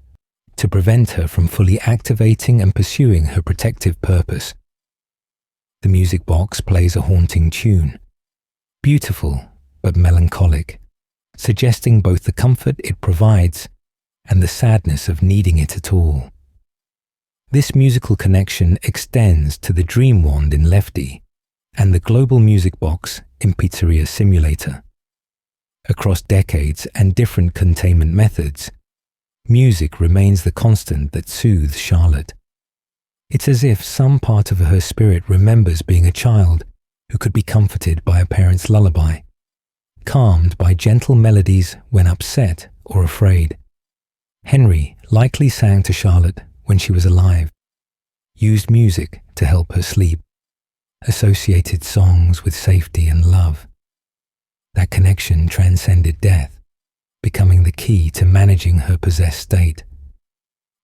to prevent her from fully activating and pursuing her protective purpose. The music box plays a haunting tune, beautiful but melancholic, suggesting both the comfort it provides and the sadness of needing it at all. This musical connection extends to the Dream Wand in Lefty and the global music box in Pizzeria Simulator. Across decades and different containment methods, music remains the constant that soothes Charlotte. It's as if some part of her spirit remembers being a child who could be comforted by a parent's lullaby, calmed by gentle melodies when upset or afraid. Henry likely sang to Charlotte when she was alive, used music to help her sleep, associated songs with safety and love. That connection transcended death, becoming the key to managing her possessed state.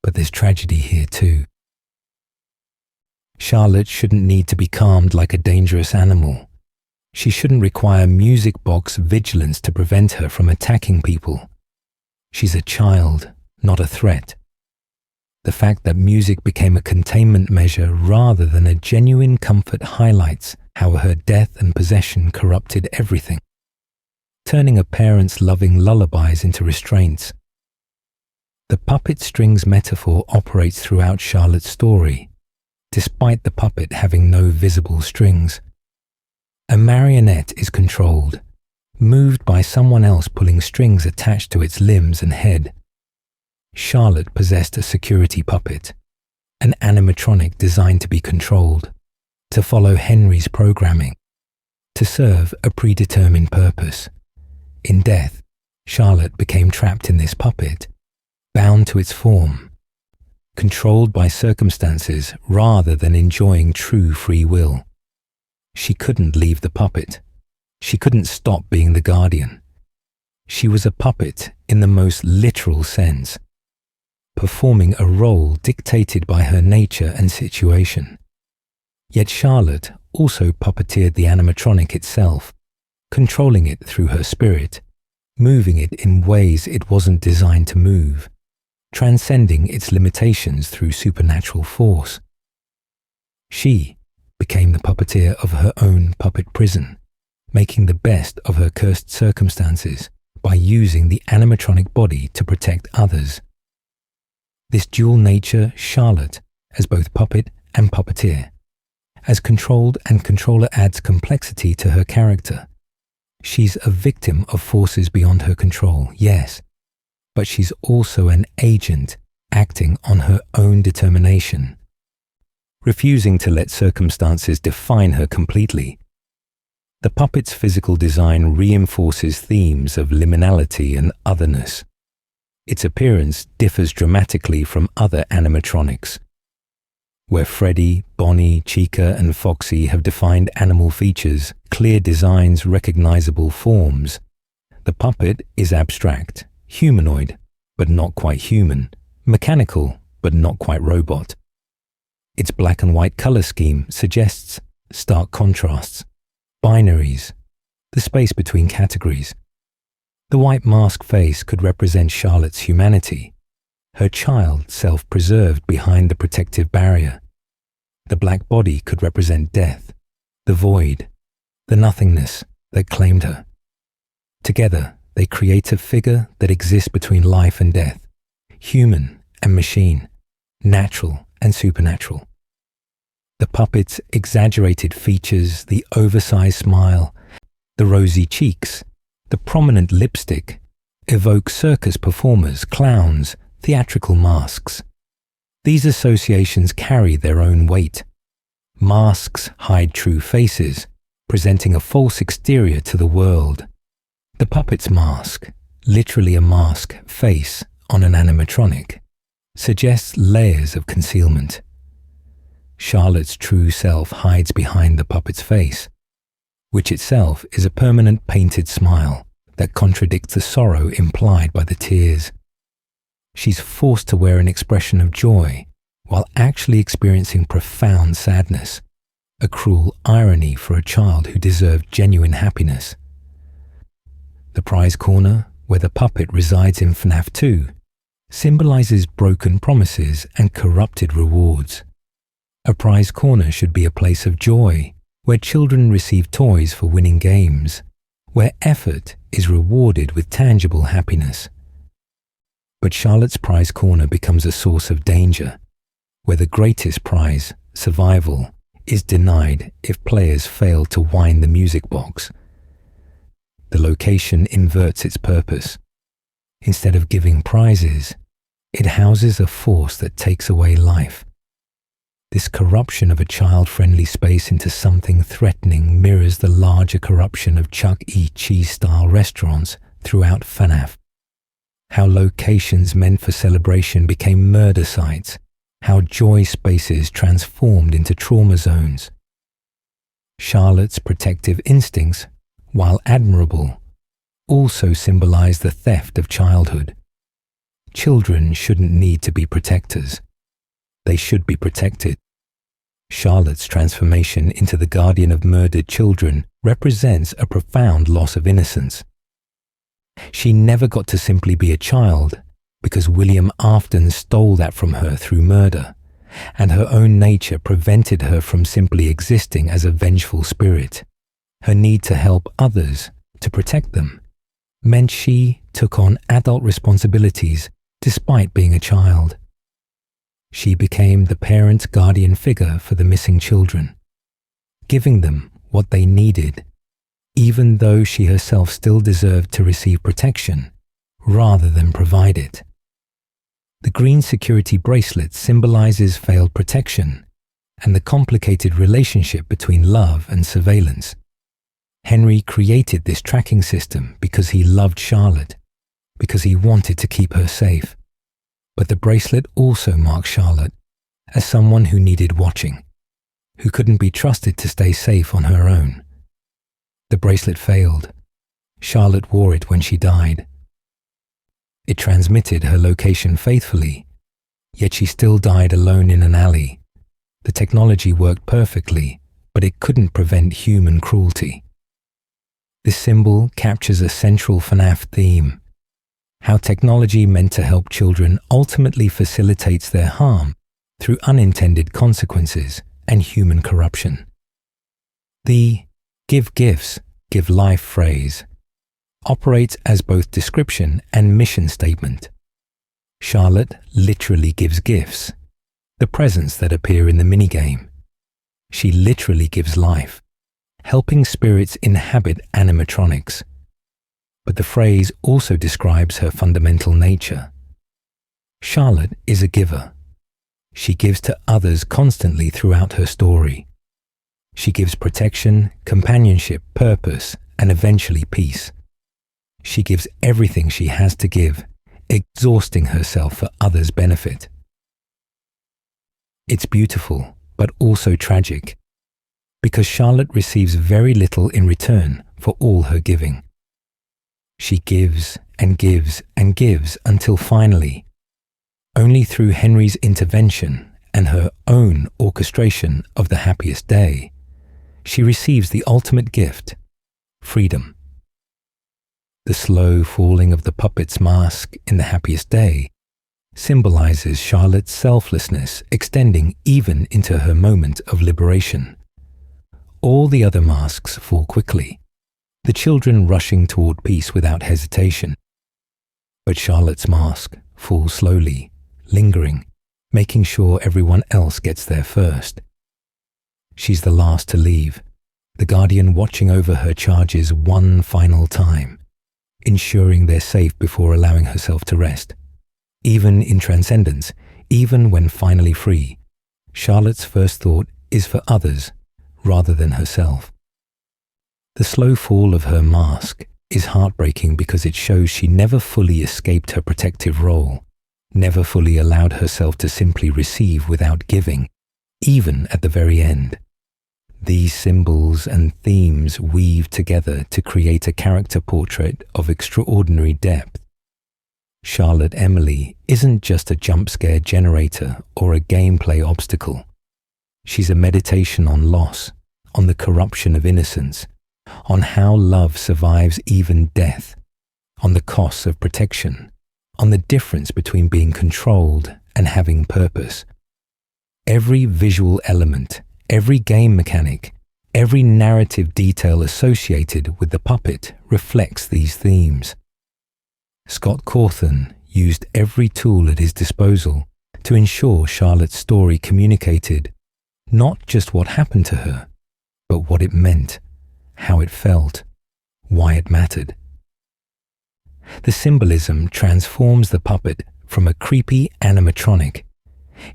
But there's tragedy here too. Charlotte shouldn't need to be calmed like a dangerous animal. She shouldn't require music box vigilance to prevent her from attacking people. She's a child, not a threat. The fact that music became a containment measure rather than a genuine comfort highlights how her death and possession corrupted everything, turning a parent's loving lullabies into restraints. The puppet strings metaphor operates throughout Charlotte's story, despite the puppet having no visible strings. A marionette is controlled, moved by someone else pulling strings attached to its limbs and head. Charlotte possessed a security puppet, an animatronic designed to be controlled, to follow Henry's programming, to serve a predetermined purpose. In death, Charlotte became trapped in this puppet, bound to its form, controlled by circumstances rather than enjoying true free will. She couldn't leave the puppet. She couldn't stop being the guardian. She was a puppet in the most literal sense, performing a role dictated by her nature and situation. Yet Charlotte also puppeteered the animatronic itself, controlling it through her spirit, moving it in ways it wasn't designed to move, transcending its limitations through supernatural force. She became the puppeteer of her own puppet prison, making the best of her cursed circumstances by using the animatronic body to protect others. This dual nature, Charlotte, as both puppet and puppeteer. As controlled and controller adds complexity to her character. She's a victim of forces beyond her control, yes, but she's also an agent acting on her own determination, refusing to let circumstances define her completely. The puppet's physical design reinforces themes of liminality and otherness. Its appearance differs dramatically from other animatronics. Where Freddy, Bonnie, Chica, and Foxy have defined animal features, clear designs, recognizable forms, the puppet is abstract, humanoid, but not quite human, mechanical, but not quite robot. Its black and white color scheme suggests stark contrasts, binaries, the space between categories. The white mask face could represent Charlotte's humanity, her child self-preserved behind the protective barrier. The black body could represent death, the void, the nothingness that claimed her. Together, they create a figure that exists between life and death, human and machine, natural and supernatural. The puppet's exaggerated features, the oversized smile, the rosy cheeks, the prominent lipstick, evoke circus performers, clowns, theatrical masks. These associations carry their own weight. Masks hide true faces, presenting a false exterior to the world. The puppet's mask, literally a mask face on an animatronic, suggests layers of concealment. Charlotte's true self hides behind the puppet's face, which itself is a permanent painted smile that contradicts the sorrow implied by the tears. She's forced to wear an expression of joy while actually experiencing profound sadness, a cruel irony for a child who deserved genuine happiness. The prize corner, where the puppet resides in FNAF 2, symbolizes broken promises and corrupted rewards. A prize corner should be a place of joy, where children receive toys for winning games, where effort is rewarded with tangible happiness. But Charlotte's prize corner becomes a source of danger, where the greatest prize, survival, is denied if players fail to wind the music box. The location inverts its purpose. Instead of giving prizes, it houses a force that takes away life. This corruption of a child-friendly space into something threatening mirrors the larger corruption of Chuck E. Cheese-style restaurants throughout FNAF. How locations meant for celebration became murder sites, how joy spaces transformed into trauma zones. Charlotte's protective instincts, while admirable, also symbolize the theft of childhood. Children shouldn't need to be protectors. They should be protected. Charlotte's transformation into the guardian of murdered children represents a profound loss of innocence. She never got to simply be a child because William Afton stole that from her through murder, and her own nature prevented her from simply existing as a vengeful spirit. Her need to help others, to protect them, meant she took on adult responsibilities despite being a child. She became the parent guardian figure for the missing children, giving them what they needed, even though she herself still deserved to receive protection rather than provide it. The green security bracelet symbolizes failed protection and the complicated relationship between love and surveillance. Henry created this tracking system because he loved Charlotte, because he wanted to keep her safe. But the bracelet also marks Charlotte as someone who needed watching, who couldn't be trusted to stay safe on her own. The bracelet failed. Charlotte wore it when she died. It transmitted her location faithfully, yet she still died alone in an alley. The technology worked perfectly, but it couldn't prevent human cruelty. This symbol captures a central FNAF theme: how technology meant to help children ultimately facilitates their harm through unintended consequences and human corruption. The "give gifts, give life" phrase operates as both description and mission statement. Charlotte literally gives gifts, the presents that appear in the minigame. She literally gives life, helping spirits inhabit animatronics. But the phrase also describes her fundamental nature. Charlotte is a giver. She gives to others constantly throughout her story. She gives protection, companionship, purpose, and eventually peace. She gives everything she has to give, exhausting herself for others' benefit. It's beautiful, but also tragic, because Charlotte receives very little in return for all her giving. She gives and gives and gives until finally, only through Henry's intervention and her own orchestration of the happiest day, she receives the ultimate gift: freedom. The slow falling of the puppet's mask in the happiest day symbolizes Charlotte's selflessness extending even into her moment of liberation. All the other masks fall quickly, the children rushing toward peace without hesitation. But Charlotte's mask falls slowly, lingering, making sure everyone else gets there first. She's the last to leave, the guardian watching over her charges one final time, ensuring they're safe before allowing herself to rest. Even in transcendence, even when finally free, Charlotte's first thought is for others rather than herself. The slow fall of her mask is heartbreaking because it shows she never fully escaped her protective role, never fully allowed herself to simply receive without giving, even at the very end. These symbols and themes weave together to create a character portrait of extraordinary depth. Charlotte Emily isn't just a jump scare generator or a gameplay obstacle. She's a meditation on loss, on the corruption of innocence, on how love survives even death, on the costs of protection, on the difference between being controlled and having purpose. Every visual element, every game mechanic, every narrative detail associated with the puppet reflects these themes. Scott Cawthon used every tool at his disposal to ensure Charlotte's story communicated not just what happened to her, but what it meant, how it felt, why it mattered. The symbolism transforms the puppet from a creepy animatronic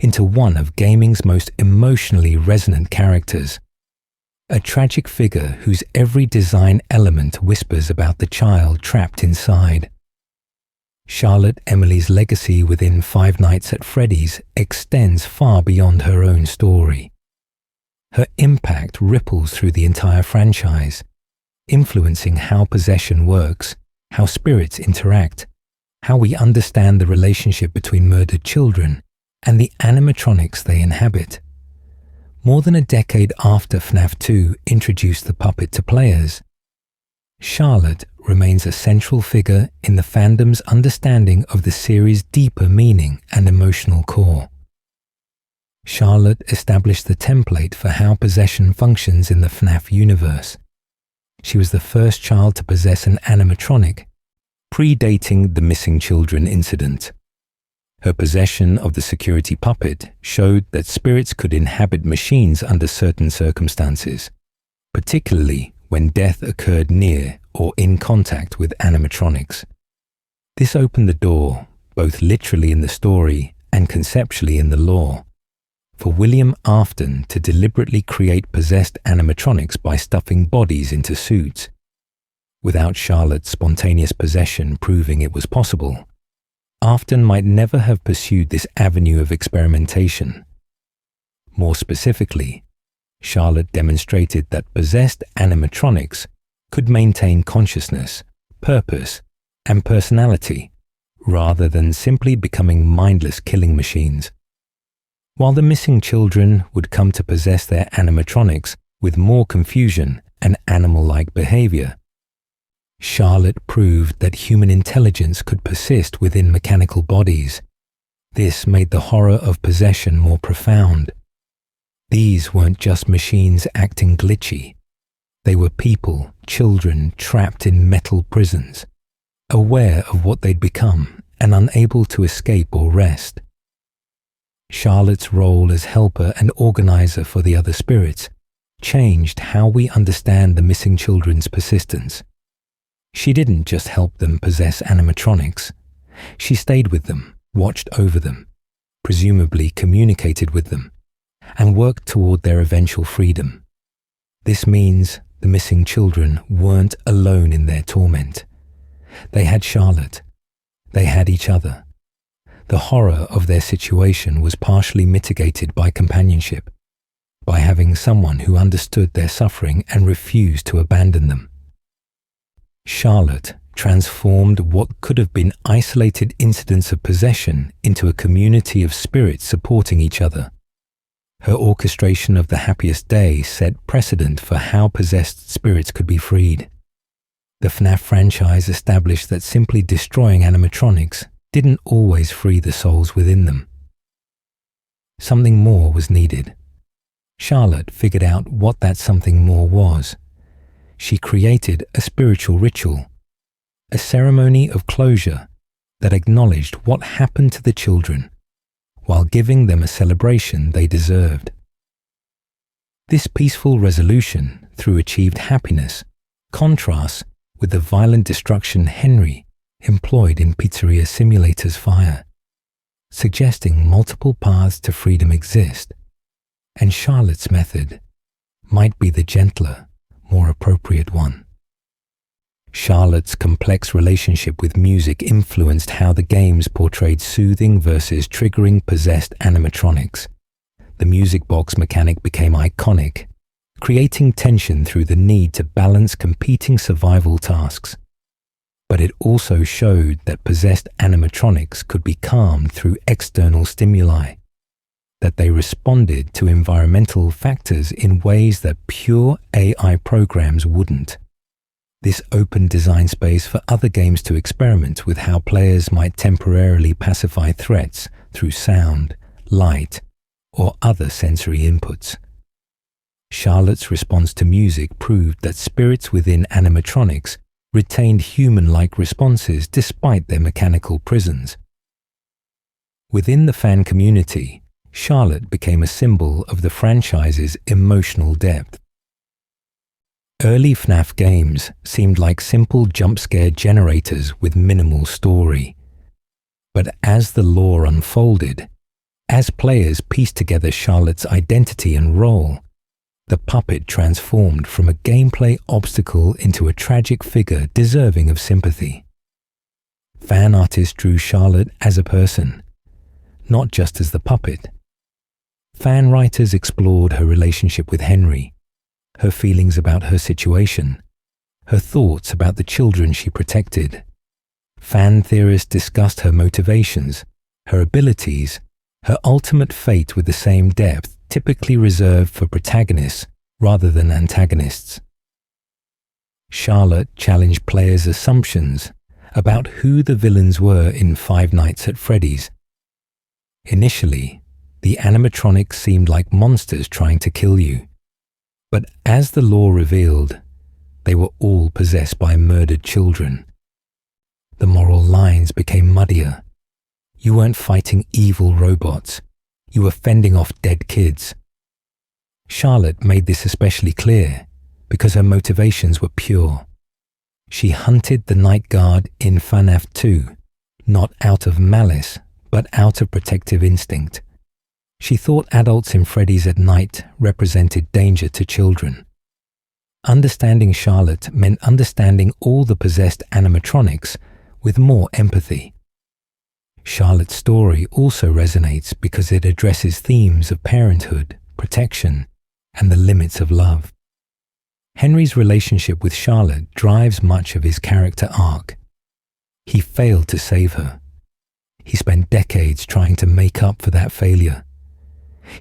into one of gaming's most emotionally resonant characters, a tragic figure whose every design element whispers about the child trapped inside. Charlotte Emily's legacy within Five Nights at Freddy's extends far beyond her own story. Her impact ripples through the entire franchise, influencing how possession works, how spirits interact, how we understand the relationship between murdered children and the animatronics they inhabit. More than a decade after FNAF 2 introduced the puppet to players, Charlotte remains a central figure in the fandom's understanding of the series' deeper meaning and emotional core. Charlotte established the template for how possession functions in the FNAF universe. She was the first child to possess an animatronic, predating the missing children incident. Her possession of the security puppet showed that spirits could inhabit machines under certain circumstances, particularly when death occurred near or in contact with animatronics. This opened the door, both literally in the story and conceptually in the lore, for William Afton to deliberately create possessed animatronics by stuffing bodies into suits. Without Charlotte's spontaneous possession proving it was possible, Afton might never have pursued this avenue of experimentation. More specifically, Charlotte demonstrated that possessed animatronics could maintain consciousness, purpose, and personality, rather than simply becoming mindless killing machines. While the missing children would come to possess their animatronics with more confusion and animal-like behavior, Charlotte proved that human intelligence could persist within mechanical bodies. This made the horror of possession more profound. These weren't just machines acting glitchy. They were people, children trapped in metal prisons, aware of what they'd become and unable to escape or rest. Charlotte's role as helper and organizer for the other spirits changed how we understand the missing children's persistence. She didn't just help them possess animatronics. She stayed with them, watched over them, presumably communicated with them, and worked toward their eventual freedom. This means the missing children weren't alone in their torment. They had Charlotte. They had each other. The horror of their situation was partially mitigated by companionship, by having someone who understood their suffering and refused to abandon them. Charlotte transformed what could have been isolated incidents of possession into a community of spirits supporting each other. Her orchestration of the Happiest Day set precedent for how possessed spirits could be freed. The FNAF franchise established that simply destroying animatronics didn't always free the souls within them. Something more was needed. Charlotte figured out what that something more was. She created a spiritual ritual, a ceremony of closure that acknowledged what happened to the children while giving them a celebration they deserved. This peaceful resolution through achieved happiness contrasts with the violent destruction Henry employed in Pizzeria Simulator's fire, suggesting multiple paths to freedom exist, and Charlotte's method might be the gentler, more appropriate one. Charlotte's complex relationship with music influenced how the games portrayed soothing versus triggering possessed animatronics. The music box mechanic became iconic, creating tension through the need to balance competing survival tasks. But it also showed that possessed animatronics could be calmed through external stimuli, that they responded to environmental factors in ways that pure AI programs wouldn't. This opened design space for other games to experiment with how players might temporarily pacify threats through sound, light, or other sensory inputs. Charlotte's response to music proved that spirits within animatronics retained human-like responses despite their mechanical prisons. Within the fan community, Charlotte became a symbol of the franchise's emotional depth. Early FNAF games seemed like simple jump-scare generators with minimal story. But as the lore unfolded, as players pieced together Charlotte's identity and role, the puppet transformed from a gameplay obstacle into a tragic figure deserving of sympathy. Fan artists drew Charlotte as a person, not just as the puppet. Fan writers explored her relationship with Henry, her feelings about her situation, her thoughts about the children she protected. Fan theorists discussed her motivations, her abilities, her ultimate fate with the same depth typically reserved for protagonists rather than antagonists. Charlotte challenged players' assumptions about who the villains were in Five Nights at Freddy's. Initially, the animatronics seemed like monsters trying to kill you. But as the lore revealed, they were all possessed by murdered children. The moral lines became muddier. You weren't fighting evil robots. You were fending off dead kids. Charlotte made this especially clear because her motivations were pure. She hunted the night guard in FNAF 2, not out of malice, but out of protective instinct. She thought adults in Freddy's at night represented danger to children. Understanding Charlotte meant understanding all the possessed animatronics with more empathy. Charlotte's story also resonates because it addresses themes of parenthood, protection, and the limits of love. Henry's relationship with Charlotte drives much of his character arc. He failed to save her. He spent decades trying to make up for that failure.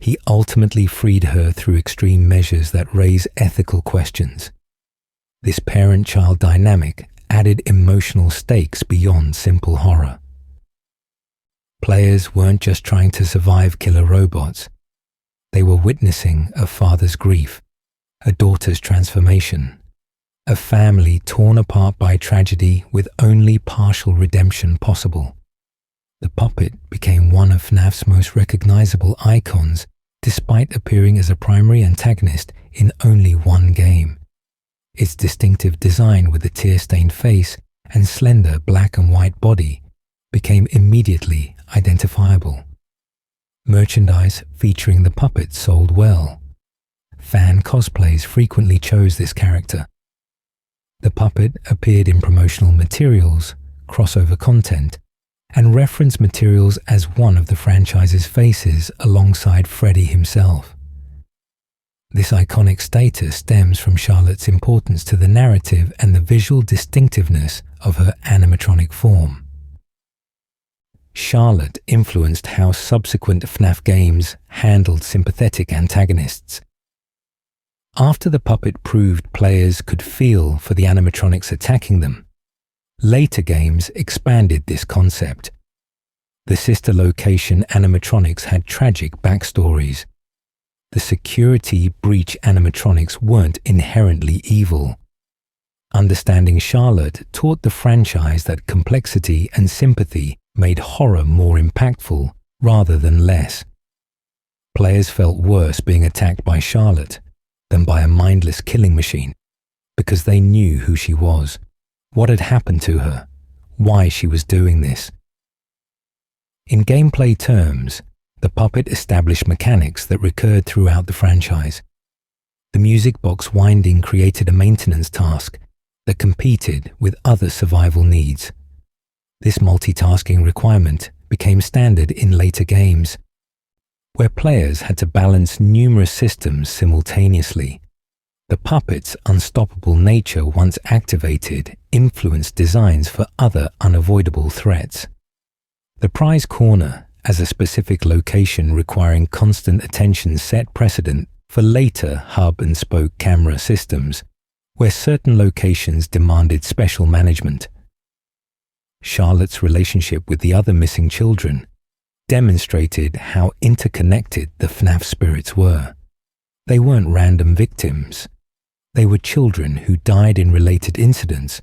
He ultimately freed her through extreme measures that raise ethical questions. This parent-child dynamic added emotional stakes beyond simple horror. Players weren't just trying to survive killer robots. They were witnessing a father's grief, a daughter's transformation, a family torn apart by tragedy with only partial redemption possible. The puppet became one of FNAF's most recognizable icons, despite appearing as a primary antagonist in only one game. Its distinctive design with a tear-stained face and slender black and white body became immediately identifiable. Merchandise featuring the puppet sold well. Fan cosplays frequently chose this character. The puppet appeared in promotional materials, crossover content, and reference materials as one of the franchise's faces alongside Freddy himself. This iconic status stems from Charlotte's importance to the narrative and the visual distinctiveness of her animatronic form. Charlotte influenced how subsequent FNAF games handled sympathetic antagonists. After the puppet proved players could feel for the animatronics attacking them, later games expanded this concept. The sister location animatronics had tragic backstories. The security breach animatronics weren't inherently evil. Understanding Charlotte taught the franchise that complexity and sympathy made horror more impactful rather than less. Players felt worse being attacked by Charlotte than by a mindless killing machine because they knew who she was, what had happened to her, why she was doing this. In gameplay terms, the puppet established mechanics that recurred throughout the franchise. The music box winding created a maintenance task that competed with other survival needs. This multitasking requirement became standard in later games, where players had to balance numerous systems simultaneously. The puppet's unstoppable nature, once activated, influenced designs for other unavoidable threats. The prize corner, as a specific location requiring constant attention, set precedent for later hub-and-spoke camera systems, where certain locations demanded special management. Charlotte's relationship with the other missing children demonstrated how interconnected the FNAF spirits were. They weren't random victims. They were children who died in related incidents,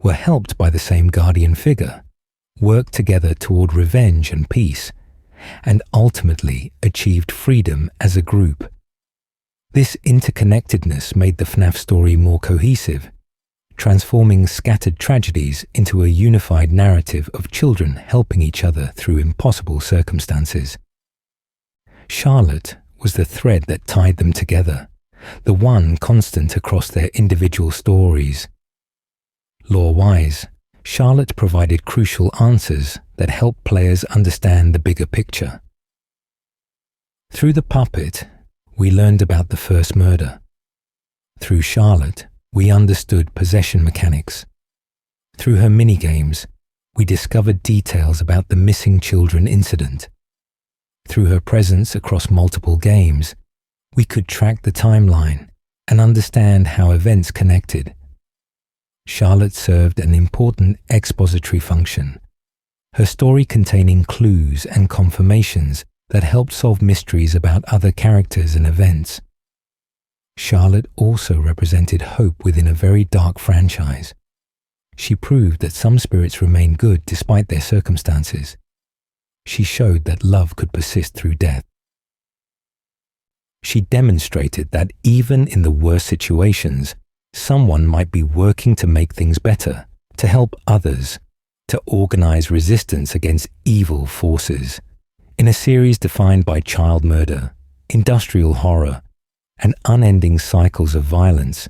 were helped by the same guardian figure, worked together toward revenge and peace, and ultimately achieved freedom as a group. This interconnectedness made the FNAF story more cohesive, transforming scattered tragedies into a unified narrative of children helping each other through impossible circumstances. Charlotte was the thread that tied them together, the one constant across their individual stories. Lore-wise, Charlotte provided crucial answers that helped players understand the bigger picture. Through the puppet, we learned about the first murder. Through Charlotte, we understood possession mechanics. Through her minigames, we discovered details about the missing children incident. Through her presence across multiple games, we could track the timeline and understand how events connected. Charlotte served an important expository function, her story containing clues and confirmations that helped solve mysteries about other characters and events. Charlotte also represented hope within a very dark franchise. She proved that some spirits remain good despite their circumstances. She showed that love could persist through death. She demonstrated that even in the worst situations, someone might be working to make things better, to help others, to organize resistance against evil forces. In a series defined by child murder, industrial horror, and unending cycles of violence,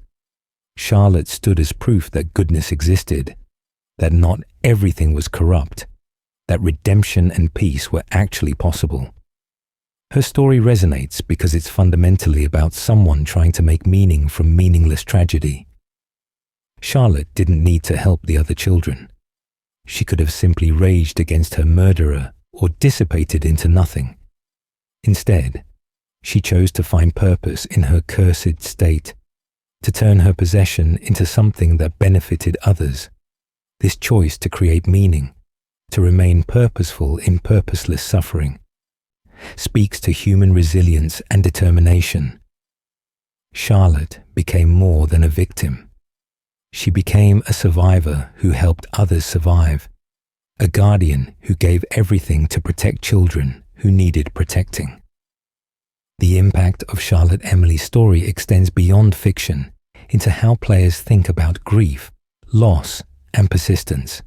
Charlotte stood as proof that goodness existed, that not everything was corrupt, that redemption and peace were actually possible. Her story resonates because it's fundamentally about someone trying to make meaning from meaningless tragedy. Charlotte didn't need to help the other children. She could have simply raged against her murderer or dissipated into nothing. Instead, she chose to find purpose in her cursed state, to turn her possession into something that benefited others. This choice to create meaning, to remain purposeful in purposeless suffering, speaks to human resilience and determination. Charlotte became more than a victim. She became a survivor who helped others survive, a guardian who gave everything to protect children who needed protecting. The impact of Charlotte Emily's story extends beyond fiction into how players think about grief, loss, and persistence.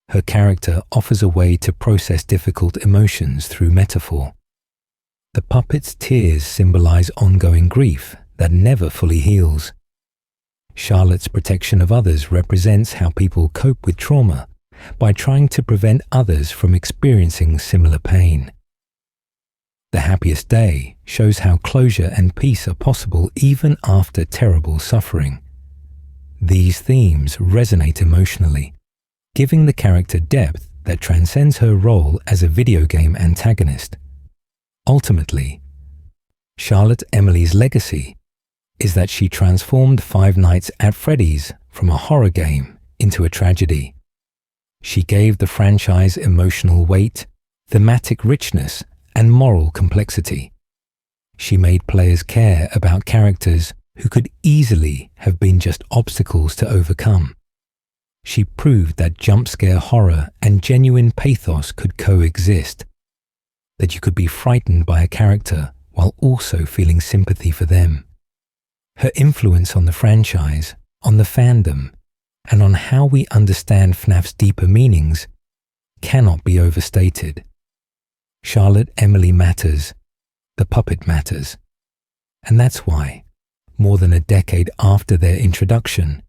Her character offers a way to process difficult emotions through metaphor. The puppet's tears symbolize ongoing grief that never fully heals. Charlotte's protection of others represents how people cope with trauma by trying to prevent others from experiencing similar pain. The Happiest Day shows how closure and peace are possible even after terrible suffering. These themes resonate emotionally, giving the character depth that transcends her role as a video game antagonist. Ultimately, Charlotte Emily's legacy is that she transformed Five Nights at Freddy's from a horror game into a tragedy. She gave the franchise emotional weight, thematic richness, and moral complexity. She made players care about characters who could easily have been just obstacles to overcome. She proved that jump-scare horror and genuine pathos could coexist, that you could be frightened by a character while also feeling sympathy for them. Her influence on the franchise, on the fandom, and on how we understand FNAF's deeper meanings cannot be overstated. Charlotte Emily matters. The puppet matters. And that's why, more than a decade after their introduction,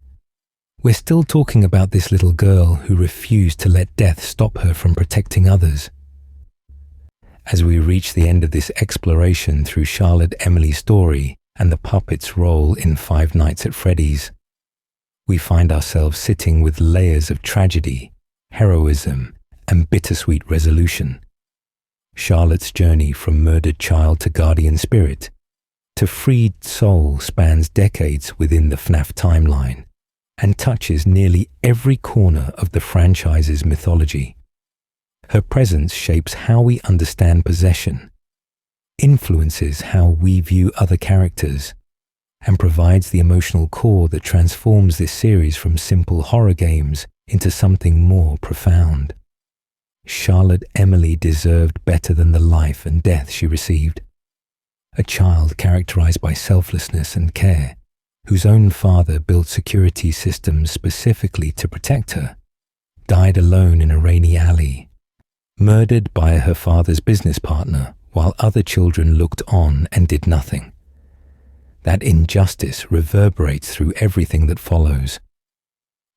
we're still talking about this little girl who refused to let death stop her from protecting others. As we reach the end of this exploration through Charlotte Emily's story and the puppet's role in Five Nights at Freddy's, we find ourselves sitting with layers of tragedy, heroism, and bittersweet resolution. Charlotte's journey from murdered child to guardian spirit to freed soul spans decades within the FNAF timeline and touches nearly every corner of the franchise's mythology. Her presence shapes how we understand possession, influences how we view other characters, and provides the emotional core that transforms this series from simple horror games into something more profound. Charlotte Emily deserved better than the life and death she received. A child characterized by selflessness and care, whose own father built security systems specifically to protect her, died alone in a rainy alley, murdered by her father's business partner while other children looked on and did nothing. That injustice reverberates through everything that follows.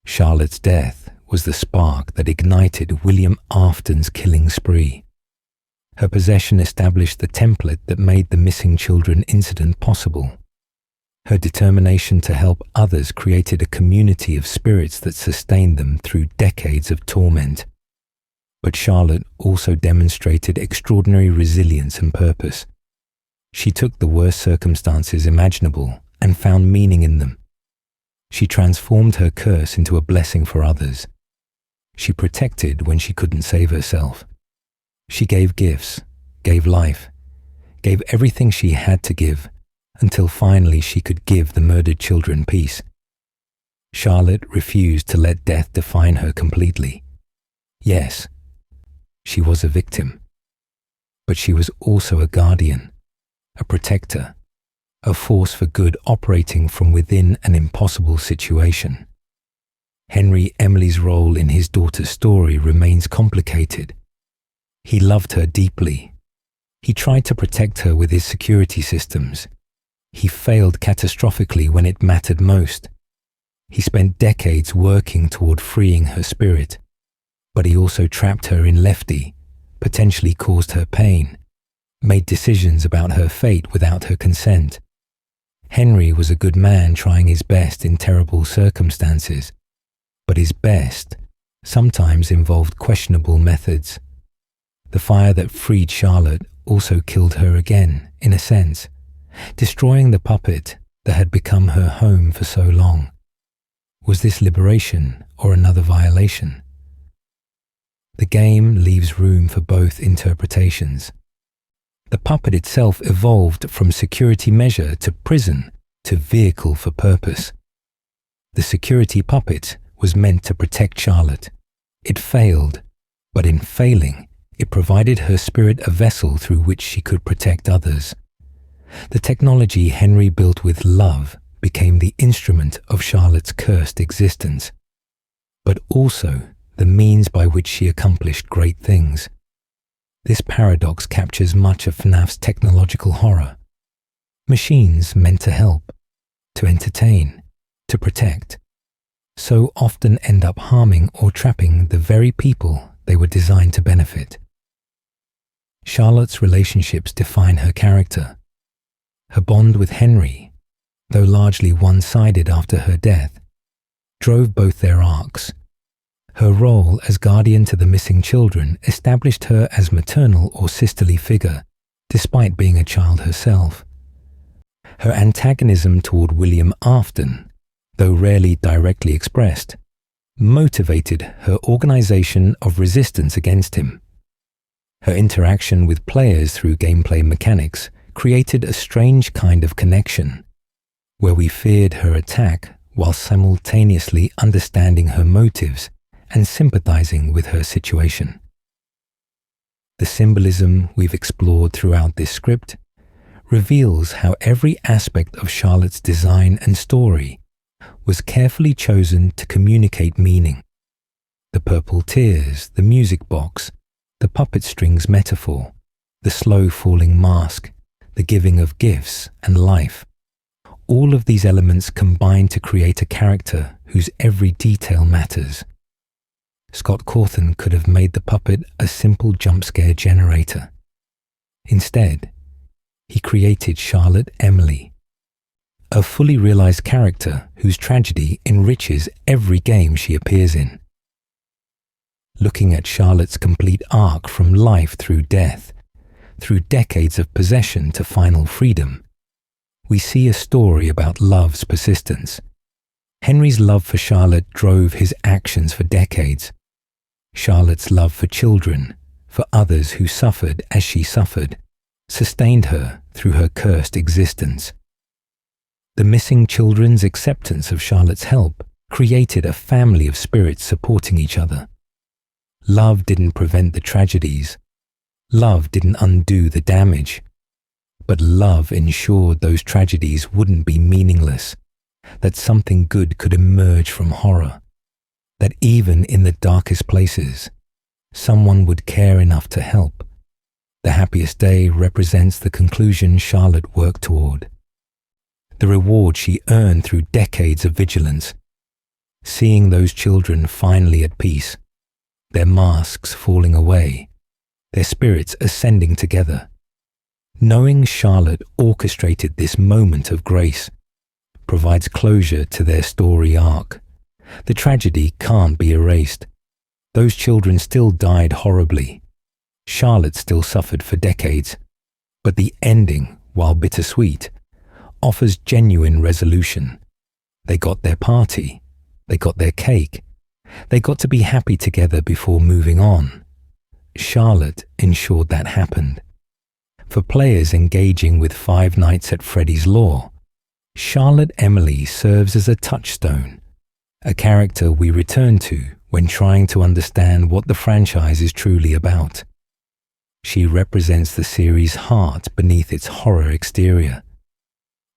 Charlotte's death was the spark that ignited William Afton's killing spree. Her possession established the template that made the missing children incident possible. Her determination to help others created a community of spirits that sustained them through decades of torment. But Charlotte also demonstrated extraordinary resilience and purpose. She took the worst circumstances imaginable and found meaning in them. She transformed her curse into a blessing for others. She protected when she couldn't save herself. She gave gifts, gave life, gave everything she had to give, until finally she could give the murdered children peace. Charlotte refused to let death define her completely. Yes, she was a victim, but she was also a guardian, a protector, a force for good operating from within an impossible situation. Henry Emily's role in his daughter's story remains complicated. He loved her deeply. He tried to protect her with his security systems. He failed catastrophically when it mattered most. He spent decades working toward freeing her spirit, but he also trapped her in Lefty, potentially caused her pain, made decisions about her fate without her consent. Henry was a good man trying his best in terrible circumstances, but his best sometimes involved questionable methods. The fire that freed Charlotte also killed her again, in a sense, destroying the puppet that had become her home for so long. Was this liberation or another violation? The game leaves room for both interpretations. The puppet itself evolved from security measure to prison to vehicle for purpose. The security puppet was meant to protect Charlotte. It failed, but in failing, it provided her spirit a vessel through which she could protect others. The technology Henry built with love became the instrument of Charlotte's cursed existence, but also the means by which she accomplished great things. This paradox captures much of FNAF's technological horror. Machines meant to help, to entertain, to protect, so often end up harming or trapping the very people they were designed to benefit. Charlotte's relationships define her character. Her bond with Henry, though largely one-sided after her death, drove both their arcs. Her role as guardian to the missing children established her as maternal or sisterly figure, despite being a child herself. Her antagonism toward William Afton, though rarely directly expressed, motivated her organization of resistance against him. Her interaction with players through gameplay mechanics created a strange kind of connection, where we feared her attack while simultaneously understanding her motives and sympathizing with her situation. The symbolism we've explored throughout this script reveals how every aspect of Charlotte's design and story was carefully chosen to communicate meaning. The purple tears, the music box, the puppet strings metaphor, the slow falling mask, the giving of gifts and life. All of these elements combine to create a character whose every detail matters. Scott Cawthon could have made the puppet a simple jump scare generator. Instead, he created Charlotte Emily, a fully realized character whose tragedy enriches every game she appears in. Looking at Charlotte's complete arc from life through death, through decades of possession to final freedom, we see a story about love's persistence. Henry's love for Charlotte drove his actions for decades. Charlotte's love for children, for others who suffered as she suffered, sustained her through her cursed existence. The missing children's acceptance of Charlotte's help created a family of spirits supporting each other. Love didn't prevent the tragedies. Love didn't undo the damage. But love ensured those tragedies wouldn't be meaningless, that something good could emerge from horror, that even in the darkest places, someone would care enough to help. The happiest day represents the conclusion Charlotte worked toward, the reward she earned through decades of vigilance, seeing those children finally at peace, their masks falling away, their spirits ascending together. Knowing Charlotte orchestrated this moment of grace provides closure to their story arc. The tragedy can't be erased. Those children still died horribly. Charlotte still suffered for decades. But the ending, while bittersweet, offers genuine resolution. They got their party. They got their cake. They got to be happy together before moving on. Charlotte ensured that happened. For players engaging with Five Nights at Freddy's lore, Charlotte Emily serves as a touchstone, a character we return to when trying to understand what the franchise is truly about. She represents the series' heart beneath its horror exterior.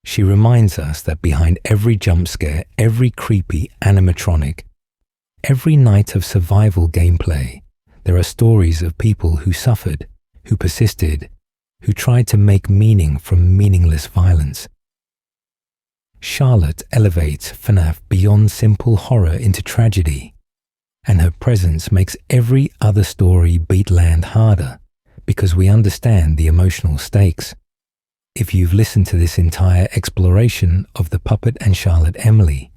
She reminds us that behind every jump scare, every creepy animatronic, every night of survival gameplay, there are stories of people who suffered, who persisted, who tried to make meaning from meaningless violence. Charlotte elevates FNAF beyond simple horror into tragedy, and her presence makes every other story beat land harder because we understand the emotional stakes. If you've listened to this entire exploration of the puppet and Charlotte Emily,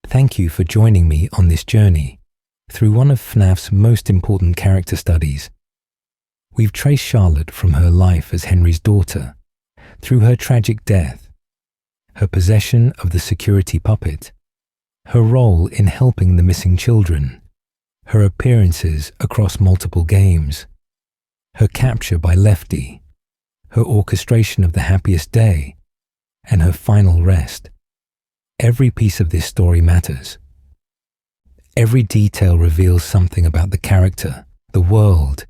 thank you for joining me on this journey through one of FNAF's most important character studies. We've traced Charlotte from her life as Henry's daughter, through her tragic death, her possession of the security puppet, her role in helping the missing children, her appearances across multiple games, her capture by Lefty, her orchestration of the happiest day, and her final rest. Every piece of this story matters. Every detail reveals something about the character, the world,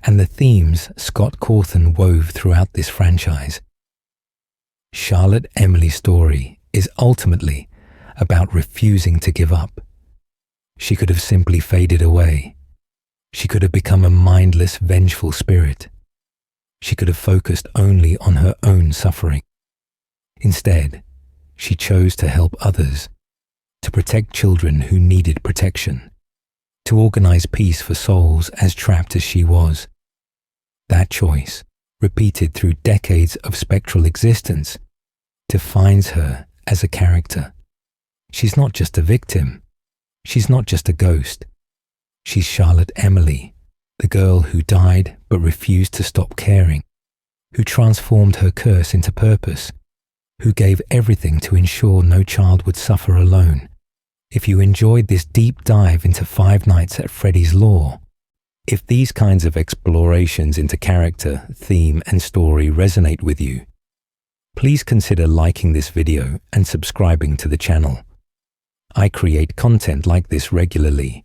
and the themes Scott Cawthon wove throughout this franchise. Charlotte Emily's story is ultimately about refusing to give up. She could have simply faded away. She could have become a mindless, vengeful spirit. She could have focused only on her own suffering. Instead, she chose to help others, to protect children who needed protection, to organize peace for souls as trapped as she was. That choice, repeated through decades of spectral existence, defines her as a character. She's not just a victim. She's not just a ghost. She's Charlotte Emily, the girl who died but refused to stop caring, who transformed her curse into purpose, who gave everything to ensure no child would suffer alone. If you enjoyed this deep dive into Five Nights at Freddy's lore, if these kinds of explorations into character, theme, and story resonate with you, please consider liking this video and subscribing to the channel. I create content like this regularly,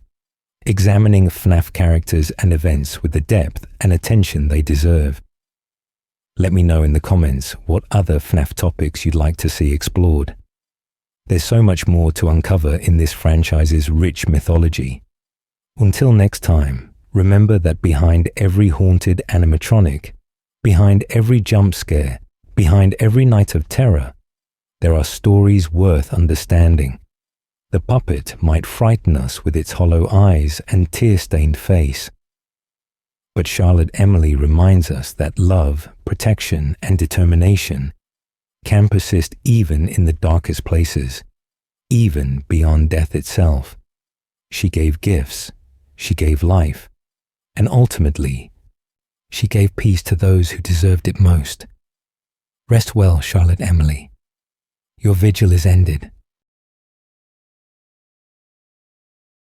examining FNAF characters and events with the depth and attention they deserve. Let me know in the comments what other FNAF topics you'd like to see explored. There's so much more to uncover in this franchise's rich mythology. Until next time, remember that behind every haunted animatronic, behind every jump scare, behind every night of terror, there are stories worth understanding. The puppet might frighten us with its hollow eyes and tear-stained face. But Charlotte Emily reminds us that love, protection, and determination can persist even in the darkest places, even beyond death itself. She gave gifts, she gave life, and ultimately, she gave peace to those who deserved it most. Rest well, Charlotte Emily. Your vigil is ended.